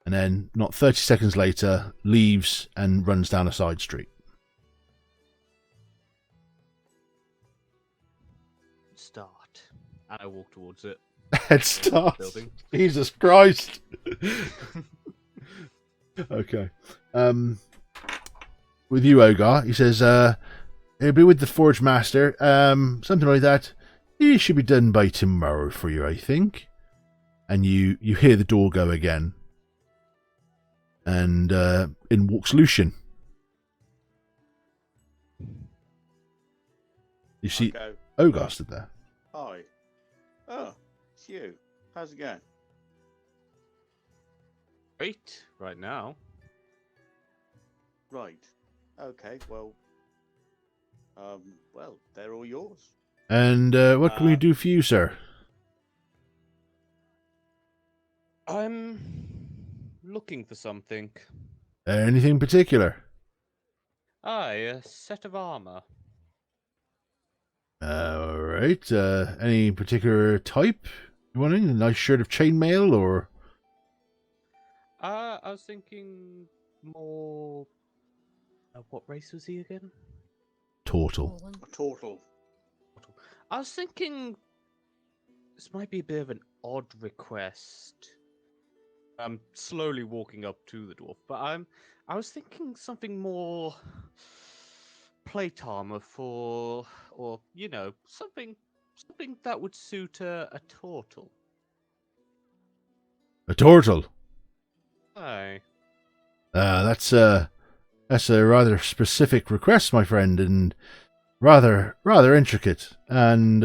And then, not 30 seconds later, leaves and runs down a side street. Start. And I walk towards it. Head start. Jesus Christ. Okay. With you, Ogar, he says, he'll be with the Forge Master. Something like that. He should be done by tomorrow for you, I think. And you hear the door go again. And in walks Lucian. You see Ogar stood there. Hi. Oh, it's you. How's it going? Great, right now. Right. Okay, well, they're all yours. And what can we do for you, sir? I'm looking for something. Anything particular? Aye, a set of armor. All right. Any particular type you wanting? A nice shirt of chainmail or? I was thinking more. What race was he again? Turtle. Total. I was thinking this might be a bit of an odd request. I'm slowly walking up to the dwarf, but I was thinking something more plate armor for, or something that would suit a turtle. A turtle. Aye. That's a rather specific request, my friend, and rather intricate, and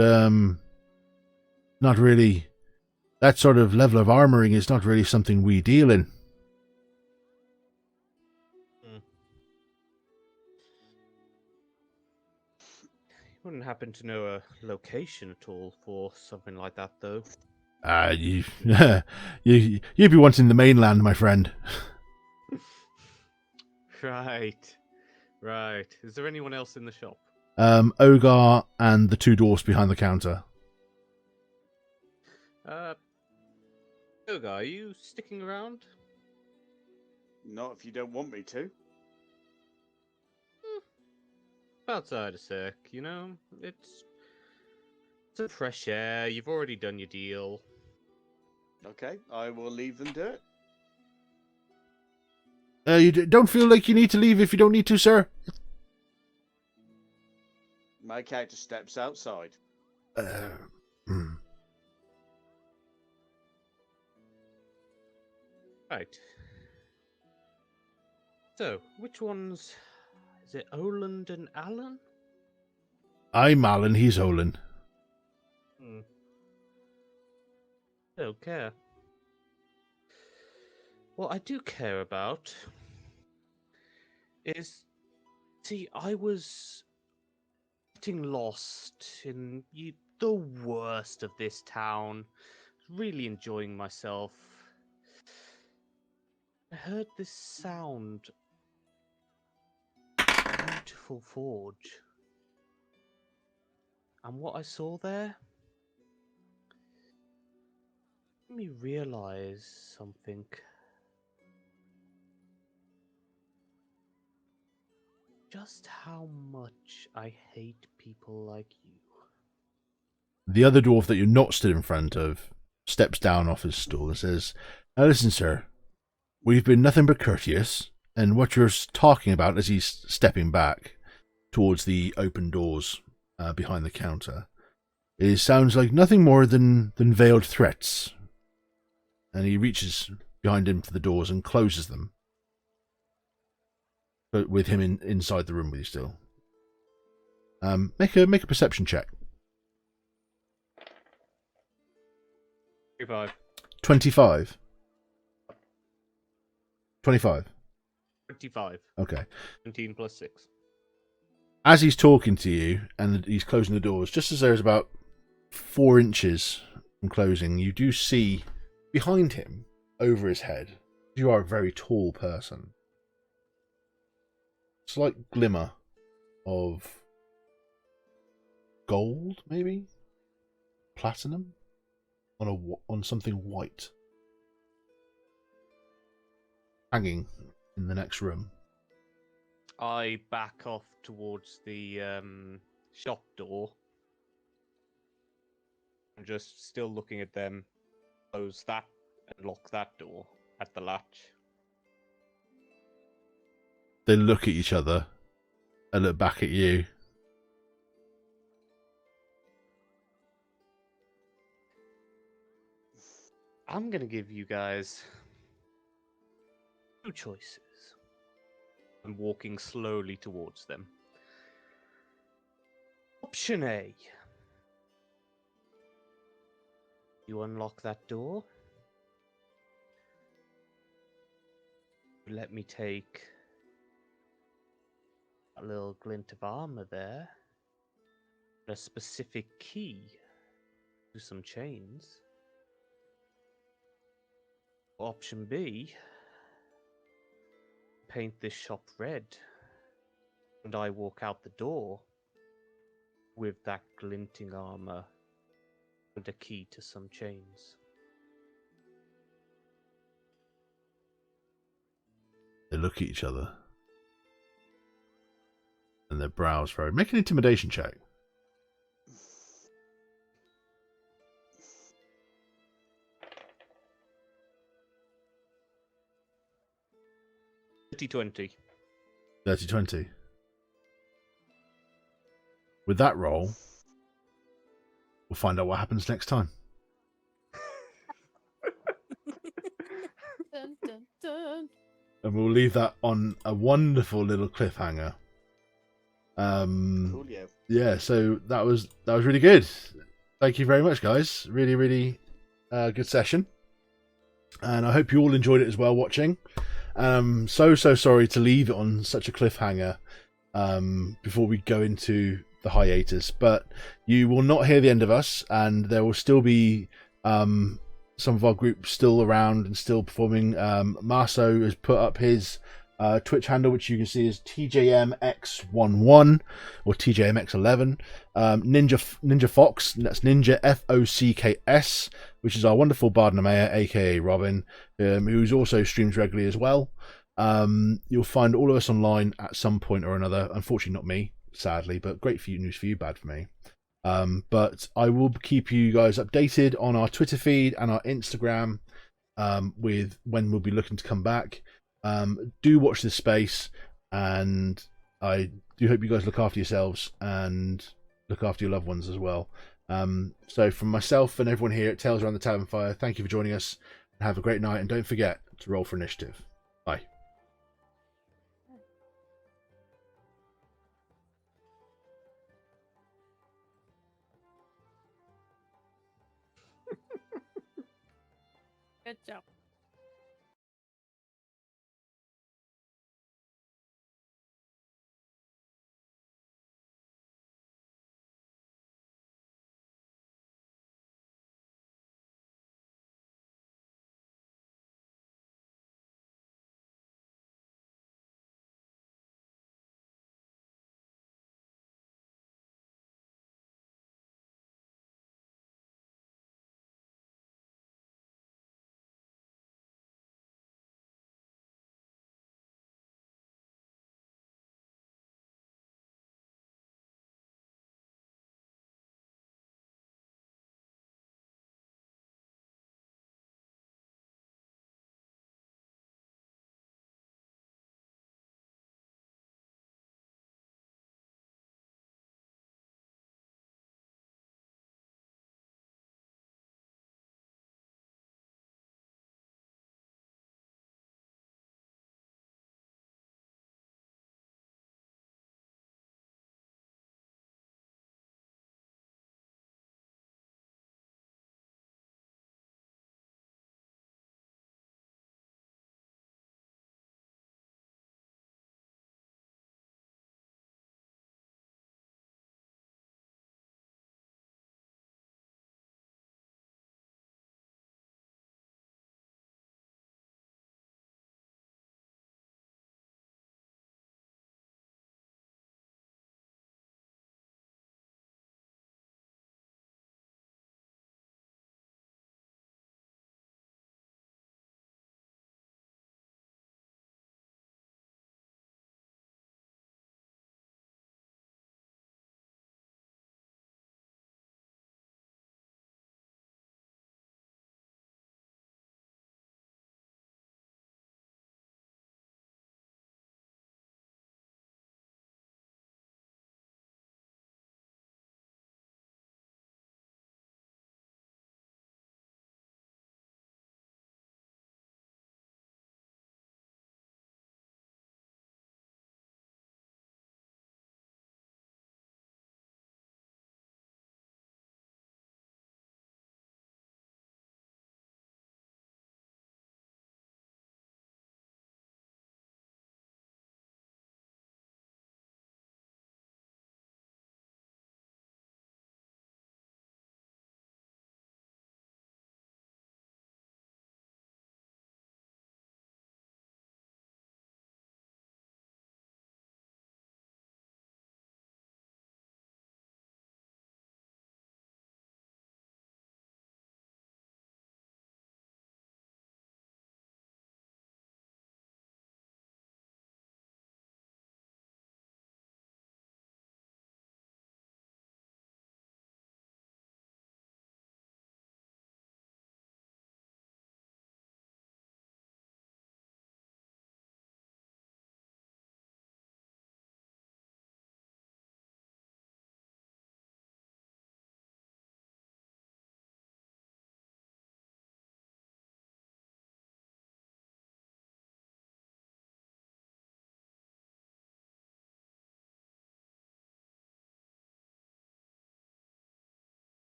not really. That sort of level of armoring is not really something we deal in. You wouldn't happen to know a location at all for something like that, though? You, you'd be wanting the mainland, my friend. Right. Is there anyone else in the shop? Ogar and the two dwarfs behind the counter. Yoga, are you sticking around? Not if you don't want me to. Outside a sec, it's some fresh air. You've already done your deal. Okay, I will leave them do it. You don't feel like you need to leave if you don't need to, sir? My character steps outside. Right. So, which ones? Is it Oland and Alan? I'm Alan, he's Olin. Don't care. What I do care about is, see, I was getting lost in the worst of this town, really enjoying myself. I heard this sound. Beautiful forge. And what I saw there made me realize something. Just how much I hate people like you. The other dwarf that you're not stood in front of steps down off his stool and says, "Now listen, sir, we've been nothing but courteous, and what you're talking about," as he's stepping back towards the open doors behind the counter, sounds like nothing more than veiled threats. And he reaches behind him for the doors and closes them, but with him inside the room with you still. Make a perception check. 25. 25. 25. 25. Okay. 17 plus 6. As he's talking to you and he's closing the doors, just as there's about 4 inches from closing, you do see behind him, over his head, you are a very tall person, slight glimmer of gold, maybe platinum, on something white, hanging in the next room. I back off towards the shop door. I'm just still looking at them. Close that and lock that door at the latch. They look at each other and look back at you. I'm gonna give you guys 2 choices. I'm walking slowly towards them. Option A. You unlock that door. Let me take a little glint of armor there. A specific key to some chains. Option B. Paint this shop red. And I walk out the door with that glinting armor and a key to some chains. They look at each other. And their brows furrow. Make an intimidation check. Dirty 30-20. With that roll, we'll find out what happens next time. Dun, dun, dun. And we'll leave that on a wonderful little cliffhanger. Cool, yeah. Yeah, so that was really good. Thank you very much, guys. Really, really good session. And I hope you all enjoyed it as well watching. So sorry to leave it on such a cliffhanger before we go into the hiatus, but you will not hear the end of us, and there will still be some of our group still around and still performing. Marso has put up his Twitch handle, which you can see is TJMX11 or TJMX11. Ninja Fox, that's Ninja FOCKS, which is our wonderful Bardnamea, aka Robin, who's also streams regularly as well. You'll find all of us online at some point or another. Unfortunately, not me, sadly, but great news for you, bad for me. But I will keep you guys updated on our Twitter feed and our Instagram with when we'll be looking to come back. Do watch this space, and I do hope you guys look after yourselves and look after your loved ones as well. So from myself and everyone here at Tales Around the Tavern Fire, thank you for joining us, and have a great night, and don't forget to roll for initiative. Bye. Good job.